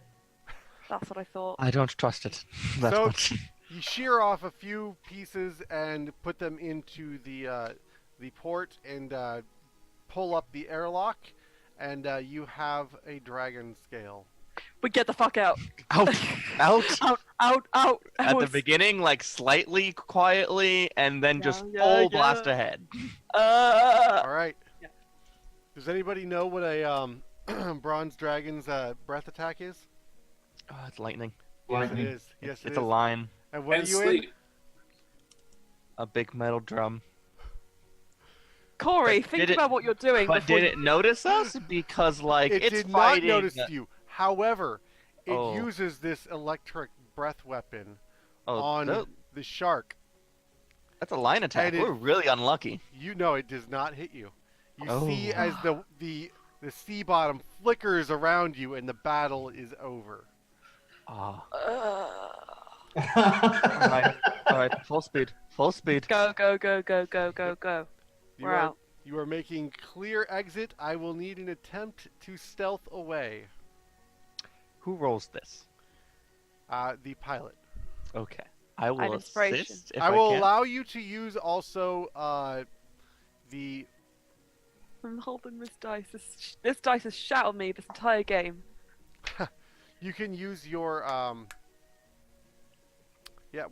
That's what I thought. I don't trust it. That So- much. You shear off a few pieces and put them into the port and pull up the airlock, and you have a dragon scale. We get the fuck out. Out. Out. At the beginning, like slightly quietly, and then just Yeah, full yeah. blast ahead. All right. Yeah. Does anybody know what a bronze dragon's breath attack is? Oh, it's lightning. Yes, it Lightning. is. Yes, it It's is. a line. And what And are you in? sleep. A big metal drum. Corey, But think did it- about what you're doing. But before did it notice us? Because like It it's did fighting. not notice you. However, it Oh. uses this electric breath weapon Oh, on the shark. that's a line attack. And it- We're really unlucky. You know it does not hit you. You Oh. see as the sea bottom flickers around you and the battle is over. Ah. Uh, All right. Full speed. Full speed. go. You We're are, out. You are making clear exit. I will need an attempt to stealth away. Who rolls this? The pilot. Okay. I will inspiration. assist if I will can. allow you to use also the I'm holding this dice. This dice has shat on me this entire game. you can use your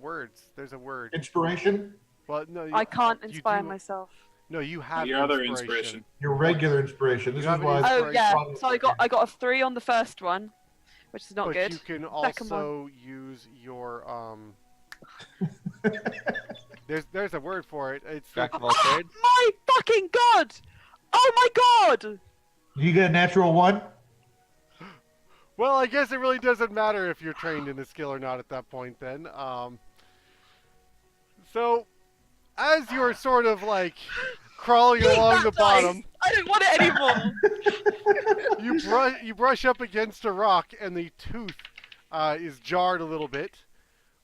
words. There's a word. Inspiration. Well, no, I can't you inspire do- myself. No, you have Your other inspiration. Your regular inspiration. This You is have why. an Oh yeah. Inspiration. So I got a 3 on the first one, which is not but good. you can Second also use your There's a word for it. It's Jack the, of all trades. My fucking god! Oh my god! You get a natural one. well, I guess it really doesn't matter if you're trained in the skill or not at that point. Then, so as you're sort of like crawling Eat along that the dice! bottom, I don't want it anymore. you brush against a rock, and the tooth is jarred a little bit.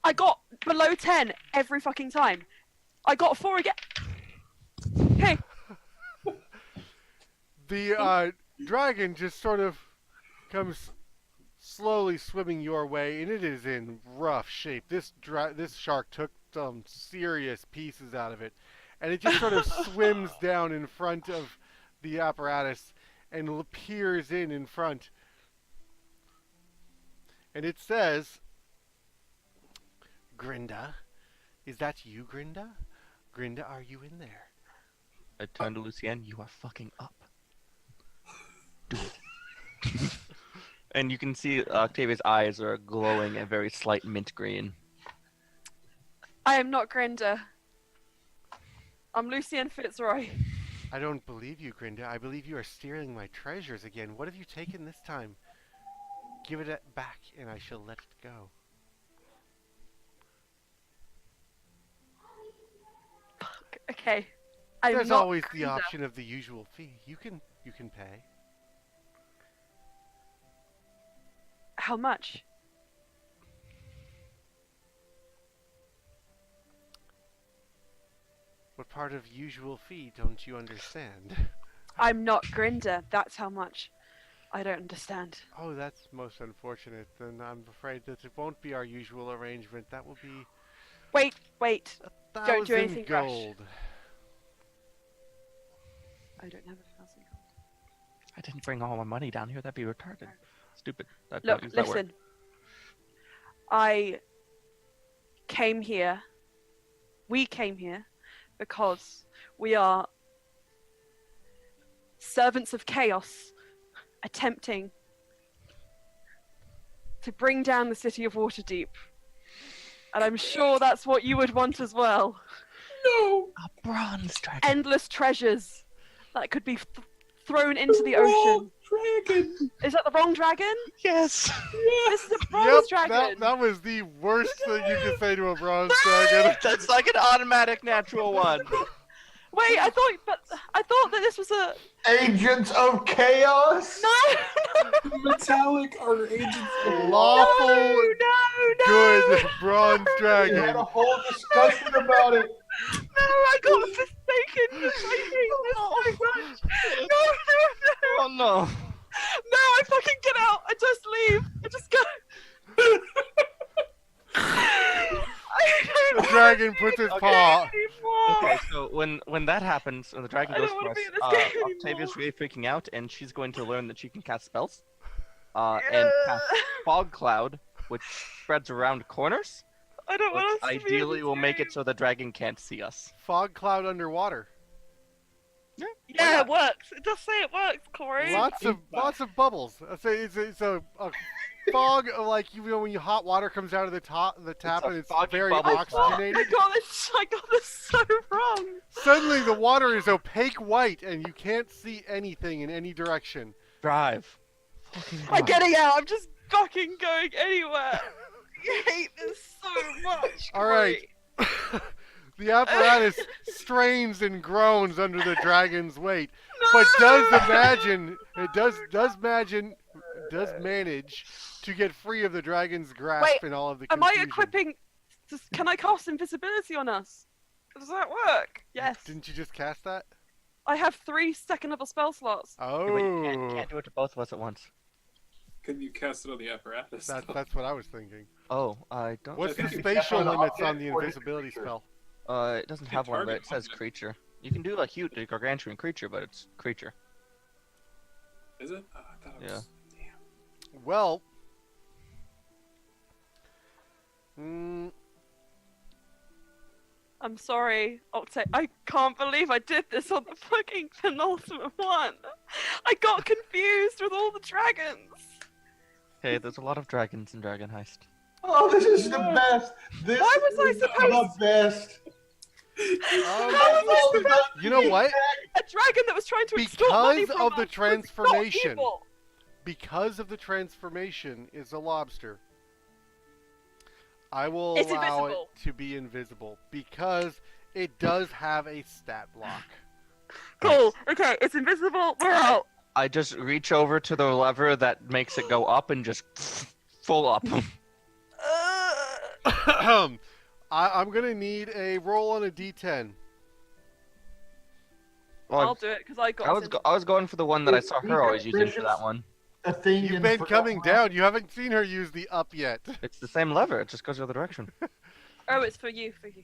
I got below 10 every fucking time. I got 4 again. Hey, The dragon just sort of comes slowly swimming your way, and it is in rough shape. This shark took some serious pieces out of it, and it just sort of swims down in front of the apparatus and peers in front. And it says, Grinda? Is that you, Grinda? Grinda, are you in there? I turn to Lucienne. You are fucking up. Do it. And you can see Octavia's eyes are glowing a very slight mint green. I am not Grinda. I'm Lucienne Fitzroy. I don't believe you, Grinda. I believe you are stealing my treasures again. What have you taken this time? Give it back, and I shall let it go. Okay. I'm There's not always the Grinda. option of the usual fee. You can pay. How much? What part of usual fee don't you understand? I'm not Grinda. That's how much. I don't understand. Oh, that's most unfortunate. Then I'm afraid that it won't be our usual arrangement. That will be Wait. 1,000 Don't do anything rash. gold. I don't have 1,000 gold. I didn't bring all my money down here. That'd be retarded. Stupid. Don't Look, use that word. listen. I came here. We came here because we are servants of chaos attempting to bring down the city of Waterdeep. And I'm sure that's what you would want as well. No. A bronze dragon. Endless treasures that could be thrown into the ocean. Dragon. Is that the wrong dragon? Yes. This is a bronze Yep, dragon. that was the worst thing you could say to a bronze dragon. That's like an automatic natural one. Wait, I thought that this was a Agents of Chaos. no. Metallic are agents of Lawful, No. good bronze We had dragon. a whole discussion about it. No, I got mistaken. I hate this so much. No. Oh no. No, I fucking get out. I just leave. I just go. The dragon puts his paw. Okay, so when that happens, when the dragon I goes don't for wanna us, be in this game anymore. Octavia's really freaking out, and she's going to learn that she can cast spells, and cast Fog Cloud, which spreads around corners, I don't which want us to be in ideally this will make game. it so the dragon can't see us. Fog cloud underwater. Yeah, it works. It does say it works, Corey. Lots of bubbles. It's a fog like when you hot water comes out of the tap a and it's foggy very bubble cloud. oxygenated. I got this so wrong. Suddenly the water is opaque white and you can't see anything in any direction. Drive. Fucking I'm drive. getting out. I'm just fucking going anywhere. I hate this so much. All right. Corey. The apparatus strains and groans under the dragon's weight, but does manage to get free of the dragon's grasp Wait, and all of the Am I confusion. equipping? Can I cast invisibility on us? Does that work? Yes. Didn't you just cast that? I have 3 second-level spell slots. Oh, Yeah, but you can't do it to both of us at once. Can you cast it on the apparatus? that's what I was thinking. Oh, I don't. What's the think you spatial cast on limits object on the or invisibility creature? spell? It doesn't You can have one, but target it says object. creature. You can do a huge gargantuan creature, but it's creature. Is it? Oh, I thought it was. Damn. Well, I'm sorry, Octave. I can't believe I did this on the fucking penultimate one. I got confused with all the dragons. Hey, there's a lot of dragons in Dragon Heist. Oh, this is the best. This Why was I is supposed the best. you know what? A dragon that was trying to extort money Because from of the us was transformation. not evil. Because of the transformation is a lobster. I will It's allow invisible. it to be invisible because it does have a stat block. Cool. Okay, it's invisible. We're out. I just reach over to the lever that makes it go up and just full up. I'm gonna need a roll on a d10. Well, I'll do it because I got. I was going for the one that I saw her always using for that one. Athenian You've been for- coming down. You haven't seen her use the up yet. It's the same lever. It just goes the other direction. Oh, it's for you. For you.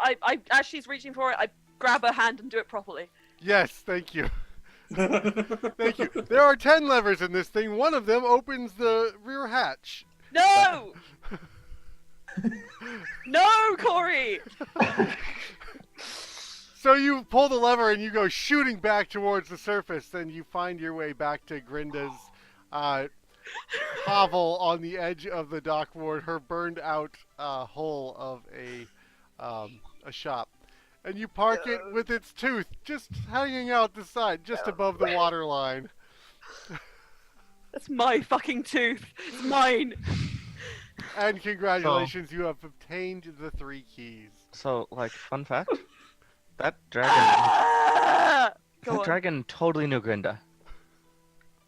I as she's reaching for it, I grab her hand and do it properly. Yes, thank you. Thank you. There are 10 levers in this thing. One of them opens the rear hatch. No. me! So you pull the lever and you go shooting back towards the surface, and you find your way back to Grinda's hovel on the edge of the dock ward, her burned out hole of a shop. And you park it with its tooth just hanging out the side, just above the water line. That's my fucking tooth. It's mine. And congratulations, you have obtained the 3 keys. So, like, fun fact, that dragon, Ah! Go that on. dragon totally knew Grinda.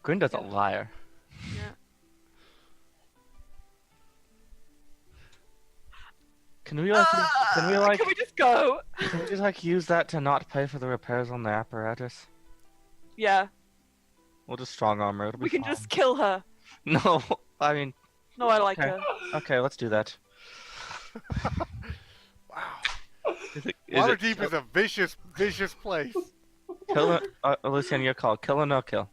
Grinda's a Yeah. liar. Yeah. Can we like, Can we just go? can we just like use that to not pay for the repairs on the apparatus? Yeah. We'll just strong arm her. It'll be We can fine. just kill her. No, I mean, No, I like Okay. her. okay, let's do that. Wow. Is it Waterdeep is a vicious, vicious place. kill? Lucian, your call. Kill or no kill?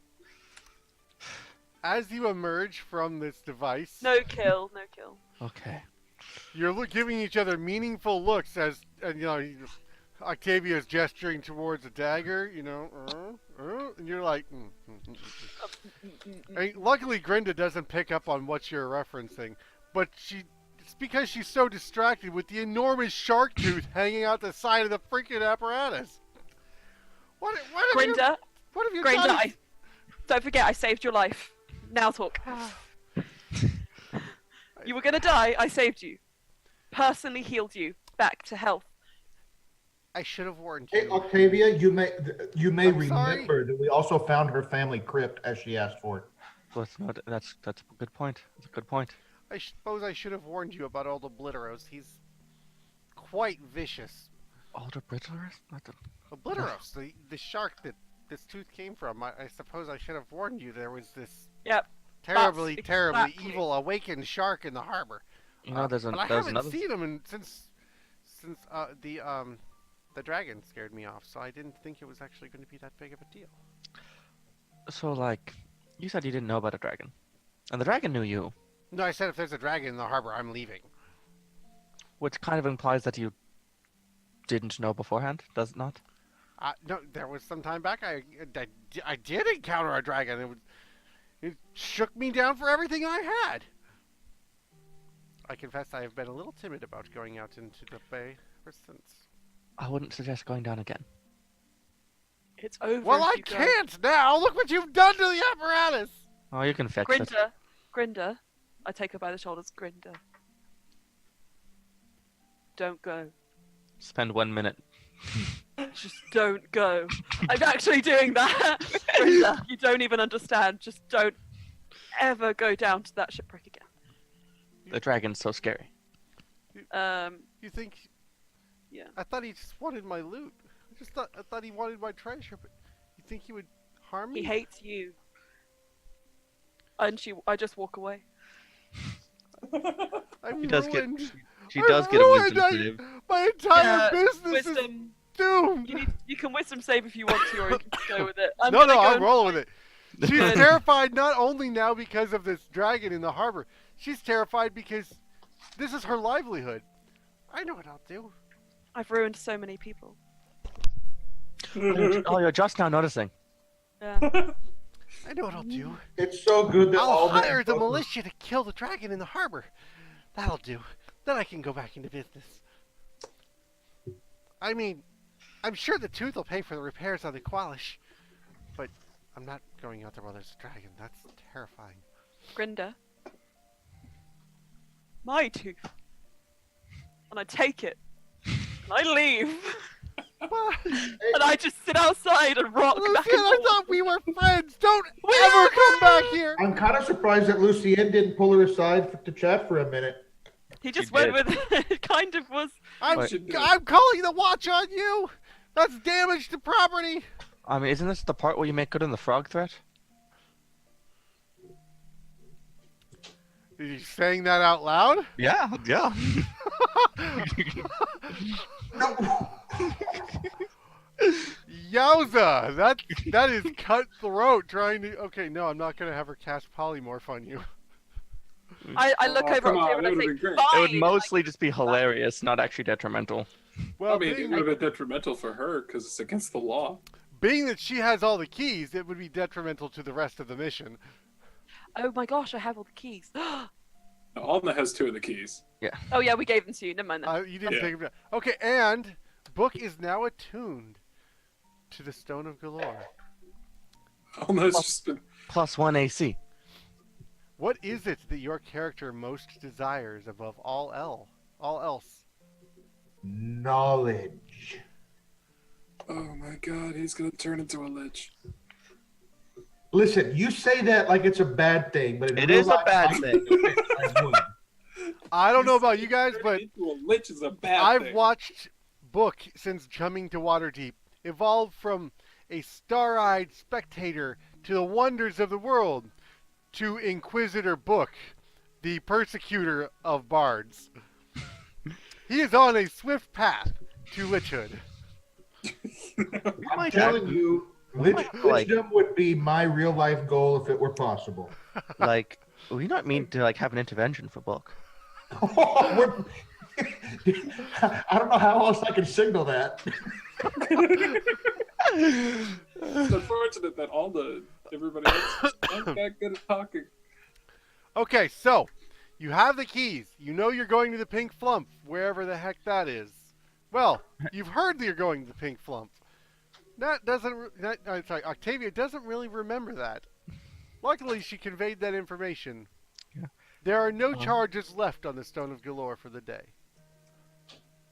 As you emerge from this device, No kill. No kill. Okay. you're giving each other meaningful looks as, and Octavia's gesturing towards a dagger, and you're like, I mean, luckily Grinda doesn't pick up on what you're referencing, but it's because she's so distracted with the enormous shark tooth hanging out the side of the freaking apparatus. What have you Grinda, done? Grinda, don't forget I saved your life. Now talk. You were gonna die, I saved you. Personally healed you back to health. I should have warned Hey, you. Octavia, you may I'm sorry. remember that we also found her family crypt as she asked for. That's a good point. That's a good point. I suppose I should have warned you about old Obliteros. He's quite vicious. Older Brittlers? What the... Obliteros, the shark that this tooth came from. I suppose I should have warned you. There was this Yep. terribly exactly. evil awakened shark in the harbor. You know, But I there's haven't another. seen him since the dragon scared me off. So I didn't think it was actually going to be that big of a deal. So, like, you said you didn't know about a dragon, and the dragon knew you, No, I said if there's a dragon in the harbor, I'm leaving. which kind of implies that you didn't know beforehand, does it not? No, there was some time back I did encounter a dragon. It shook me down for everything I had. I confess I have been a little timid about going out into the bay ever since. I wouldn't suggest going down again. It's over. Well, if I you go. can't now. Look what you've done to the apparatus. Oh, you can fix it. Grinda, I take her by the shoulders. Grinda, don't go. Spend 1 minute. Just don't go. I'm actually doing that. Grinda, you don't even understand. Just don't ever go down to that shipwreck again. The dragon's so scary. You think? Yeah. I thought he just wanted my loot. I thought he wanted my treasure, but you think he would harm me? He hates you. And I just walk away. I'm She does get. ruined. She I'm does get a ruined. wisdom save. My entire Yeah, business is Wisdom. doomed. You can wisdom save if you want to, or you can just go with it. No, gonna go I'm and- rolling with it. She's Good. terrified not only now because of this dragon in the harbor. She's terrified because this is her livelihood. I know what I'll do. I've ruined so many people. Oh, you're just now noticing. Yeah. I know what I'll do. It's so good that I'll all hire the militia to kill the dragon in the harbor. That'll do. Then I can go back into business. I mean, I'm sure the tooth will pay for the repairs on the Qualish, but I'm not going out there while there's a dragon. That's terrifying. Grinda. My tooth. And I take it. And I leave. And I just sit outside and rock Lucian, back and I forth. thought we were friends. Don't We ever are come back here. I'm kind of surprised that Lucienne didn't pull her aside to chat for a minute. He just She went did. with it. It kind of was. I'm Wait. calling the watch on you. That's damage to property. I mean, isn't this the part where you make good on the frog threat? Are you saying that out loud? Yeah, yeah. Yowza! That is cutthroat. Trying to. Okay, no, I'm not gonna have her cast polymorph on you. I look Oh, over come on, Octavia and that I would've say, been great. It fine. would mostly just be hilarious, not actually detrimental. Well, I mean, it being, would have been detrimental for her because it's against the law. being that she has all the keys, it would be detrimental to the rest of the mission. Oh my gosh, I have all the keys. Now, Alna has 2 of the keys. Oh yeah, we gave them to you. Never mind then. You didn't Yeah. take them down. Okay, and Book is now attuned to the Stone of Golorr. Alna's just been. +1 AC. What is it that your character most desires above all else? Knowledge. Oh my god, he's gonna turn into a lich. Listen, you say that like it's a bad thing, but in It real is a life, bad I thing. I would. I don't know about you guys, but Turning into a lich is a bad I've thing. watched Book since coming to Waterdeep evolve from a star-eyed spectator to the wonders of the world to Inquisitor Book, the persecutor of bards. He is on a swift path to lichhood. I'm telling you, lichdom would be my real life goal if it were possible. Like, we not mean to like have an intervention for Book. We're- I don't know how else I can signal that. It's unfortunate that everybody else is not that good at talking. Okay, so you have the keys. You know you're going to the Pink Flump, wherever the heck that is. Well, you've heard that you're going to the Pink Flump. Octavia doesn't really remember that. Luckily, she conveyed that information. Yeah. There are no charges left on the Stone of Golorr for the day.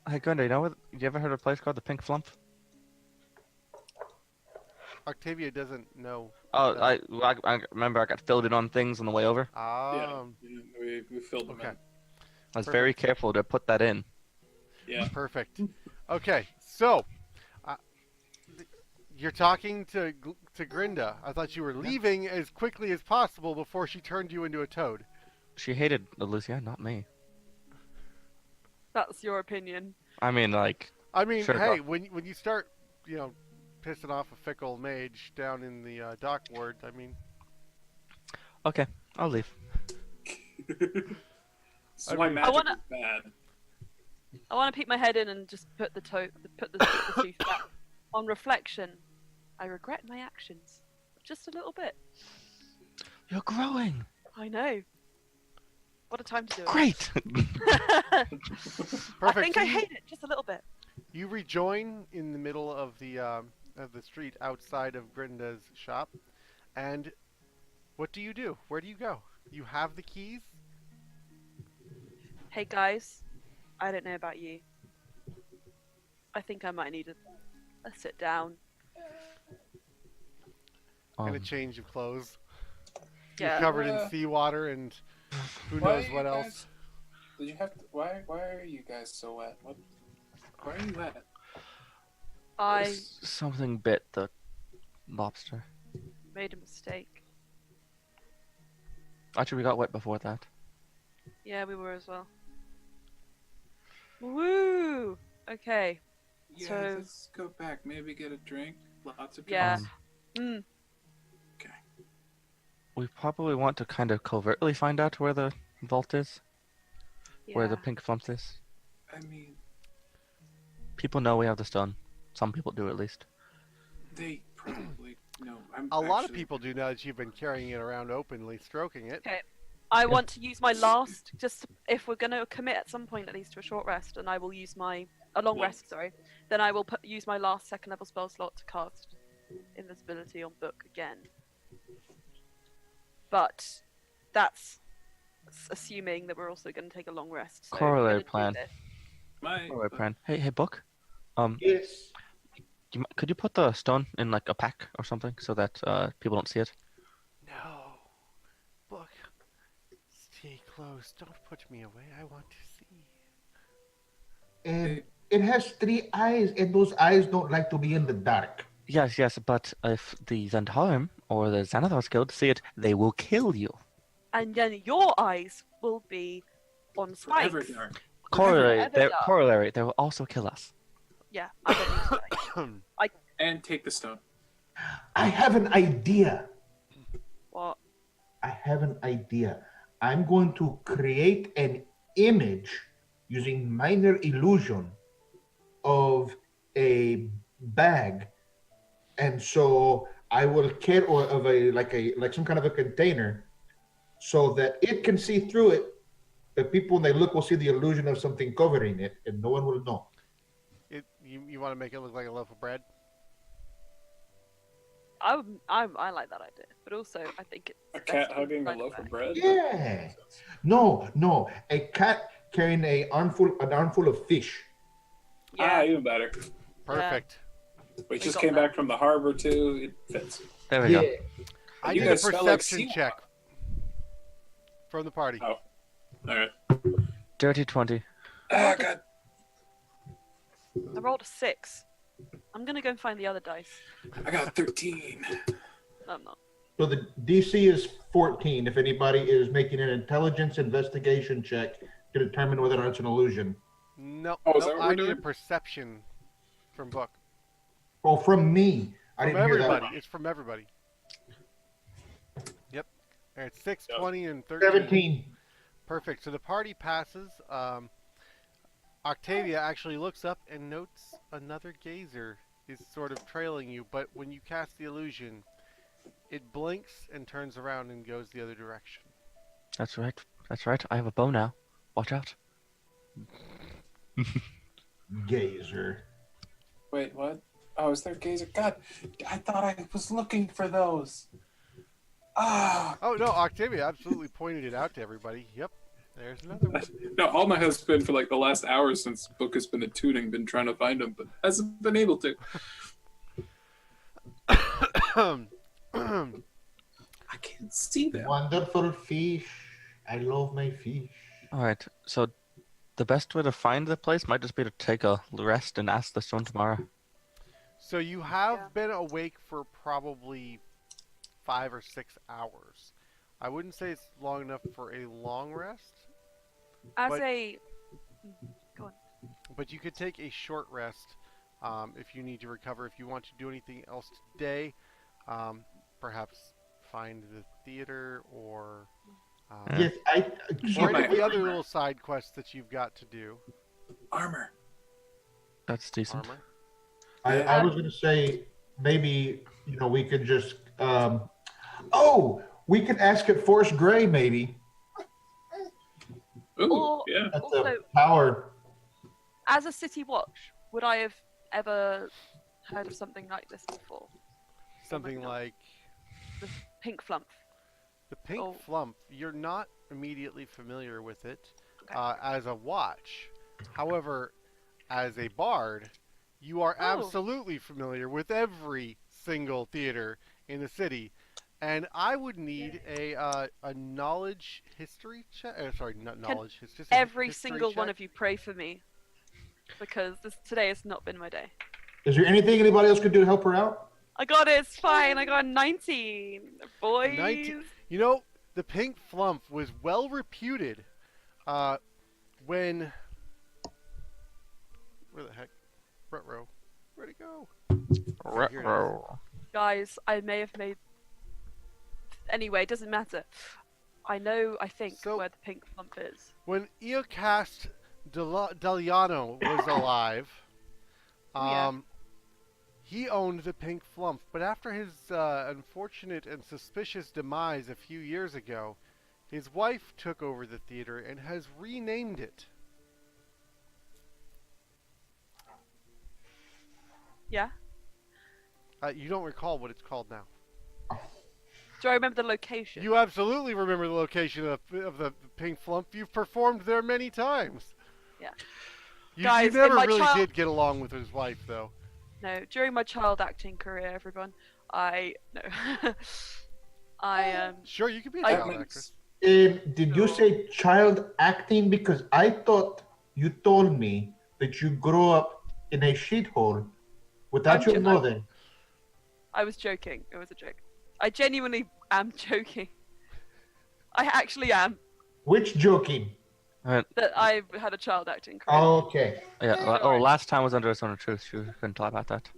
Hey, Gunda, you ever heard of a place called the Pink Flump? Octavia doesn't know. Oh, I remember I got filled in on things on the way over. Yeah, we filled them okay. in. I was very careful to put that in. Yeah. Perfect. Okay, so you're talking to Grinda. I thought you were leaving as quickly as possible before she turned you into a toad. She hated Alicia, not me. That's your opinion. I mean, like, I mean, Sure, hey, go. when you start, pissing off a fickle mage down in the dock ward, I mean, okay, I'll leave. This is I why mean- magic wanna- is bad. I want to peek my head in and just put the tooth back. On reflection, I regret my actions. Just a little bit. You're growing. I know. What a time to do it. Great. I perfect. think So I hate it just a little bit. You rejoin in the middle of the street outside of Grinda's shop, and what do you do? Where do you go? You have the keys. Hey guys, I don't know about you. I think I might need a sit down. And a change of clothes. Yeah. You're covered in seawater and who Why knows are what you else. guys- Did you have to? Why are you guys so wet? Why are you wet? I Something bit the lobster. made a mistake. Actually, we got wet before that. Yeah, we were as well. Woo! Okay. Yeah, So- let's go back. Maybe get a drink. Lots of Yeah. drinks. Mm. Okay. We probably want to kind of covertly find out where the vault is, where the Yeah. pink flump is. I mean, People know we have the stone. Some people do, at least. they probably no. A lot of people do now that you've been carrying it around openly, stroking it. Okay. I want to use my last, just if we're going to commit at some point at least to a short rest, and I will use a long Yeah. rest, sorry, then I will use my last second level spell slot to cast invisibility on Book again. But that's assuming that we're also going to take a long rest. So if we're Corollary gonna do plan. this- Alright, Pran. Hey, Book. Yes. Could you put the stone in like a pack or something so that people don't see it? No. Book. Stay close. Don't put me away. I want to see. And it has 3 eyes, and those eyes don't like to be in the dark. Yes, but if the Zandharm or the Xanathars Guild see it, they will kill you. And then your eyes will be on spikes. Forever dark. Corollary, they will also kill us. Yeah, I don't need spikes. And take the stone. I have an idea. What? I have an idea. I'm going to create an image using minor illusion of a bag, and so I will carry or of a like some kind of a container, so that it can see through it. But people, when they look, will see the illusion of something covering it, and no one will know. You want to make it look like a loaf of bread? I like that idea, but also I think it's A best cat to hugging a inside loaf bag. of bread? Yeah. No, a cat carrying an armful of fish. Yeah, Even better. Perfect. We just got came that. back from the harbor too. It fits. There we go. I You need a guys smell like perception seawater. check from the party. Oh. All right. Dirty 20. Oh god. I rolled a 6. I'm gonna go and find the other dice. I got 13. No, I'm not. So the DC is 14 if anybody is making an intelligence investigation check to determine whether or not it's an illusion. No, Oh, is no, that what I we're need a doing? perception from Book. Oh, from me. I From didn't hear everybody. that. It's from everybody. Yep. All right, 6, Yep. 20, and 13. 17. Perfect. So the party passes. Octavia actually looks up and notes another gazer is sort of trailing you, but when you cast the illusion, it blinks and turns around and goes the other direction. That's right. That's right. I have a bow now. Watch out. Gazer. Wait, what? Oh, is there gazer? God, I thought I was looking for those. Ah. Oh, no, Octavia absolutely pointed it out to everybody. Yep, there's another one. No, all my has been for like the last hour since Book has been attuning, been trying to find them, but hasn't been able to. I can't see them. Wonderful fish. I love my fish. All right. So the best way to find the place might just be to take a rest and ask the stone tomorrow. So you have Yeah. been awake for probably 5 or 6 hours. I wouldn't say it's long enough for a long rest, As But- a but you could take a short rest if you need to recover. If you want to do anything else today, perhaps find the theater or Yes, or any my of the other armor. little side quests that you've got to do. Armor. That's decent. Armor. I was going to say maybe, we could just, we could ask at Forest Gray maybe Ooh, Or- yeah. at Also- the tower. as a city watch, would I have ever heard of something like this before? Something God. like Pink flump. the pink Oh. flump. You're not immediately familiar with it Okay. as a watch. However, as a bard, you are Oh. absolutely familiar with every single theater in the city. And I would need a knowledge history check. Sorry, not knowledge. It's just a Every history single one check. of you pray for me, because today has not been my day. Is there anything anybody else could do to help her out? I got it. It's fine. I got a 19. Boys. 19. You know, the pink flump was well reputed when. Where the heck? Ruh-roh. Where'd it go? Here it is. Guys, I may have made. Anyway, it doesn't matter. I think, So- where the pink flump is. When Eocast Deliano was alive, Yeah. he owned the pink flump. But after his unfortunate and suspicious demise a few years ago, his wife took over the theater and has renamed it. Yeah. You don't recall what it's called now. Do I remember the location? You absolutely remember the location of the pink flump. You've performed there many times. Yeah. You Guys, in never my really child- did get along with his wife, though. No, during my child acting career, everyone, I Sure, you could be a I- child actress. Did you say child acting? Because I thought you told me that you grew up in a shithole without your mother. I was joking. It was a joke. I genuinely am joking. I actually am. Which joking? That I had a child acting career. Okay. Yeah. Last time was under a zone of truth. You couldn't lie about that.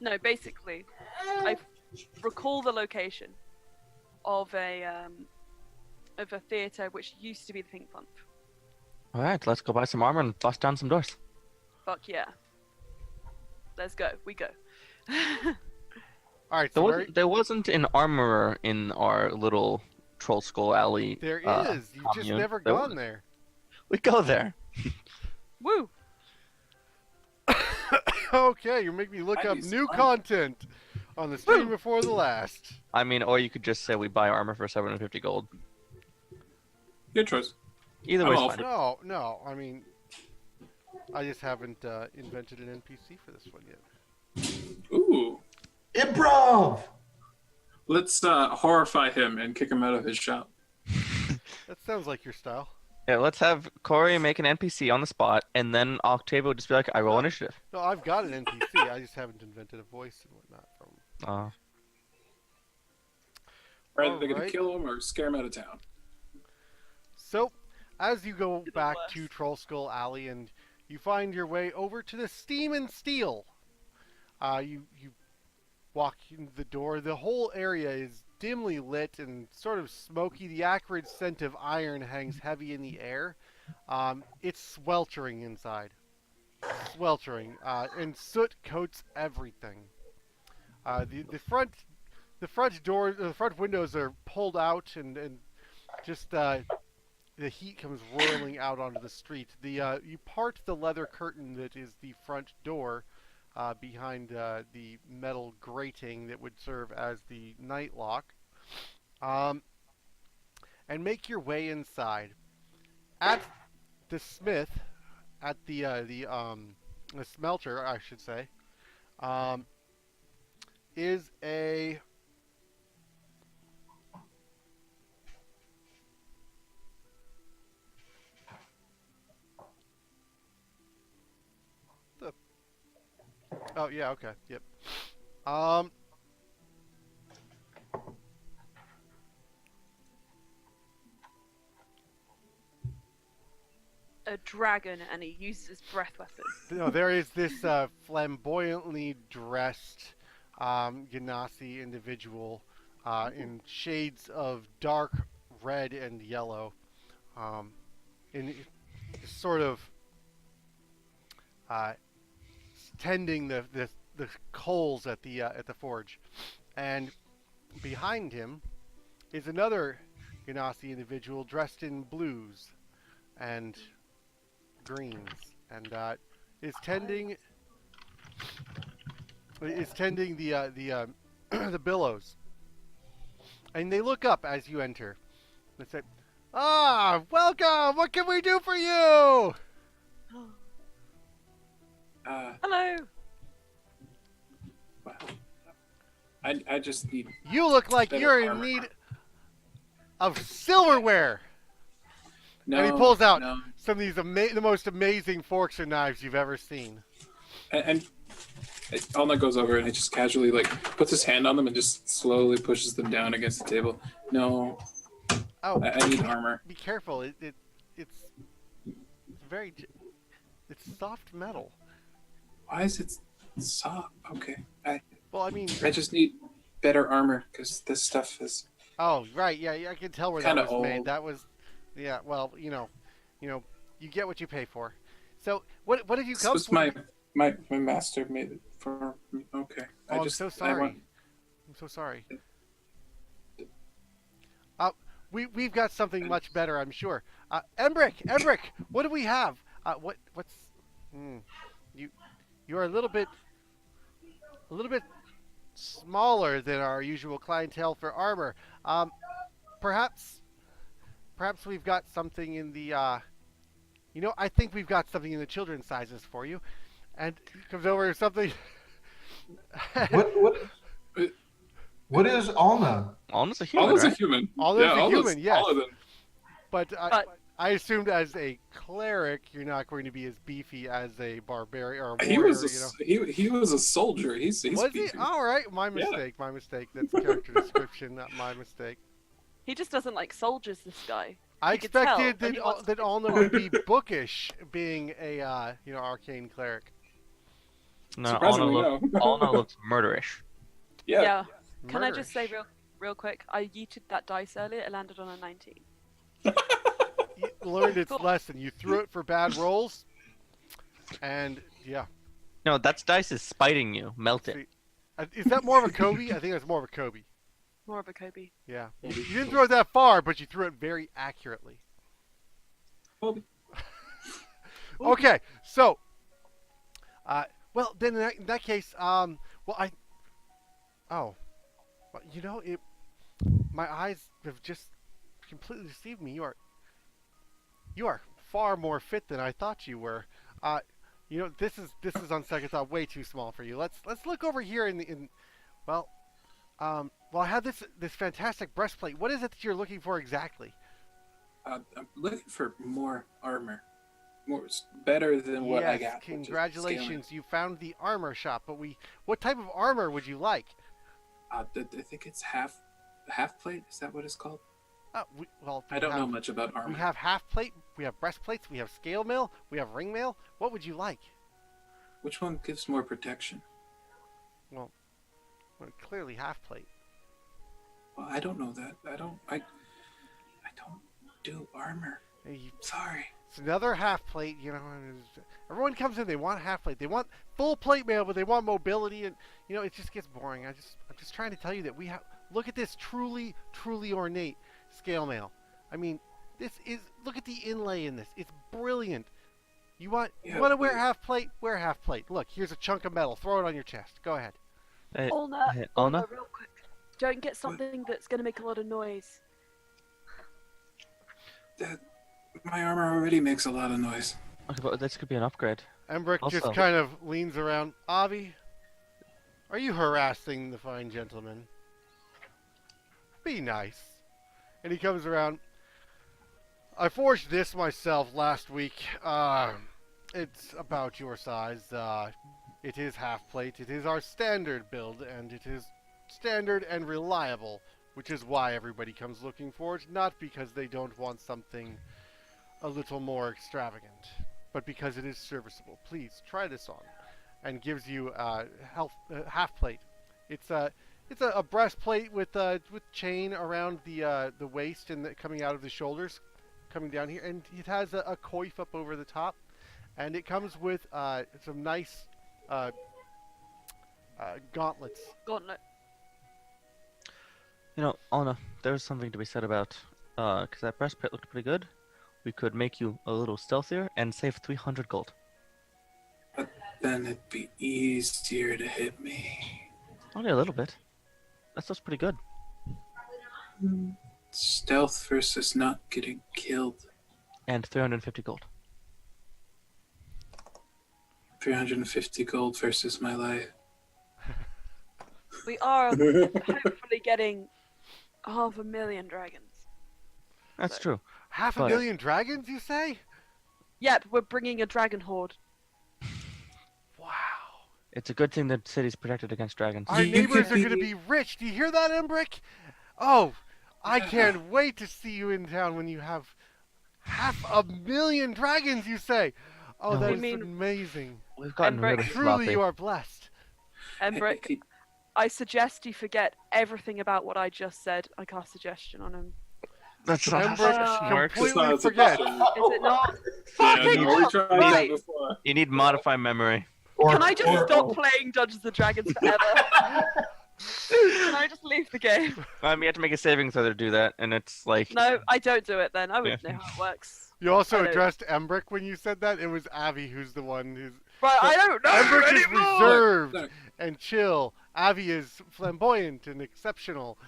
No, basically, I recall the location. of a theatre which used to be the Pink Pump. All right, let's go buy some armor and bust down some doors. Fuck yeah. Let's go. We go. All right, There so there wasn't an armorer in our little Troll Skull Alley. there is. You've just commune. never There gone was. there. We go there. Woo! Okay, you're making me look Might up be new fun. content on the stream before the last. I mean, or you could just say we buy armor for 750 gold. Good choice. Either I'm way, all fine. No, no. I mean, I just haven't invented an NPC for this one yet. Ooh. Improv. Let's horrify him and kick him out of his shop. That sounds like your style. Yeah, let's have Corey make an NPC on the spot, and then Octavio would just be like, I roll initiative. No, I've got an NPC. I just haven't invented a voice and whatnot from. Are they going to Alright. kill him or scare him out of town? So, as you go the back worst. to Troll Skull Alley and you find your way over to the Steam and Steel, you walk in the door. The whole area is dimly lit and sort of smoky. The acrid scent of iron hangs heavy in the air. It's sweltering inside. Sweltering. And soot coats everything. The front windows are pulled out and just the heat comes whirling out onto the street. You part the leather curtain that is the front door behind the metal grating that would serve as the night lock, and make your way inside. At the smith, at the smelter, I should say, is a Oh yeah, okay, yep. A dragon, and he uses his breath weapon. No, there is this flamboyantly dressed Ganassi individual in shades of dark red and yellow, in sort of tending the coals at the forge, and behind him is another Ganassi individual dressed in blues and greens, and is tending the the billows. And they look up as you enter. They say, "Ah, welcome! What can we do for you?" Hello. Wow. I just need. You look like better you're in armor. need of silverware. No, And he pulls out no. some of these the most amazing forks and knives you've ever seen. And Alna goes over and he just casually puts his hand on them and just slowly pushes them down against the table. No, Oh, I need armor. be careful. It's very it's soft metal. Why is it soft? Okay, Well, I mean, I just need better armor because this stuff is. oh right, yeah, I can tell where that Kinda was made. old. That was, yeah. Well, you know, you get what you pay for. So, what have you This come was for? my master made it for me. Okay, Oh, I'm so sorry. I'm so sorry. We've got something much better, I'm sure. Embrick, what do we have? What's you're a little bit smaller than our usual clientele for armor. Perhaps we've got something in the I think we've got something in the children's sizes for you. And he comes over with something. What is Alna? Alna's a human, Alna's a right? human. Alna's a Alna's human, yes. taller than- But I assumed as a cleric, you're not going to be as beefy as a barbarian or a He warrior. was he was a soldier. He's Was he? beefy. All right, my Yeah. mistake. My mistake. That's character description, not my mistake. He just doesn't like soldiers, this guy. I You could tell expected when he wants that Alna would be bookish, being a arcane cleric. No, Surprisingly, Alna no. Alna looks murderish. Yeah. Can I just say Murderish. real quick. I yeeted that dice earlier. It landed on a 19. You learned its Cool. lesson. You threw it for bad rolls, and yeah. No, that's dice is spiting you. Melt it. See, is that more of a Kobe? I think that's more of a Kobe. More of a Kobe. Yeah. You didn't throw it that far, but you threw it very accurately. Kobe. Okay, so, well, then in that case, well, my eyes have just completely deceived me. You are far more fit than I thought you were. This is on second thought way too small for you. Let's look over here well, I have this fantastic breastplate. What is it that you're looking for exactly? I'm looking for more armor. Better than what I got. Congratulations, you found the armor shop. But what type of armor would you like? I think it's half plate. Is that what it's called? I don't know much about armor. We have half plate. We have breastplates. We have scale mail. We have ring mail. What would you like? Which one gives more protection? Well, clearly half plate. Well, I don't know that. I don't do armor. Sorry. It's another half plate, everyone comes in, they want half plate. They want full plate mail, but they want mobility, and it just gets boring. I'm just trying to tell you that look at this truly ornate scale mail. I mean, look at the inlay in this. It's brilliant. You want to wear half plate? Wear half plate. Look, here's a chunk of metal. Throw it on your chest. Go ahead. Olna, real quick. Don't get something that's going to make a lot of noise. My armor already makes a lot of noise. Okay, but this could be an upgrade. Embrick just kind of leans around. Avi, are you harassing the fine gentleman? Be nice. And he comes around. I forged this myself last week. It's about your size. It is half plate. It is our standard build, and it is standard and reliable, which is why everybody comes looking for it, not because they don't want something a little more extravagant, but because it is serviceable. Please try this on, and gives you half plate. It's a breastplate with chain around the waist and coming out of the shoulders, coming down here, and it has a coif up over the top, and it comes with some nice gauntlets. Gauntlet. Anna, there's something to be said about, because that breastplate looked pretty good. We could make you a little stealthier and save 300 gold. But then it'd be easier to hit me. Only a little bit. That stuff's pretty good. Stealth versus not getting killed. And 350 gold. 350 gold versus my life. We are hopefully getting 500,000 dragons. That's true. 500,000 dragons, you say? Yep, we're bringing a dragon horde. Wow. It's a good thing the city's protected against dragons. Our neighbors are going to be rich. Do you hear that, Embrick? Oh, I can't wait to see you in town when you have 500,000 dragons, you say. Oh, that is amazing. We've gotten really Truly, sloppy. you are blessed. Embrick, I suggest you forget everything about what I just said. I cast suggestion on him. That's not Embrick It's not completely a forget. suggestion. Is it not? Yeah, Fucking no, we tried that right. before. You need modify memory. Can I just stop playing Dungeons and Dragons forever? Can I just leave the game? You have to make a saving throw to do that, and it's like... No, I don't do it then. I wouldn't know how it works. You also I don't- addressed Embrick when you said that. It was Avi who's the one who's... But I don't know Embrick is anymore! reserved Look. and chill. Avi is flamboyant and exceptional.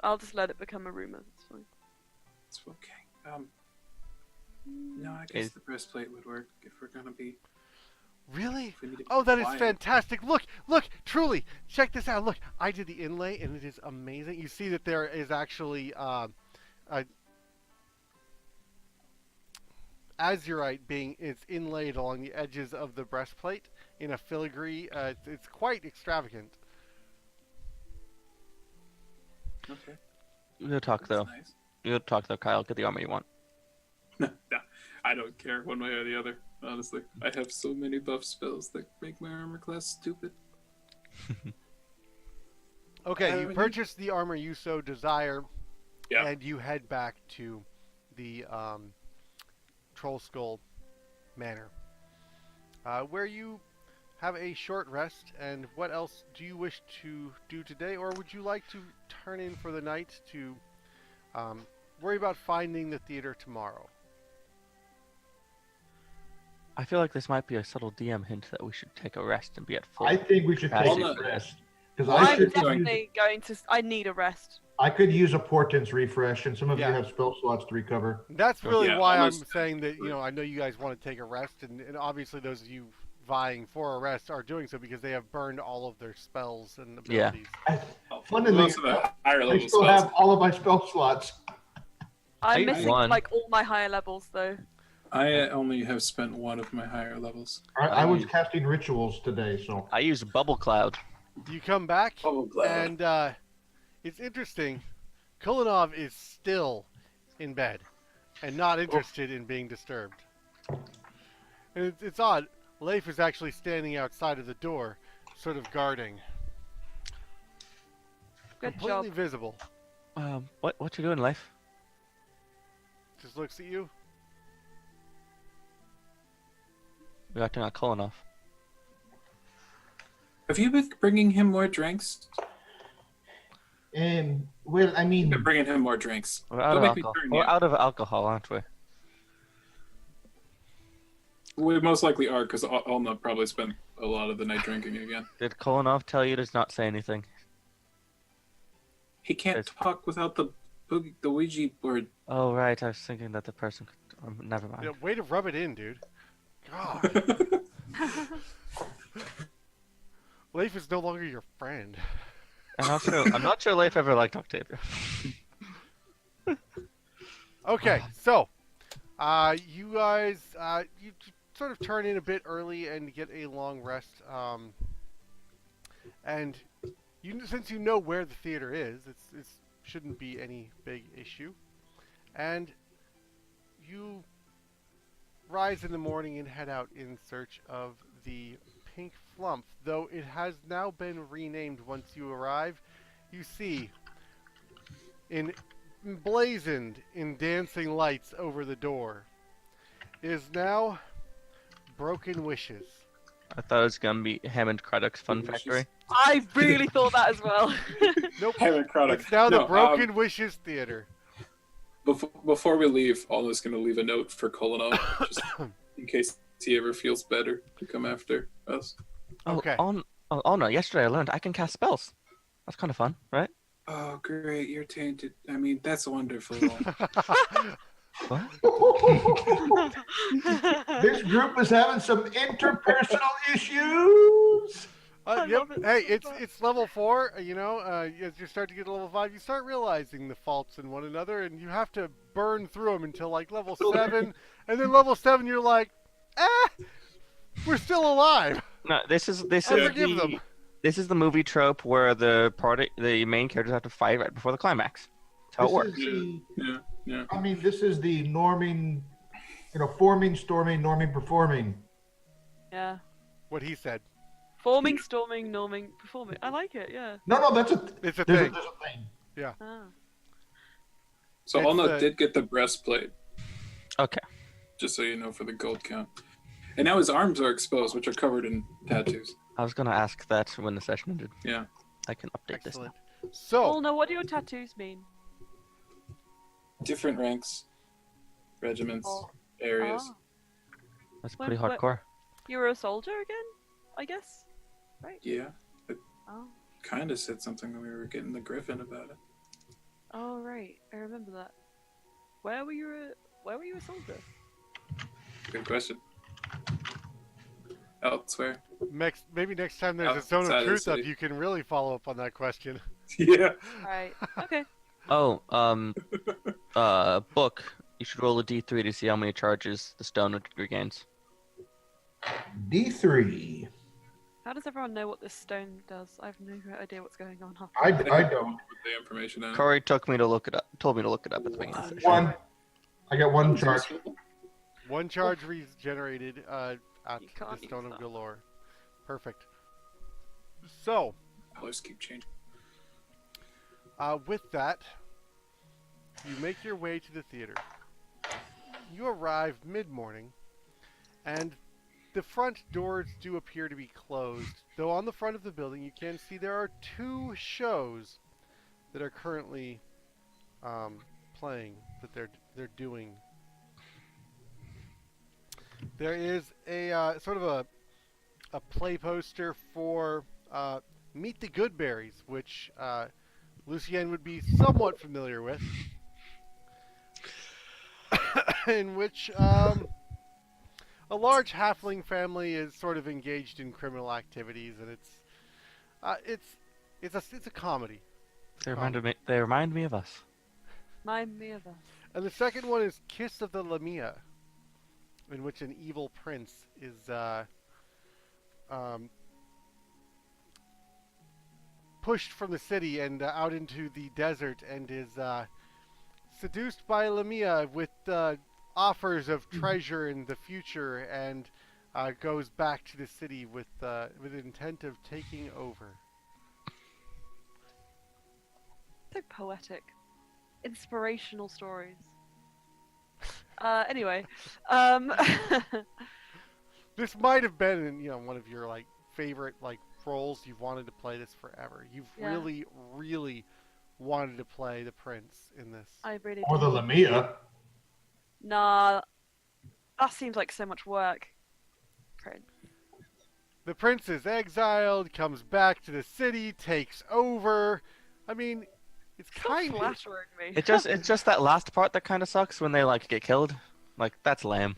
I'll just let it become a rumor. It's fine. It's okay. No, I guess the breastplate would work if we're gonna be. Really? If we need to be Oh, that is quiet. fantastic. Look, truly. Check this out. Look, I did the inlay, and it is amazing. You see that there is actually azurite it's inlaid along the edges of the breastplate in a filigree. It's quite extravagant. Okay. We'll talk, That's though. nice. We'll talk, though, Kyle. Get the armor you want. No, I don't care one way or the other. Honestly, I have so many buff spells that make my armor class stupid. Okay, you purchase the armor you so desire, Yeah. and you head back to the Troll Skull Manor, where you have a short rest. And what else do you wish to do today, or would you like to turn in for the night to worry about finding the theater tomorrow? I feel like this might be a subtle DM hint that we should take a rest and be at full. I think we should take capacity a for rest. this. Because I'm I should use, definitely going to. I need a rest. I could use a portents refresh, and some of Yeah. you have spell slots to recover. That's really Yeah, why almost. I'm saying that, I know you guys want to take a rest, and obviously those of you vying for a rest are doing so because they have burned all of their spells and Yeah. abilities. Funnily Most of the higher I level still spells. have all of my spell slots. I'm I missing won. like all my higher levels though. I only have spent one of my higher levels. I was casting rituals today, so. I use Bubble Cloud. You come back, Oh, glad. and it's interesting. Kulinov is still in bed and not interested in being disturbed. And it's odd. Leif is actually standing outside of the door, sort of guarding. Good Completely job. visible. What you doing, Life? Just looks at you. We're acting like Kulinov. Have you been bringing him more drinks? Well, I You've mean, been bringing him more drinks. We're out Don't of make me alcohol. turn We're you. out of alcohol, aren't we? We most likely are, because Alna probably spent a lot of the night drinking again. Did Kulinov tell you to not say anything? He can't Yes. talk without the Ouija board. Oh right, I was thinking that the person could. Never mind. Yeah, way to rub it in, dude. God. Leif is no longer your friend. I'm not sure Leif ever liked Octavia. Okay, so you guys, you sort of turn in a bit early and get a long rest. And since you know where the theater is, it shouldn't be any big issue. And you rise in the morning and head out in search of the Pink Flump, though it has now been renamed once you arrive. You see, emblazoned in dancing lights over the door, is now Broken Wishes. I thought it was gonna be Hammond Craddock's Fun Wishes. Factory. I really thought that as well. Nope, Hammond Craddock. it's now the No, Broken Wishes Theater. Before we leave, Alna's going to leave a note for Kulinov, just in case he ever feels better to come after us. Okay. Oh no! Yesterday I learned I can cast spells. That's kind of fun, right? Oh, great, you're tainted. I mean, that's wonderful. What? this group is having some interpersonal issues. I Yep. love it Hey, so it's level 4. As you start to get to level 5, you start realizing the faults in one another, and you have to burn through them until like level 7, and then level 7, you're like, we're still alive. No, this is I forgive them. This is the movie trope where the main characters have to fight right before the climax. That's how it works. Yeah. I mean, this is the norming, forming, storming, norming, performing. Yeah. What he said. Forming, storming, norming, performing. I like it, yeah. No, that's It's a there's thing. there's a thing. Ah. So It's, Alna did get the breastplate, Okay. just so you know, for the gold count. And now his arms are exposed, which are covered in tattoos. I was gonna ask that when the session ended. Yeah. I can update this Excellent. now. So, Oh no, what do your tattoos mean? Different ranks, regiments, Oh. areas. Ah. That's Wait, pretty what- hardcore. You were a soldier again? I guess? Right? Yeah. Oh. Kind of said something when we were getting the griffin about it. Oh right, I remember that. Where were you a soldier? Good question. Elsewhere. maybe next time there's a Stone Outside of of the Truth up, city. you can really follow up on that question. Yeah. Right. Okay. Oh, book. You should roll a d3 to see how many charges the stone regains. D3. How does everyone know what this stone does? I have no idea what's going on. I don't. With the information on it. Corey told me to look it up at the beginning of the session. One. I got one charge. One charge regenerated at You the can't Stone use of that. Golorr. Perfect. So, Colors keep changing. With that, you make your way to the theater. You arrive mid-morning, and the front doors do appear to be closed, though on the front of the building you can see there are 2 shows that are currently playing, that they're doing. There is a sort of a play poster for Meet the Goodberries, which Lucien would be somewhat familiar with, in which a large halfling family is sort of engaged in criminal activities, and it's a comedy. They remind me of us. Mind me of us. And the second one is Kiss of the Lamia, in which an evil prince is pushed from the city and out into the desert, and is seduced by Lamia with offers of treasure in the future, and goes back to the city with the intent of taking over. So poetic. Inspirational stories. Anyway, This might have been, one of your favorite roles. You've wanted to play this forever. You've Yeah. really, really wanted to play the prince in this. I really Or do. the Lamia. Nah, that seems like so much work. Prince. The prince is exiled, comes back to the city, takes over. I mean, it's Stop kind of flattering me. It's just that last part that kind of sucks when they get killed. That's lame.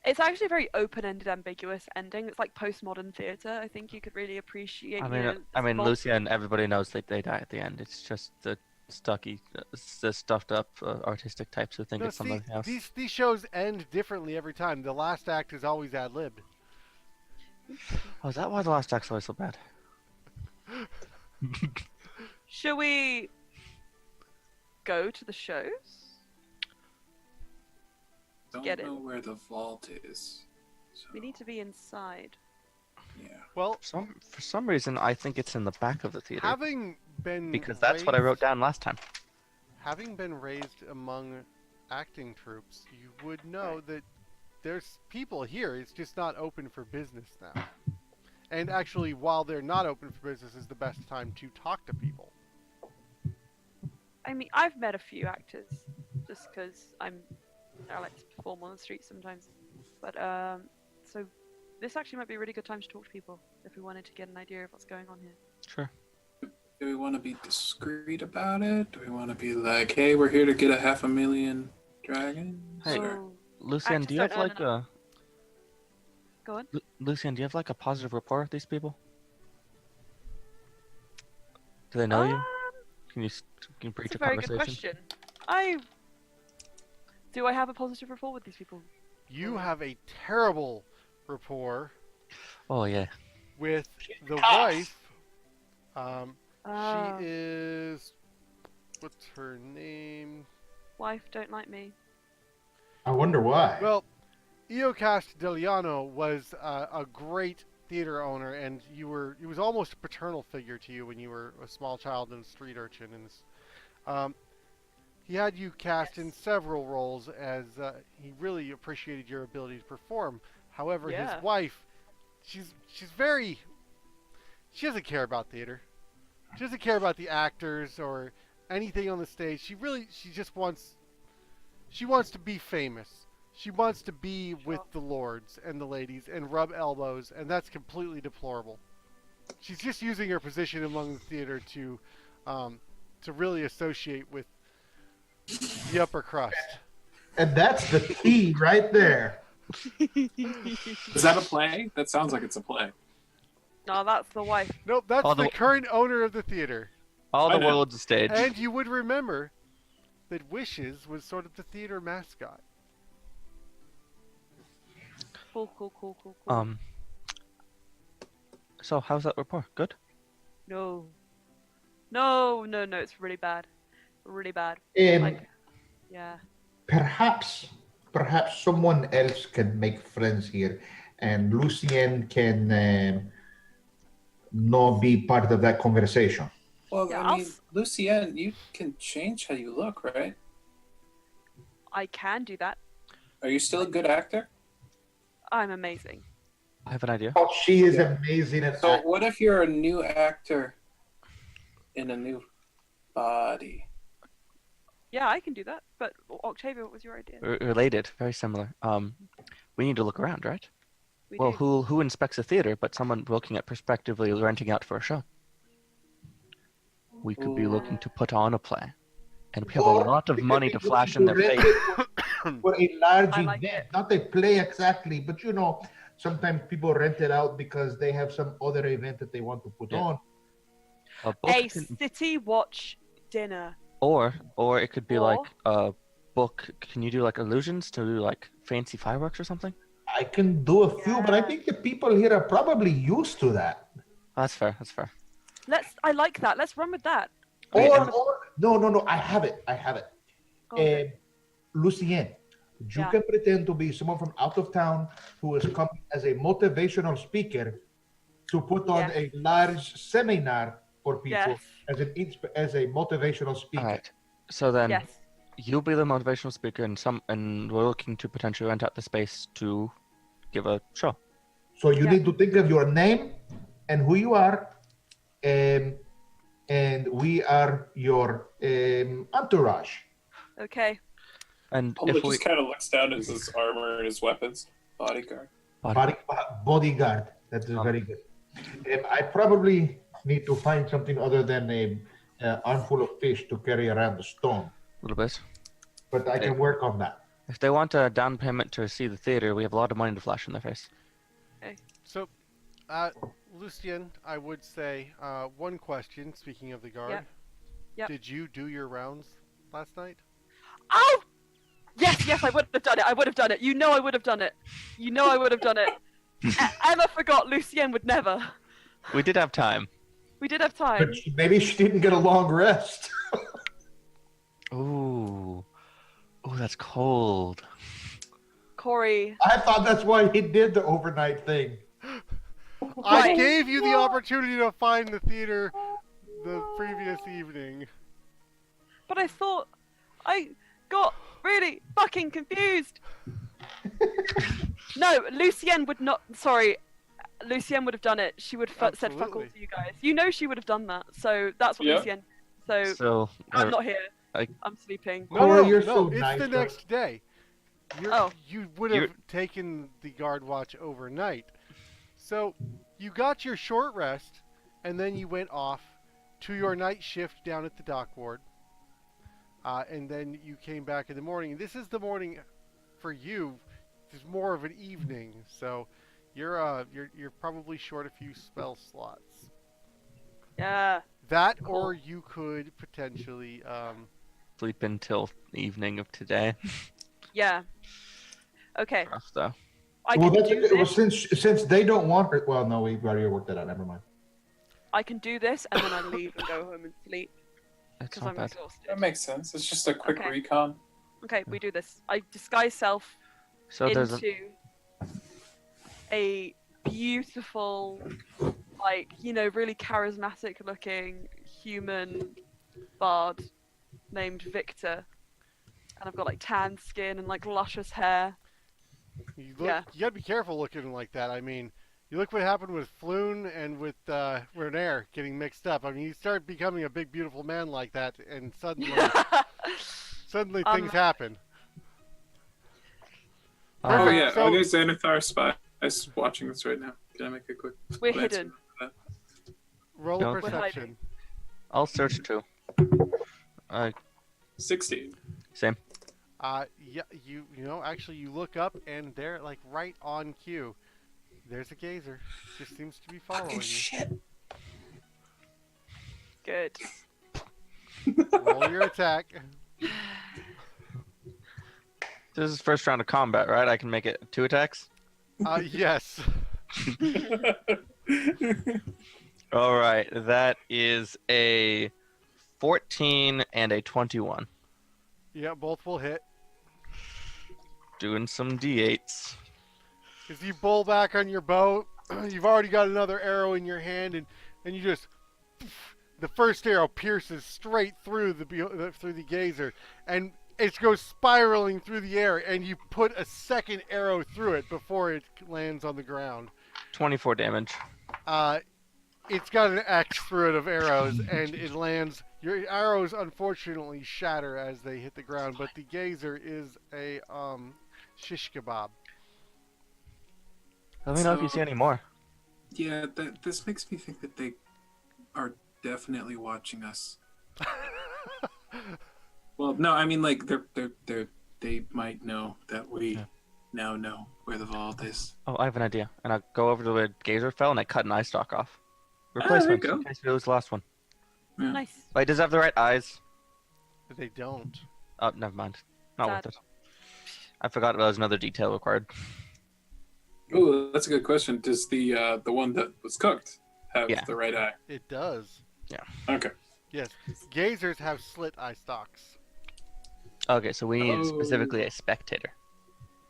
It's actually a very open-ended, ambiguous ending. It's like postmodern theatre. I think you could really appreciate. I mean, Lucien. Everybody knows they die at the end. It's just the stuffed up artistic types who think no, it's something else. these shows end differently every time. The last act is always ad-libbed. Oh, is that why the last act's always so bad? Shall we go to the shows? Don't Get know it. where the vault is. So, We need to be inside. yeah. Well, For some reason, I think it's in the back of the theater having been because that's what I wrote raised- down last time. Having been raised among acting troupes, you would know that there's people here. It's just not open for business now. And actually, while they're not open for business, is the best time to talk to people. I mean, I've met a few actors just because I like to perform on the street sometimes. But so this actually might be a really good time to talk to people if we wanted to get an idea of what's going on here. Sure. Do we want to be discreet about it? Do we want to be like, hey, we're here to get 500,000 dragons? Hey. Or- So, Lucien, actors do you have don't earn go on. Lucien, do you have a positive rapport with these people? Do they know you? Can you preach That's a a very good conversation? question. Do I have a positive rapport with these people? You have a terrible rapport Oh yeah. with the tough. wife. Ah. She is. What's her name? Wife don't like me. I wonder why. Well, Iocast Deliano was a great theater owner, and he was almost a paternal figure to you when you were a small child and a street urchin. And he had you cast in several roles, as he really appreciated your ability to perform. However, Yeah. his wife, she doesn't care about theater. She doesn't care about the actors or anything on the stage. She just wants to be famous. She wants to be with the lords and the ladies and rub elbows, and that's completely deplorable. She's just using her position among the theater to really associate with the upper crust. And that's the key right there. Is that a play? That sounds like it's a play. No, that's the wife. Nope, that's Oh, the current owner of the theater. All I the know. world's a stage. And you would remember that Wishes was sort of the theater mascot. Cool. So how's that rapport? Good? No, it's really bad. Really bad. Like, yeah. Perhaps someone else can make friends here, and Lucien can not be part of that conversation. Well, Yeah, I mean, Lucienne, you can change how you look, right? I can do that. Are you still a good actor? I'm amazing. I have an idea. Oh, she is amazing at So acting. what if you're a new actor in a new body? Yeah, I can do that. But Octavia, what was your idea? Related, very similar. We need to look around, right? We Well, do. who inspects a theater but someone looking at prospectively renting out for a show? We could be looking to put on a play. And we have a lot of money to flash in their face. For a large I like event, not a play exactly, but sometimes people rent it out because they have some other event that they want to put Yeah. on. A book A can- city watch dinner. or it could be like Or- a book. Can you do like illusions to do like fancy fireworks or something? I can do a few, but I think the people here are probably used to that. That's fair. That's fair. I like that. Let's run with that. Okay, Or, and- no, I have it. Go on then. Lucien, you Yeah. can pretend to be someone from out of town who is coming as a motivational speaker to put on Yes. a large seminar for people Yes. as a motivational speaker. All right. So then Yes. you'll be the motivational speaker, and we're looking to potentially rent out the space to give a show. So you Yeah. need to think of your name and who you are, and we are your entourage. Okay. And Homer if we just kind of looks down at his armor and his weapons. Bodyguard. Bodyguard. That is very good. I probably need to find something other than a armful of fish to carry around the stone, a little bit. but I can work on that. If they want a down payment to see the theater, we have a lot of money to flash in their face. So, Lucien, I would say one question. Speaking of the guard, Yep. did you do your rounds last night? Oh! Yes, I would have done it. I would have done it. You know I would have done it. You know I would have done it. Emma forgot. Lucien would never. We did have time. We did have time. But maybe she didn't get a long rest. Ooh, that's cold. Corey. I thought that's why he did the overnight thing. I Right. gave you the opportunity to find the theater the previous evening. But I thought I got really fucking confused. No, Lucien would not. Sorry, Lucien would have done it. She would have said fuck all Absolutely. to you guys. You know she would have done that. So that's what Yeah. Lucien. So So I'm not here. I- I'm sleeping. No, Corey, no, you're no, so it's nice, the though. next day. Oh. You would have taken the guard watch overnight. So you got your short rest, and then you went off to your night shift down at the dock ward. And then you came back in the morning. This is the morning for you. It's more of an evening, so you're probably short a few spell slots. Yeah. That, Cool. or you could potentially sleep until the evening of today. Yeah. Okay. Rough though. I Well, can that's do well, this. since they don't want her. Well, no, we've already worked that out. Never mind. I can do this, and then I leave and go home and sleep It's because not I'm bad. exhausted. That makes sense. It's just a quick Okay. recon. Okay, we do this. I disguise self So there's a, into a beautiful, like, really charismatic looking human bard named Victor. And I've got like tan skin and like luscious hair. You look, Yeah. You gotta be careful looking like that. I mean, you look what happened with Floon and with Renair getting mixed up. I mean, you start becoming a big, beautiful man like that, and suddenly things happen. Oh Perfect. yeah, So- are there Xanathar spies watching this right now? Can I make a quick We're glance hidden. at that? Roll No, a we're perception. I'll search too. 16. Same. Yeah, actually, you look up and they're like right on cue. There's a gazer. Just seems to be following you. shit. Good. Roll your attack. This is first round of combat, right? I can make it 2 attacks. Yes. All right, that is a 14 and a 21. Yeah, both will hit. Doing some d8s. As you bowl back on your bow, you've already got another arrow in your hand, and you just the first arrow pierces straight through the gazer, and it goes spiraling through the air, and you put a second arrow through it before it lands on the ground. 24 damage. It's got an X through it of arrows, and it lands. Your arrows unfortunately shatter as they hit the ground, but the gazer is a shish kebab. Let me know if you see any more. Yeah, this makes me think that they are definitely watching us. Well, no, I mean like they might know that we now know where the vault is. Oh, I have an idea. And I go over to where Gazer fell and I cut an eye stalk off. there Replacement. you go. In case we lose the last one. Yeah. Nice. Wait, does it have the right eyes? They don't. Oh, never mind. Not Sad. worth it. I forgot there was another detail required. Oh, that's a good question. Does the one that was cooked have Yeah. the right eye? It does. Okay. Yes. Gazers have slit eye stalks. Okay, so we need Oh. specifically a spectator.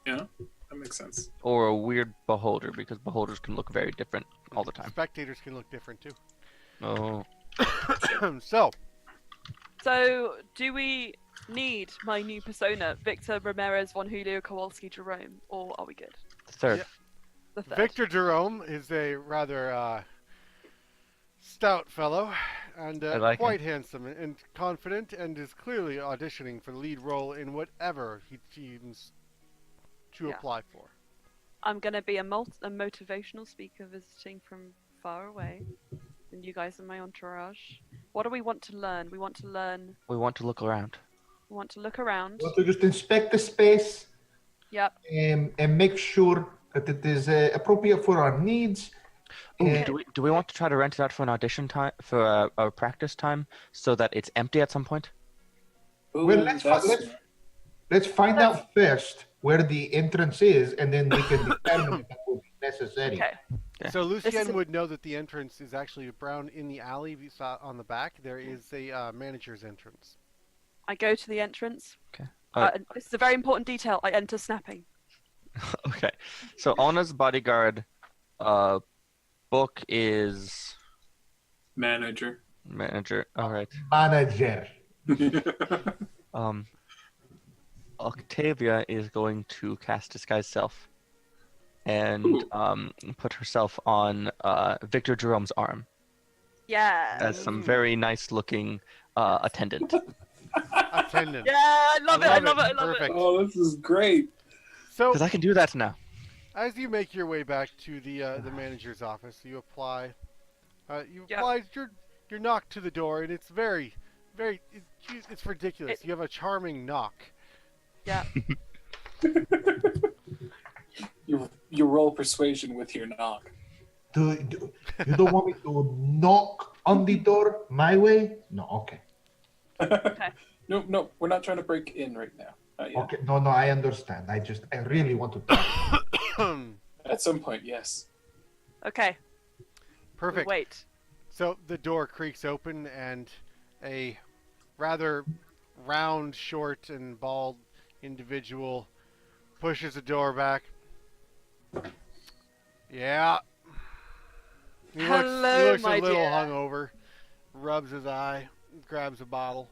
Yeah, that makes sense. Or a weird beholder, because beholders can look very different all the time. Spectators can look different too. Oh. So, So, do we need my new persona, Victor Ramirez von Julio Kowalski Jerome, or are we good? Third. Yeah. The third. Victor Jerome is a rather stout fellow, and I like quite handsome and confident, and is clearly auditioning for the lead role in whatever he seems to Yeah. apply for. I'm gonna be a motivational speaker visiting from far away, and you guys are my entourage. What do we want to learn? We want to learn. We want to look around. We want to look around. Want to just inspect the space Yep. and make sure that it is appropriate for our needs. Ooh, And do we want to try to rent it out for an audition time, for a practice time, so that it's empty at some point? Ooh, well, that's- let's find out first where the entrance is, and then we can determine if that will be necessary. Okay. Yeah. So is Lucien a- would know that the entrance is actually brown in the alley. We saw on the back. There is a manager's entrance. I go to the entrance. Okay. This is a very important detail. I enter snapping. Okay. So Anna's bodyguard book is manager. manager. All right. Manager. Octavia is going to cast disguise self and put herself on Victor Jerome's arm Yeah. as some very nice looking attendant. Attendant. Yeah, I love it. I love it. I love Perfect. it. Oh, this is great. So, Because I can do that now. as you make your way back to the manager's office, you apply. You Yeah. apply your knock to the door, and it's very, very. It's ridiculous. You have a charming knock. Yeah. You roll persuasion with your knock. You don't want me to knock on the door my way? No, okay. No, we're not trying to break in right now. Not yet. Okay, no, I understand. I really want to talk. At some point, yes. Okay. Perfect. Wait. So the door creaks open, and a rather round, short, and bald individual pushes the door back. Yeah. He Hello, looks my a little dear. hungover. Rubs his eye, grabs a bottle.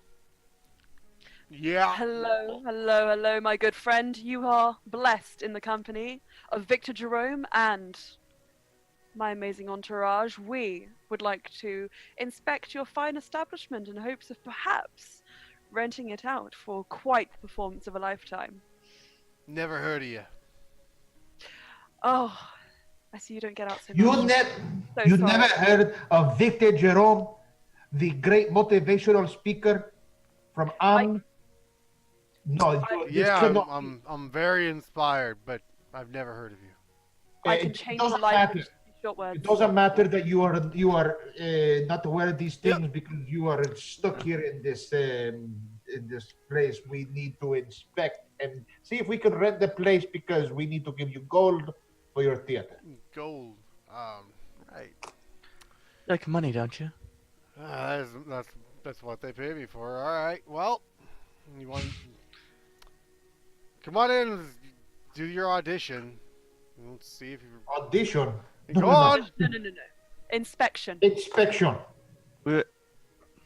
Yeah. Hello, my good friend. You are blessed in the company of Victor Jerome and my amazing entourage. We would like to inspect your fine establishment in hopes of perhaps renting it out for quite the performance of a lifetime. Never heard of you. Oh, I see you don't get out so You much. So you sorry. never heard of Victor Jerome, the great motivational speaker from No, this Yeah, cannot- I'm very inspired, but I've never heard of you. I it can change doesn't the life matter. in short words. It doesn't matter that you are not aware of these things because you are stuck here in this place. We need to inspect and see if we can rent the place because we need to give you gold for your theater. Gold. Right. Like money, don't you? That's what they pay me for. All right. Well, you want? Come on in. And do your audition. Let's see if you. Audition. Go on. No. Inspection. Inspection. We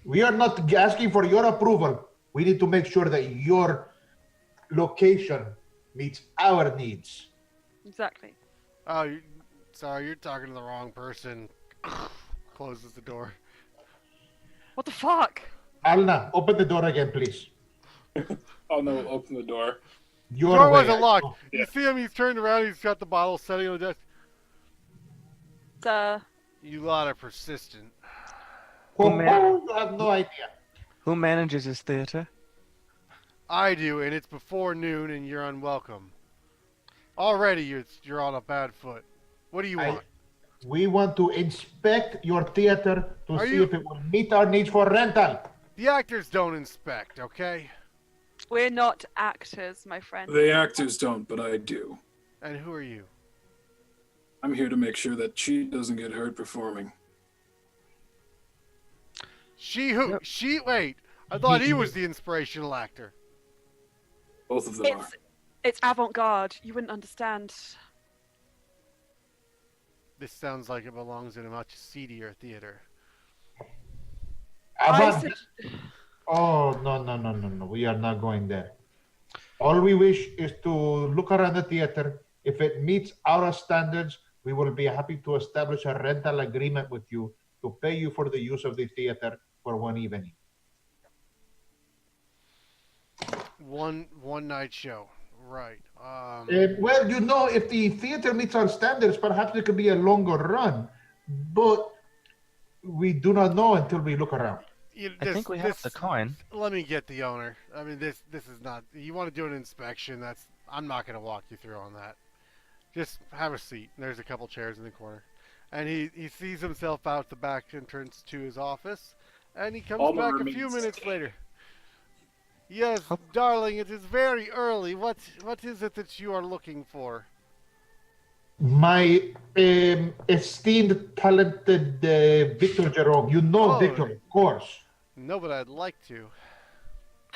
We are not asking for your approval. We need to make sure that your location meets our needs. Exactly. Oh, sorry, you're talking to the wrong person. Closes the door. What the fuck? Alna, open the door again, please. Oh no, open the door. Your Door way. wasn't locked. Yeah. You see him, he's turned around, he's got the bottle sitting on the desk. Sir, You lot are persistent. Oh, man. you have no idea. Who manages this theater? I do, and it's before noon, and you're unwelcome. Already, you're on a bad foot. What do you want? We want to inspect your theater to Are see you- if it will meet our needs for rental. The actors don't inspect, okay? we're not actors, my friend. The actors don't, but I do. And who are you? I'm here to make sure that she doesn't get hurt performing. She who? Yep. She? Wait, I thought he was the inspirational actor. Both of them are. It's avant-garde. You wouldn't understand. This sounds like it belongs in a much seedier theater. Aban- Oh, no. We are not going there. All we wish is to look around the theater. If it meets our standards, we will be happy to establish a rental agreement with you to pay you for the use of the theater for one evening. One night show, right? Well, you know, if the theater meets our standards, perhaps it could be a longer run, but we do not know until we look around. I think we have the coin. Let me get the owner. I mean, this is not. You want to do an inspection? I'm not going to walk you through on that. Just have a seat. There's a couple chairs in the corner, and he sees himself out the back entrance to his office, and he comes Alma back a remains few minutes seated. later. Yes, darling, it is very early. What is it that you are looking for? My esteemed, talented Victor Jerome. You know Oh. Victor, of course. No, but I'd like to.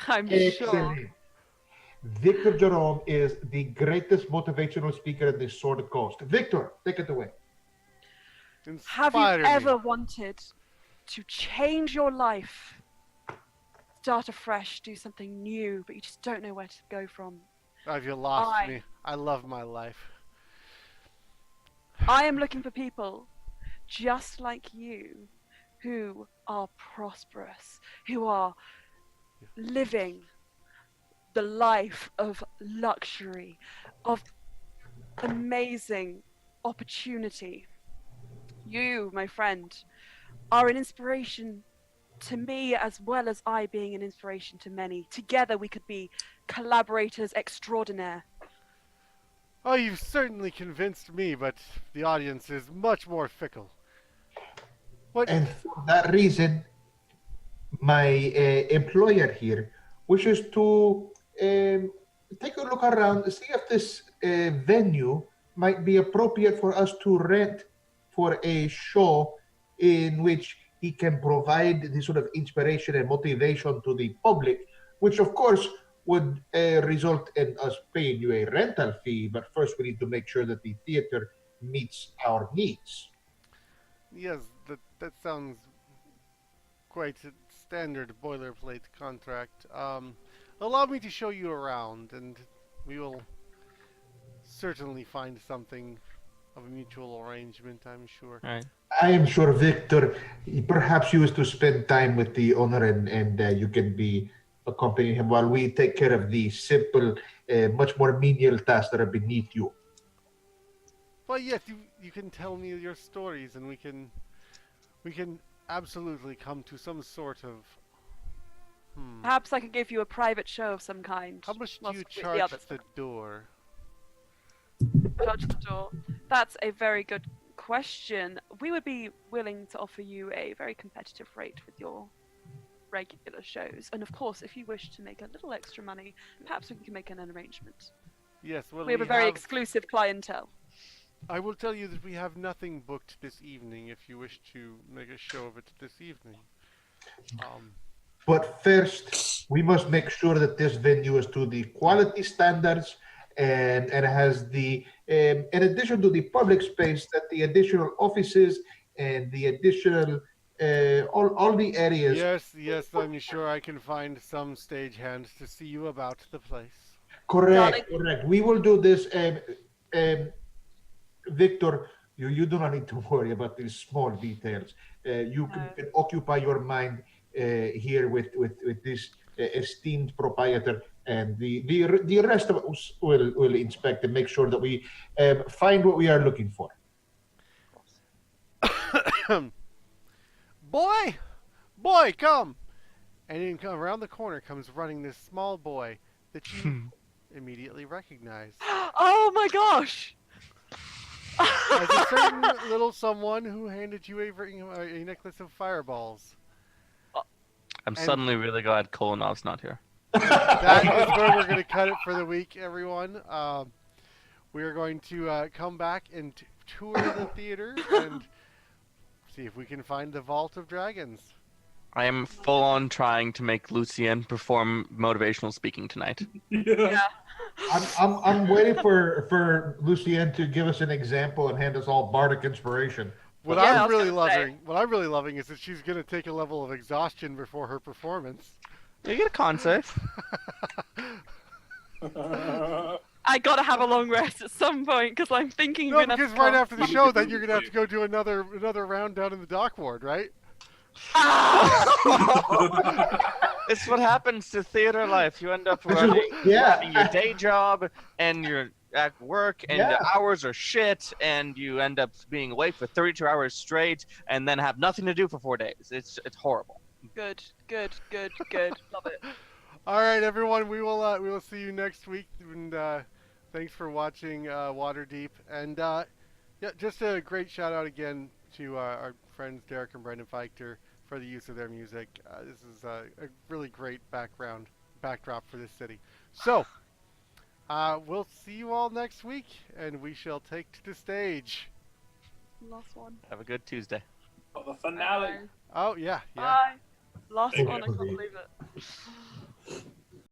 I'm sure. Excellent. Victor Jerome is the greatest motivational speaker in the Sword Coast. Victor, take it away. Have you Inspire me. ever wanted to change your life? Start afresh, do something new, but you just don't know where to go from. Have you lost I- me? I love my life. I am looking for people just like you who are prosperous, who are living the life of luxury, of amazing opportunity. You, my friend, are an inspiration to me as well as I being an inspiration to many. Together we could be collaborators extraordinaire. Oh, you've certainly convinced me, but the audience is much more fickle. What? And for that reason, my employer here wishes to take a look around, see if this venue might be appropriate for us to rent for a show in which he can provide this sort of inspiration and motivation to the public, which of course would result in us paying you a rental fee. But first we need to make sure that the theater meets our needs. Yes, that sounds quite a standard boilerplate contract. Allow me to show you around, and we will certainly find something of a mutual arrangement, I'm sure. All right. I am sure, Victor, perhaps you wish to spend time with the owner and you can be accompanying him while we take care of the simple, much more menial tasks that are beneath you. But yes, you can tell me your stories, and we can absolutely come to some sort of. Perhaps I could give you a private show of some kind. How much do whilst you with the charge others. the door? Charge the door. That's a very good question. We would be willing to offer you a very competitive rate with your regular shows. And of course, if you wish to make a little extra money, perhaps we can make an arrangement. Yes, well, We have a very exclusive clientele. I will tell you that we have nothing booked this evening. If you wish to make a show of it this evening. But first, we must make sure that this venue is to the quality standards and has the, in addition to the public space, that the additional offices and the additional all the areas. Yes, I'm sure I can find some stagehands to see you about the place. Correct, correct. We will do this. Victor, you do not need to worry about these small details. You can occupy your mind here with this esteemed proprietor, and the rest of us will inspect and make sure that we find what we are looking for. Boy, come! And in, around the corner comes running this small boy that you immediately recognize. Oh my gosh! As a certain little someone who handed you a necklace of fireballs. I'm suddenly really glad Kolonov's not here. That is where we're going to cut it for the week, everyone. We are going to come back and tour the theater and see if we can find the Vault of Dragons. I am full on trying to make Lucien perform motivational speaking tonight. Yeah. I'm waiting for Lucien to give us an example and hand us all bardic inspiration. What I'm really loving is that she's going to take a level of exhaustion before her performance. You get a con save. I gotta have a long rest at some point because I'm thinking. No, because right after the show, then you're going to have to go do another round down in the dock ward, right? It's what happens to theater life. You end up running your day job and you're at work and the hours are shit and you end up being awake for 32 hours straight and then have nothing to do for 4 days. It's horrible. Good. Love it. All right, everyone. We will see you next week. And thanks for watching Waterdeep. And just a great shout out again to our friends Derek and Brendan Feichter for the use of their music. This is a really great backdrop for this city. So we'll see you all next week, and we shall take to the stage. Last one. Have a good Tuesday. Oh, the finale. Oh yeah. Bye. Last one. I can't believe it.